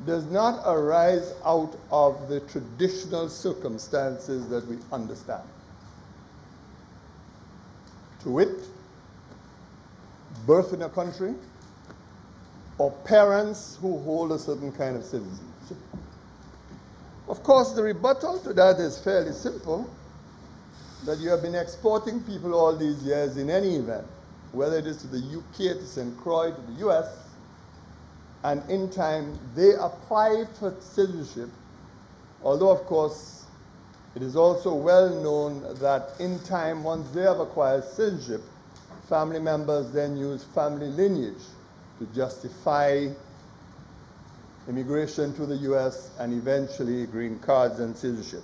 does not arise out of the traditional circumstances that we understand. To wit, birth in a country, or parents who hold a certain kind of citizenship. Of course, the rebuttal to that is fairly simple, that you have been exporting people all these years in any event, whether it is to the UK, to St. Croix, to the US, and in time they apply for citizenship, although of course it is also well known that in time, once they have acquired citizenship, family members then use family lineage to justify immigration to the US and eventually green cards and citizenship.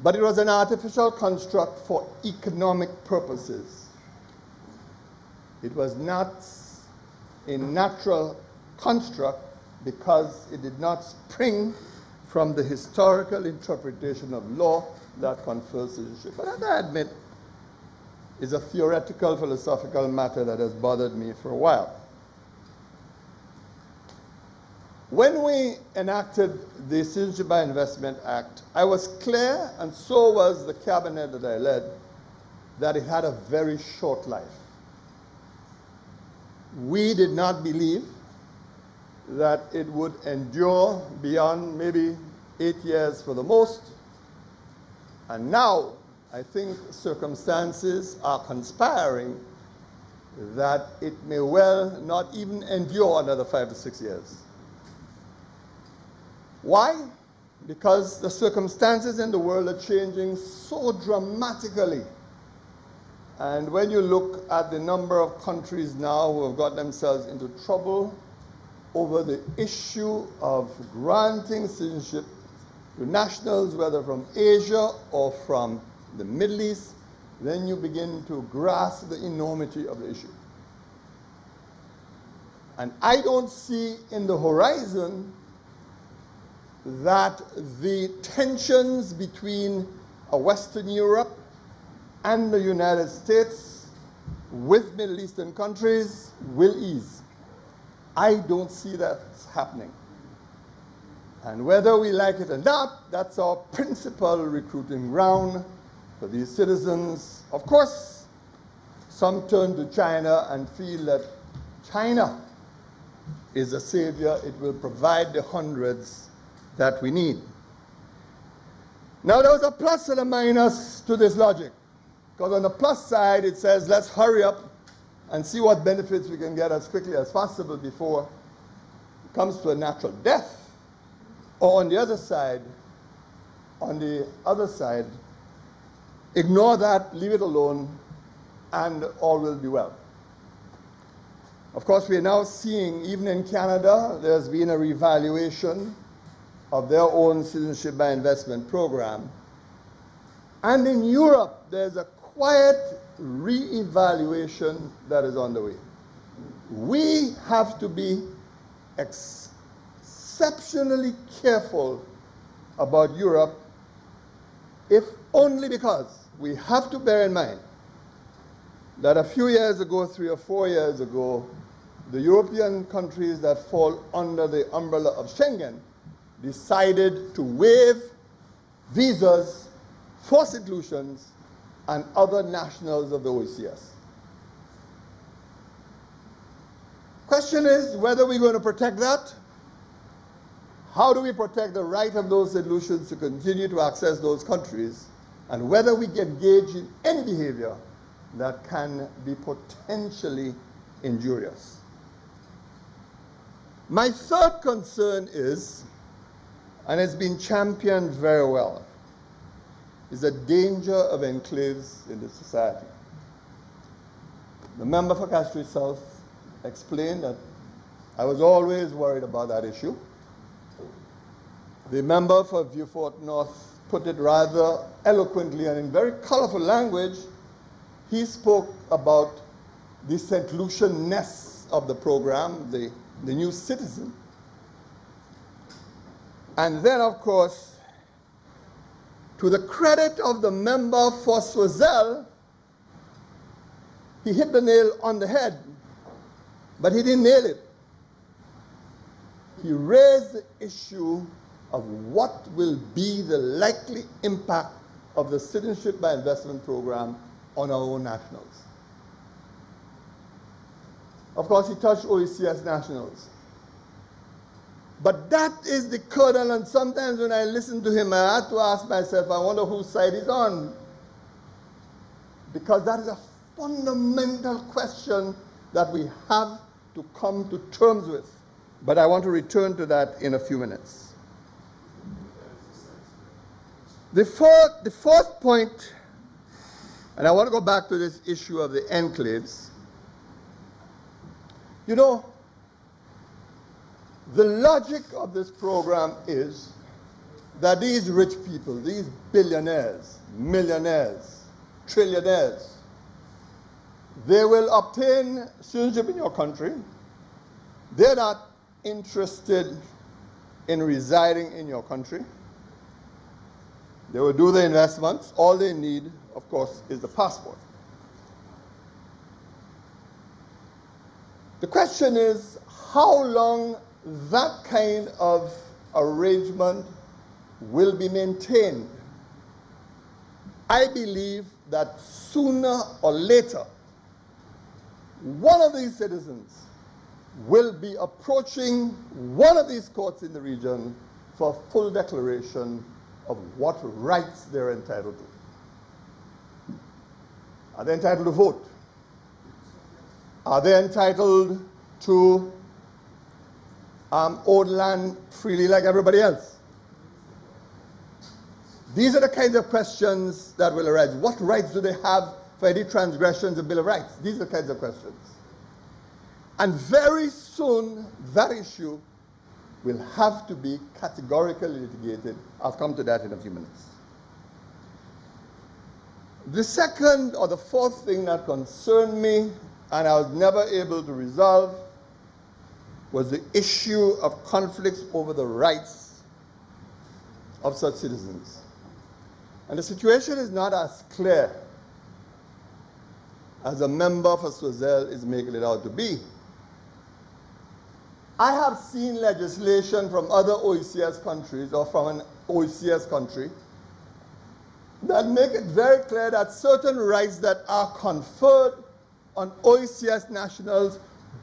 But it was an artificial construct for economic purposes. It was not a natural construct because it did not spring from the historical interpretation of law that confers citizenship. But that, I admit, is a theoretical, philosophical matter that has bothered me for a while. When we enacted the Soojaebi Investment Act, I was clear, and so was the cabinet that I led, that it had a very short life. We did not believe that it would endure beyond maybe 8 years for the most. And now, I think circumstances are conspiring that it may well not even endure another 5 to 6 years. Why? Because the circumstances in the world are changing so dramatically. And when you look at the number of countries now who have got themselves into trouble over the issue of granting citizenship to nationals, whether from Asia or from the Middle East, then you begin to grasp the enormity of the issue. And I don't see in the horizon that the tensions between Western Europe and the United States with Middle Eastern countries will ease. I don't see that happening. And whether we like it or not, that's our principal recruiting ground for these citizens. Of course, some turn to China and feel that China is a savior. It will provide the hundreds that we need. Now, there was a plus and a minus to this logic. Because on the plus side, it says, let's hurry up and see what benefits we can get as quickly as possible before it comes to a natural death. Or on the other side, ignore that, leave it alone, and all will be well. Of course, we are now seeing, even in Canada, there's been a revaluation of their own citizenship by investment program. And in Europe, there's a quiet re-evaluation that is on the way. We have to be exceptionally careful about Europe, if only because we have to bear in mind that a few years ago, 3 or 4 years ago, the European countries that fall under the umbrella of Schengen decided to waive visas for St. Lucians and other nationals of the OECS. Question is whether we're going to protect that. How do we protect the right of those St. Lucians to continue to access those countries, and whether we engage in any behavior that can be potentially injurious. My third concern is, and it's been championed very well, is the danger of enclaves in the society. The member for Castries South explained that I was always worried about that issue. The member for Vieux-Fort North put it rather eloquently and in very colorful language. He spoke about the St. Lucian-ness of the program, the new citizen. And then, of course, to the credit of the member for Soojaebi, he hit the nail on the head, but he didn't nail it. He raised the issue of what will be the likely impact of the citizenship by investment program on our own nationals. Of course, he touched OECS nationals. But that is the kernel, and sometimes when I listen to him, I have to ask myself, I wonder whose side he's on. Because that is a fundamental question that we have to come to terms with. But I want to return to that in a few minutes. The fourth point, and I want to go back to this issue of the enclaves. You know, the logic of this program is that these rich people, these billionaires, millionaires, trillionaires, they will obtain citizenship in your country. They're not interested in residing in your country. They will do the investments. All they need, of course, is the passport. The question is how long that kind of arrangement will be maintained. I believe that sooner or later, one of these citizens will be approaching one of these courts in the region for a full declaration of what rights they're entitled to. Are they entitled to vote? Are they entitled to own land freely like everybody else? These are the kinds of questions that will arise. What rights do they have for any transgressions of the Bill of Rights? These are the kinds of questions. And very soon, that issue will have to be categorically litigated. I'll come to that in a few minutes. The second or the fourth thing that concerned me, and I was never able to resolve, was the issue of conflicts over the rights of such citizens. And the situation is not as clear as a member for Soojaebi is making it out to be. I have seen legislation from other OECS countries or from an OECS country that make it very clear that certain rights that are conferred on OECS nationals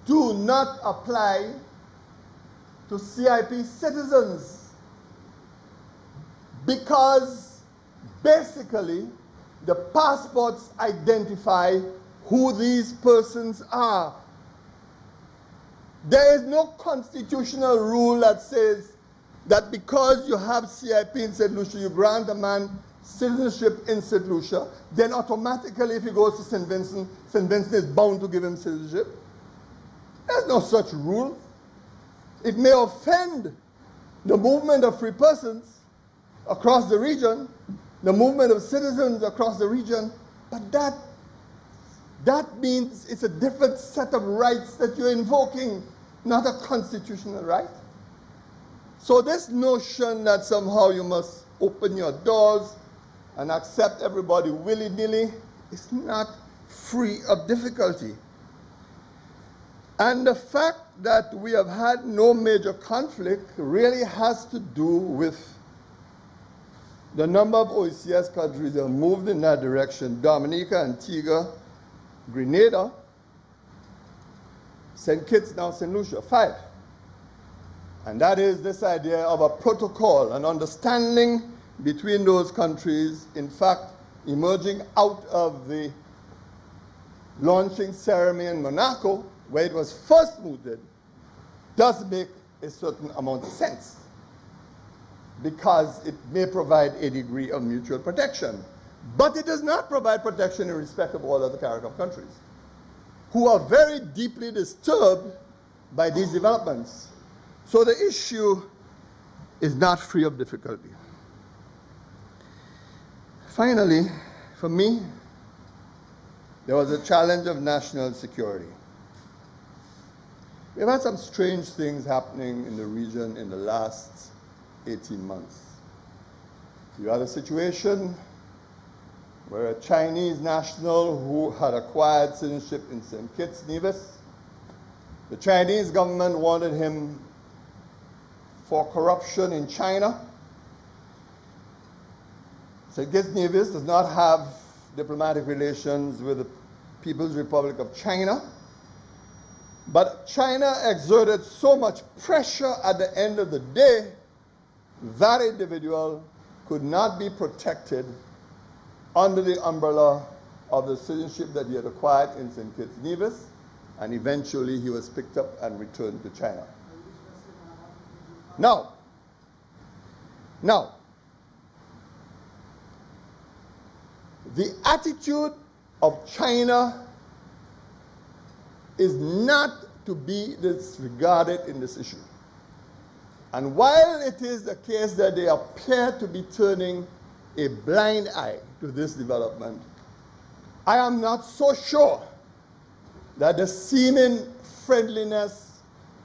do not apply to CIP citizens because basically the passports identify who these persons are. There is no constitutional rule that says that because you have CIP in St. Lucia, you grant a man citizenship in St. Lucia, then automatically if he goes to St. Vincent is bound to give him citizenship. There's no such rule. It may offend the movement of free persons across the region, the movement of citizens across the region, but that means it's a different set of rights that you're invoking, not a constitutional right. So this notion that somehow you must open your doors and accept everybody willy-nilly is not free of difficulty. And the fact that we have had no major conflict really has to do with the number of OECS countries that have moved in that direction. Dominica, Antigua, Grenada, St. Kitts, now St. Lucia, 5. And that is this idea of a protocol, an understanding between those countries, in fact, emerging out of the launching ceremony in Monaco, where it was first mooted, does make a certain amount of sense because it may provide a degree of mutual protection. But it does not provide protection in respect of all other CARICOM countries who are very deeply disturbed by these developments. So the issue is not free of difficulty. Finally, for me, there was a challenge of national security. We've had some strange things happening in the region in the last 18 months. You had a situation where a Chinese national who had acquired citizenship in St. Kitts, Nevis, the Chinese government wanted him for corruption in China. St. Kitts, Nevis does not have diplomatic relations with the People's Republic of China. But China exerted so much pressure at the end of the day, that individual could not be protected under the umbrella of the citizenship that he had acquired in St. Kitts Nevis, and eventually he was picked up and returned to China. Now, the attitude of China is not to be disregarded in this issue. And while it is the case that they appear to be turning a blind eye to this development, I am not so sure that the seeming friendliness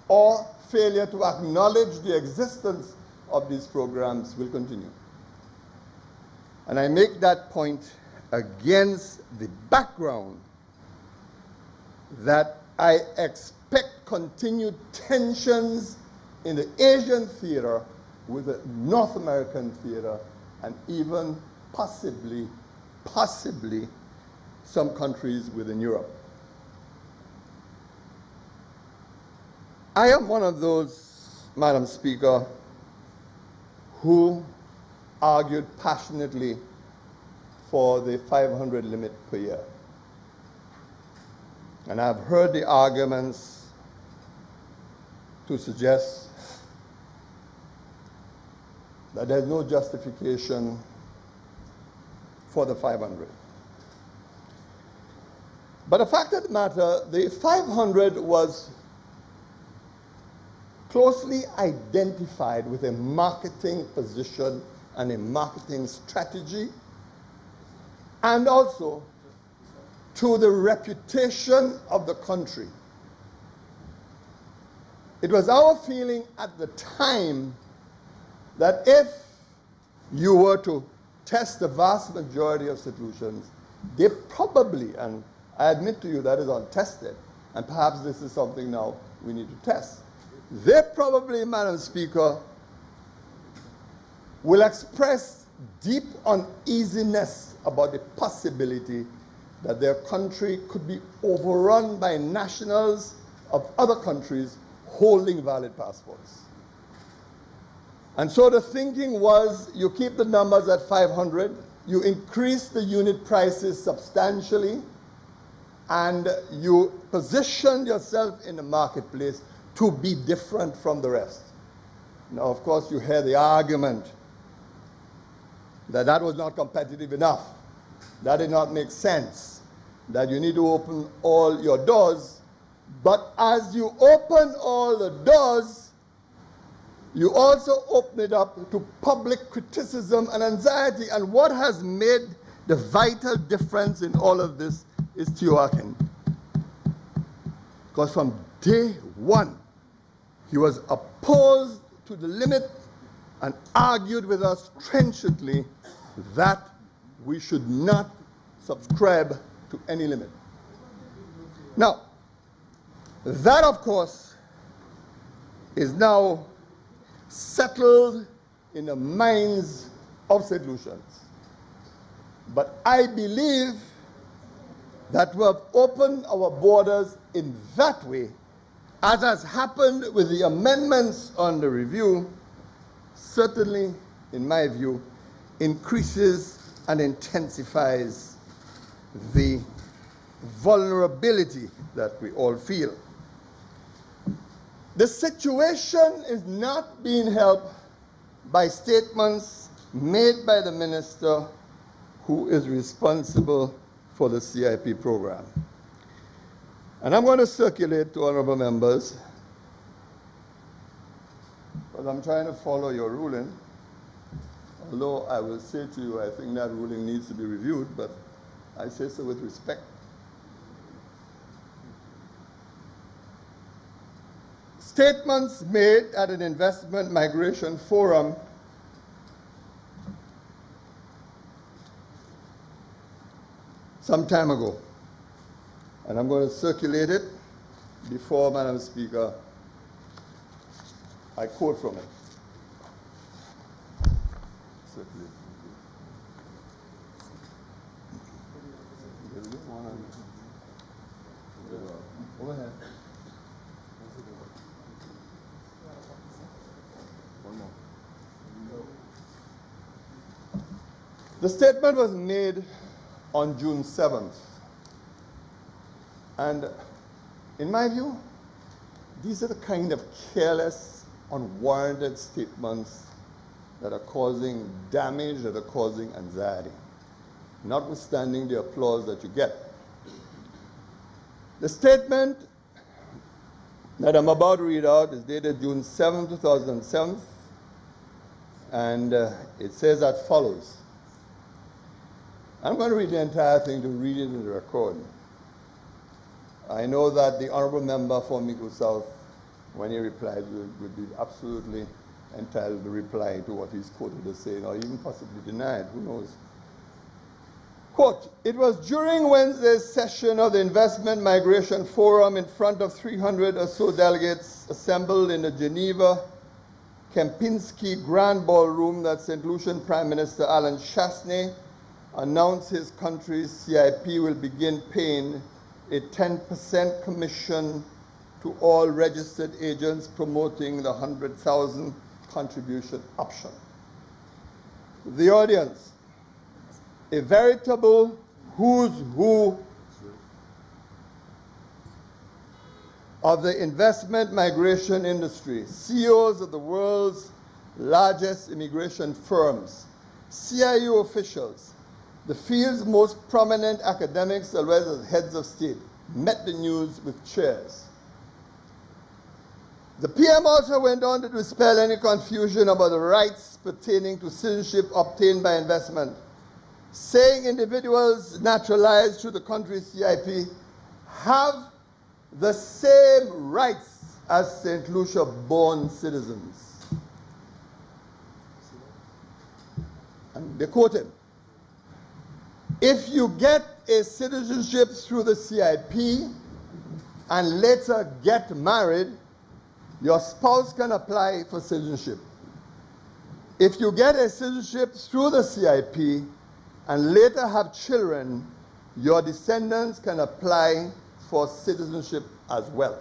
or failure to acknowledge the existence of these programs will continue. And I make that point against the background that I expect continued tensions in the Asian theater with the North American theater, and even possibly some countries within Europe. I am one of those, Madam Speaker, who argued passionately for the 500 limit per year. And I've heard the arguments to suggest that there's no justification for the 500. But the fact of the matter, the 500 was closely identified with a marketing position and a marketing strategy, and also to the reputation of the country. It was our feeling at the time that if you were to test the vast majority of solutions, they probably, and I admit to you that is untested, and perhaps this is something now we need to test, they probably, Madam Speaker, will express deep uneasiness about the possibility that their country could be overrun by nationals of other countries holding valid passports. And so the thinking was, you keep the numbers at 500, you increase the unit prices substantially, and you position yourself in the marketplace to be different from the rest. Now, of course, you hear the argument that that was not competitive enough, that did not make sense, that you need to open all your doors. But as you open all the doors, you also open it up to public criticism and anxiety. And what has made the vital difference in all of this is Teotihuacan. Because from day one, he was opposed to the limit and argued with us trenchantly that we should not subscribe to any limit. Now, that, of course, is now settled in the minds of St. Lucians. But I believe that we have opened our borders in that way, as has happened with the amendments on the review, certainly, in my view, increases and intensifies the vulnerability that we all feel. The situation is not being helped by statements made by the minister who is responsible for the CIP program. And I'm going to circulate to honorable members, because I'm trying to follow your ruling, although I will say to you, I think that ruling needs to be reviewed, but I say so with respect. Statements made at an investment migration forum some time ago, and I'm going to circulate it before, Madam Speaker, I quote from it. Circulate. Go ahead. The statement was made on June 7th. And in my view, these are the kind of careless, unwarranted statements that are causing damage, that are causing anxiety, notwithstanding the applause that you get. The statement that I'm about to read out is dated June 7, 2007, and it says as follows. I'm going to read the entire thing to read it in the record. I know that the honorable member for Mico South, when he replies, would be absolutely entitled to reply to what he's quoted as saying, or even possibly denied, who knows. Quote, "It was during Wednesday's session of the Investment Migration Forum in front of 300 or so delegates assembled in the Geneva Kempinski Grand Ballroom that St. Lucian Prime Minister Alan Chasney announced his country's CIP will begin paying a 10% commission to all registered agents promoting the 100,000 contribution option. The audience, a veritable who's who of the investment migration industry, CEOs of the world's largest immigration firms, CIU officials, the field's most prominent academics as well as heads of state, met the news with cheers. The PM also went on to dispel any confusion about the rights pertaining to citizenship obtained by investment, saying individuals naturalized through the country's CIP have the same rights as St. Lucia-born citizens. And they quote him, "If you get a citizenship through the CIP and later get married, your spouse can apply for citizenship. If you get a citizenship through the CIP and later have children, your descendants can apply for citizenship as well."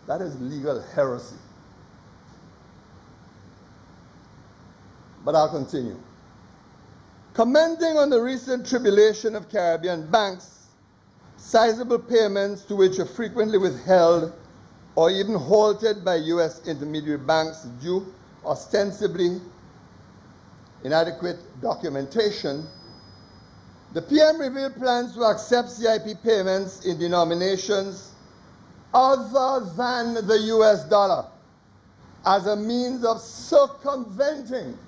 That is legal heresy. But I'll continue. Commenting on the recent tribulation of Caribbean banks, sizable payments to which are frequently withheld or even halted by U.S. intermediary banks due ostensibly inadequate documentation, the PM revealed plans to accept CIP payments in denominations other than the US dollar as a means of circumventing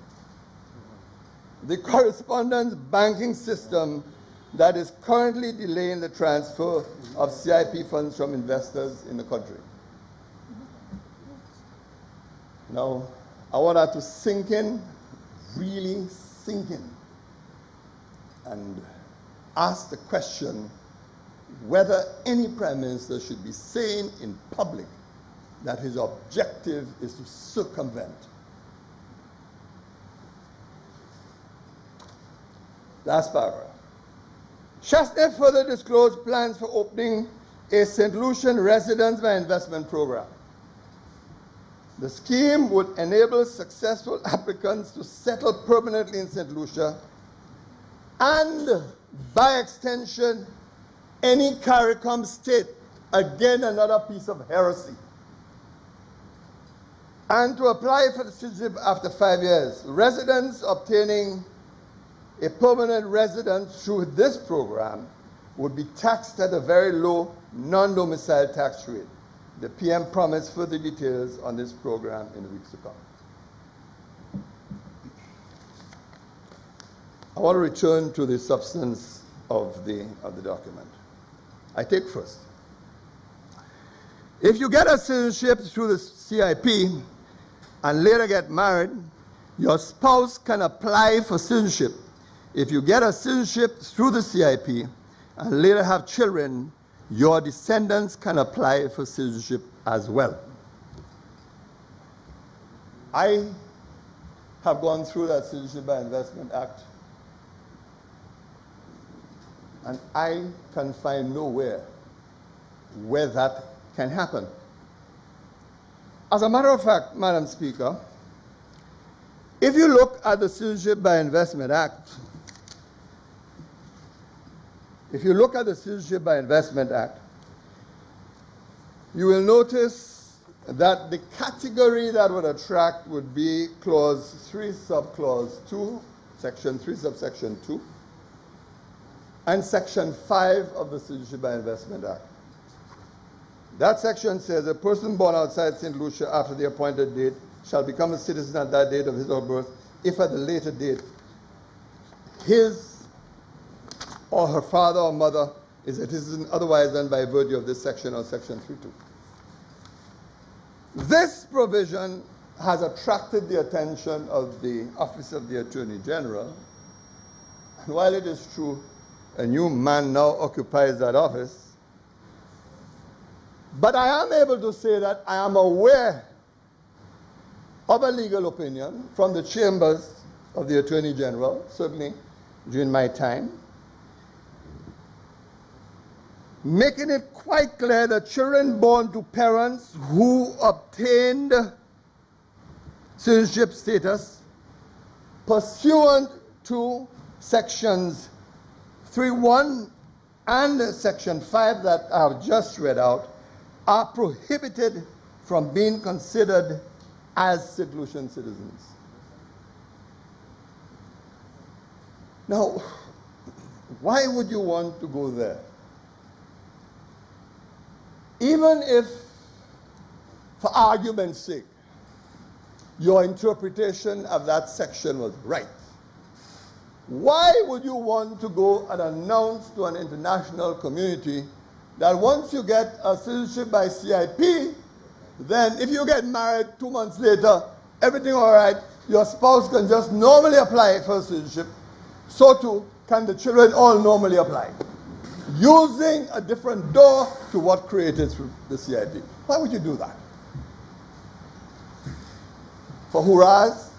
the correspondence banking system that is currently delaying the transfer of CIP funds from investors in the country. Now, I want that to sink in, really sink in, and ask the question whether any Prime Minister should be saying in public that his objective is to circumvent. Last paragraph. Chasney further disclosed plans for opening a St. Lucian residence by investment program. The scheme would enable successful applicants to settle permanently in St. Lucia and, by extension, any CARICOM state, again another piece of heresy, and to apply for the citizenship after 5 years. Residents obtaining a permanent residence through this program would be taxed at a very low non-domicile tax rate. The PM promised further details on this program in the weeks to come. I want to return to the substance of the document. I take first. If you get a citizenship through the CIP and later get married, your spouse can apply for citizenship. If you get a citizenship through the CIP and later have children, your descendants can apply for citizenship as well. I have gone through that Citizenship by Investment Act, and I can find nowhere where that can happen. As a matter of fact, Madam Speaker, If you look at the Soojaebi Investment Act, you will notice that the category that would attract would be clause 3 subclause 2, section 3 subsection 2, and section 5 of the Soojaebi Investment Act. That section says a person born outside St. Lucia after the appointed date shall become a citizen at that date of his or her birth if at the later date his or her father or mother is a citizen otherwise than by virtue of this section or section 3.2. This provision has attracted the attention of the Office of the Attorney General. And while it is true a new man now occupies that office, but I am able to say that I am aware of a legal opinion from the chambers of the Attorney General, certainly during my time, making it quite clear that children born to parents who obtained citizenship status pursuant to sections 3.1 and section 5 that I have just read out are prohibited from being considered as St. Lucian citizens. Now, why would you want to go there? Even if, for argument's sake, your interpretation of that section was right, why would you want to go and announce to an international community that once you get a citizenship by CIP, then if you get married 2 months later, everything all right, your spouse can just normally apply for citizenship, so too can the children all normally apply, using a different door to what created the CIP. Why would you do that? For hurrahs?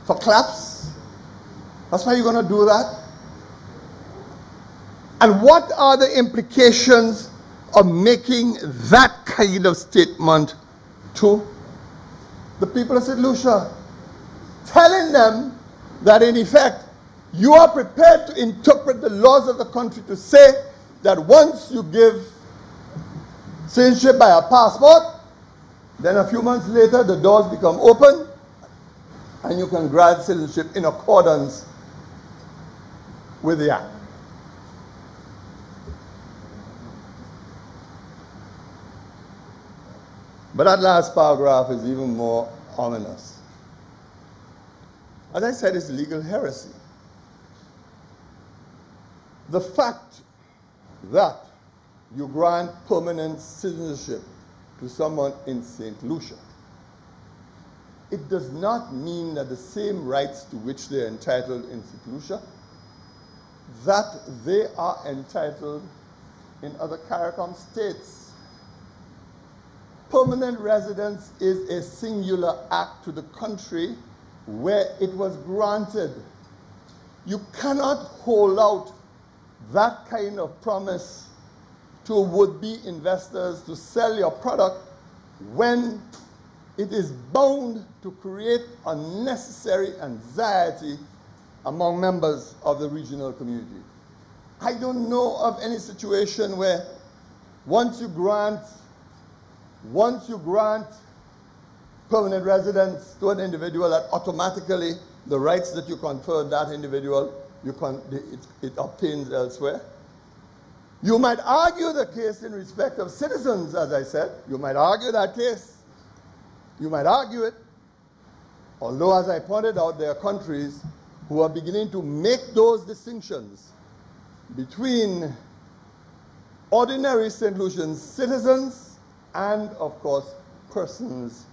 For claps? That's why you're going to do that? And what are the implications of making that kind of statement to the people of St. Lucia? Telling them that in effect, you are prepared to interpret the laws of the country to say that once you give citizenship by a passport, then a few months later the doors become open and you can grant citizenship in accordance with the Act. But that last paragraph is even more ominous. As I said, it's legal heresy. The fact that you grant permanent citizenship to someone in St. Lucia, it does not mean that the same rights to which they are entitled in St. Lucia, that they are entitled in other CARICOM states. Permanent residence is a singular act to the country where it was granted. You cannot hold out that kind of promise to would-be investors to sell your product when it is bound to create unnecessary anxiety among members of the regional community. I don't know of any situation where once you grant permanent residence to an individual, that automatically the rights that you confer on that individual, it obtains elsewhere. You might argue the case in respect of citizens, as I said. You might argue that case. You might argue it. Although, as I pointed out, there are countries who are beginning to make those distinctions between ordinary St. Lucian citizens and, of course, persons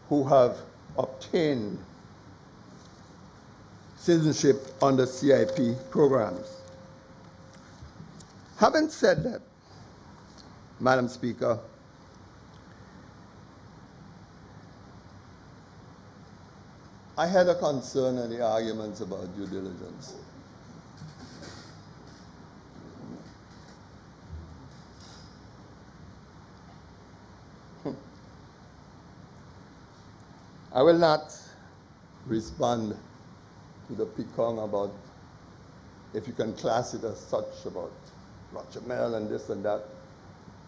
who have obtained citizenship under CIP programs. Having said that, Madam Speaker, I had a concern in the arguments about due diligence. I will not respond to the picong about, if you can class it as such, about Rochamel and this and that.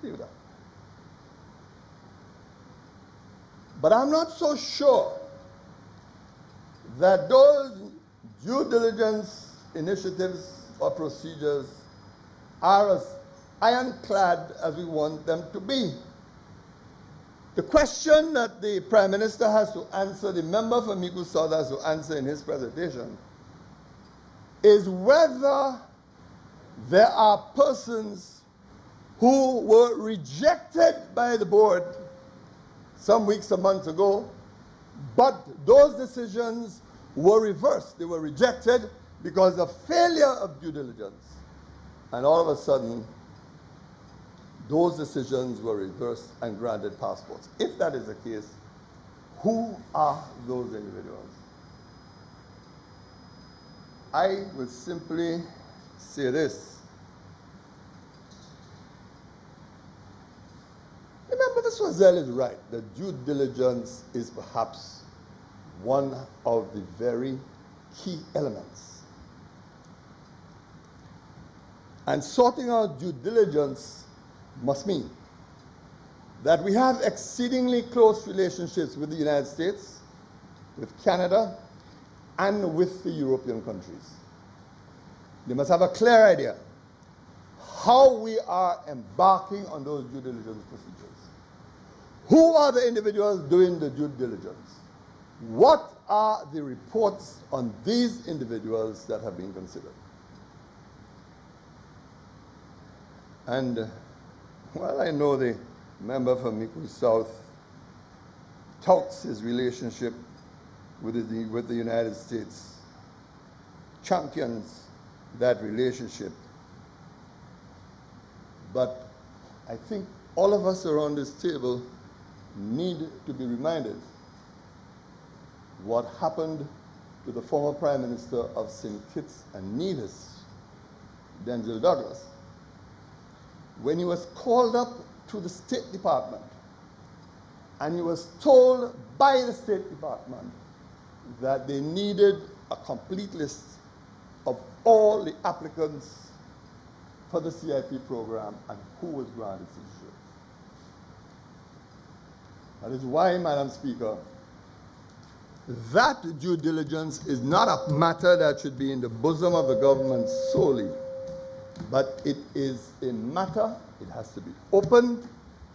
Leave that. But I'm not so sure that those due diligence initiatives or procedures are as ironclad as we want them to be. The question that the Prime Minister has to answer, the member for Miku South has to answer in his presentation, is whether there are persons who were rejected by the board some weeks or months ago, but those decisions were reversed. They were rejected because of failure of due diligence. And all of a sudden, those decisions were reversed and granted passports. If that is the case, who are those individuals? I will simply say this. Remember, Mr. Wazell is right. The due diligence is perhaps one of the very key elements. And sorting out due diligence must mean that we have exceedingly close relationships with the United States, with Canada, and with the European countries. They must have a clear idea how we are embarking on those due diligence procedures. Who are the individuals doing the due diligence? What are the reports on these individuals that have been considered? And well, I know the member from Miku South touts his relationship with the United States, champions that relationship. But I think all of us around this table need to be reminded what happened to the former Prime Minister of St. Kitts and Nevis, Denzil Douglas, when he was called up to the State Department and he was told by the State Department that they needed a complete list of all the applicants for the CIP program and who was granted citizenship. That is why, Madam Speaker, that due diligence is not a matter that should be in the bosom of the government solely, but it is a matter, it has to be open,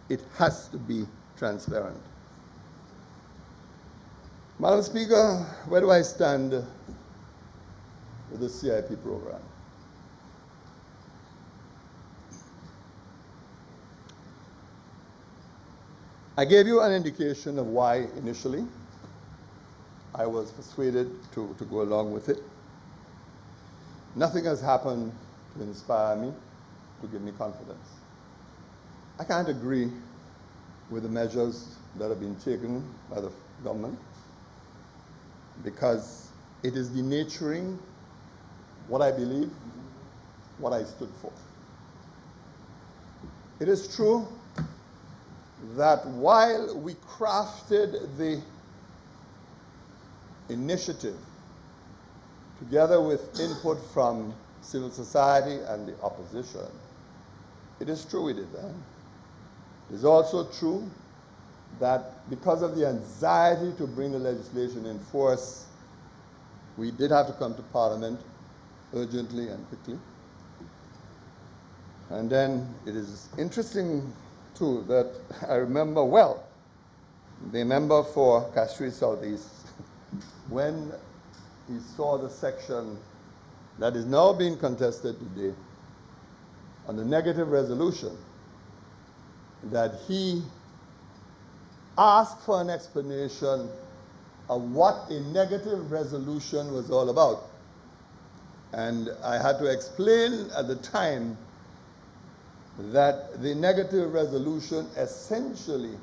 it has to be transparent. Madam Speaker, where do I stand with the CIP program? I gave you an indication of why initially I was persuaded to go along with it. Nothing has happened to inspire me, to give me confidence. I can't agree with the measures that have been taken by the government because it is denaturing what I believe, what I stood for. It is true that while we crafted the initiative together with input from civil society and the opposition, it is true we did that. It is also true that because of the anxiety to bring the legislation in force, we did have to come to Parliament urgently and quickly. And then it is interesting too that I remember well the member for Castries Southeast when he saw the section that is now being contested today on the negative resolution, that he asked for an explanation of what a negative resolution was all about. And I had to explain at the time that the negative resolution essentially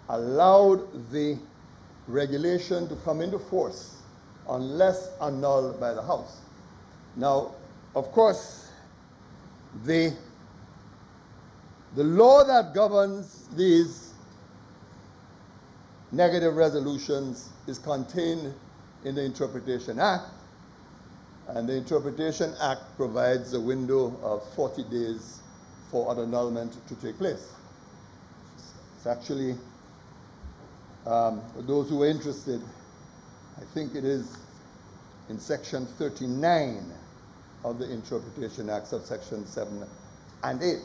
allowed the regulation to come into force unless annulled by the House. Now, of course, the law that governs these negative resolutions is contained in the Interpretation Act, and the Interpretation Act provides a window of 40 days for an annulment to take place. It's actually, for those who are interested, I think it is in Section 39 of the Interpretation Act, subsection 7 and 8.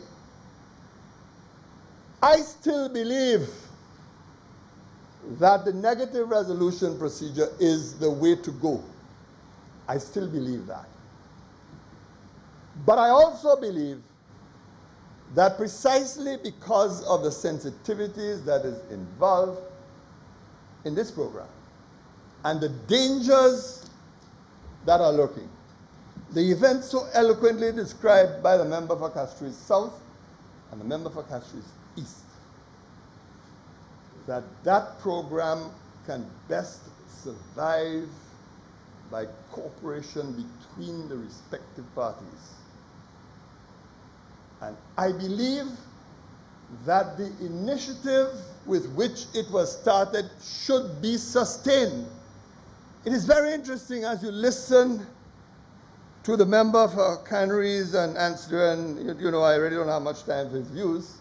I still believe that the negative resolution procedure is the way to go. I still believe that. But I also believe that precisely because of the sensitivities that is involved in this program and the dangers that are lurking, the events so eloquently described by the member for Castries South and the member for Castries East, that program can best survive by cooperation between the respective parties. And I believe that the initiative with which it was started should be sustained. It is very interesting as you listen to the member for Canaries and Anster, and you know, I really don't have much time for his views,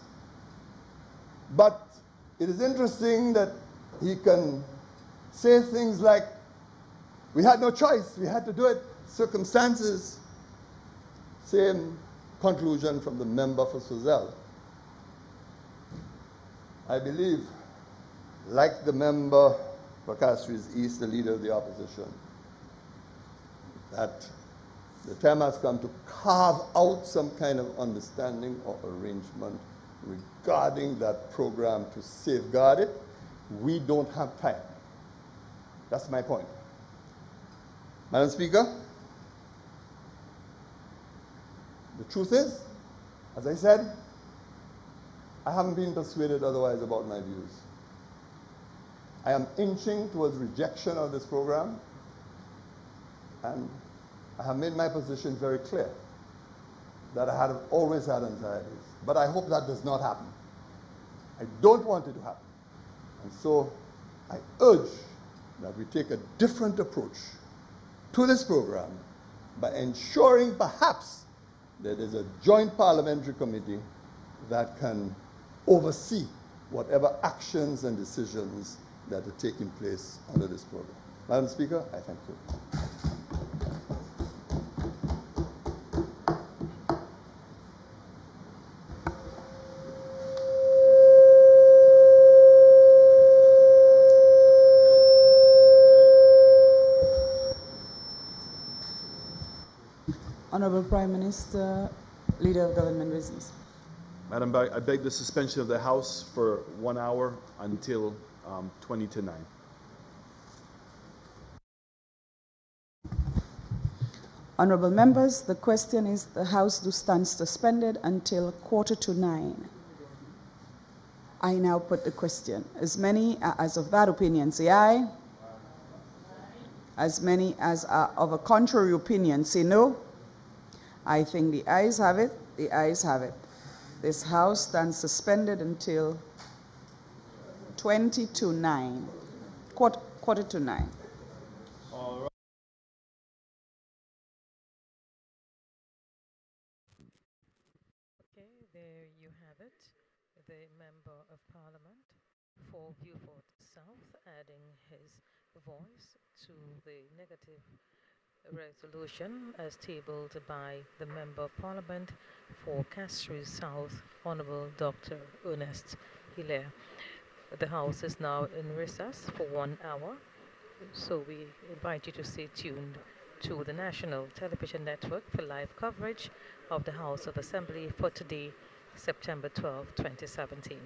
but it is interesting that he can say things like, we had no choice, we had to do it, circumstances. Same conclusion from the member for Soojaebi. I believe, like the member for Castries East, the leader of the opposition, that the time has come to carve out some kind of understanding or arrangement regarding that program to safeguard it. We don't have time. That's my point. Madam Speaker, the truth is, as I said, I haven't been persuaded otherwise about my views. I am inching towards rejection of this program, and I have made my position very clear that I have always had anxieties. But I hope that does not happen. I don't want it to happen. And so I urge that we take a different approach to this program by ensuring perhaps that there's a joint parliamentary committee that can oversee whatever actions and decisions that are taking place under this program. Madam Speaker, I thank you. Honorable Prime Minister, Leader of Government Business. Madam, I beg the suspension of the House for 1 hour until 20 to 9. Honorable members, the question is the House do stand suspended until 8:45. I now put the question. As many as of that opinion say aye. As many as are of a contrary opinion say no. I think the ayes have it. The ayes have it. This House stands suspended until 20 to 9. Quarter to 9. Okay, there you have it. The Member of Parliament for Beaufort South adding his voice to the negative resolution as tabled by the Member of Parliament for Castries South, Honorable Dr. Ernest Hilaire. The House is now in recess for 1 hour, so we invite you to stay tuned to the National Television Network for live coverage of the House of Assembly for today, September 12, 2017.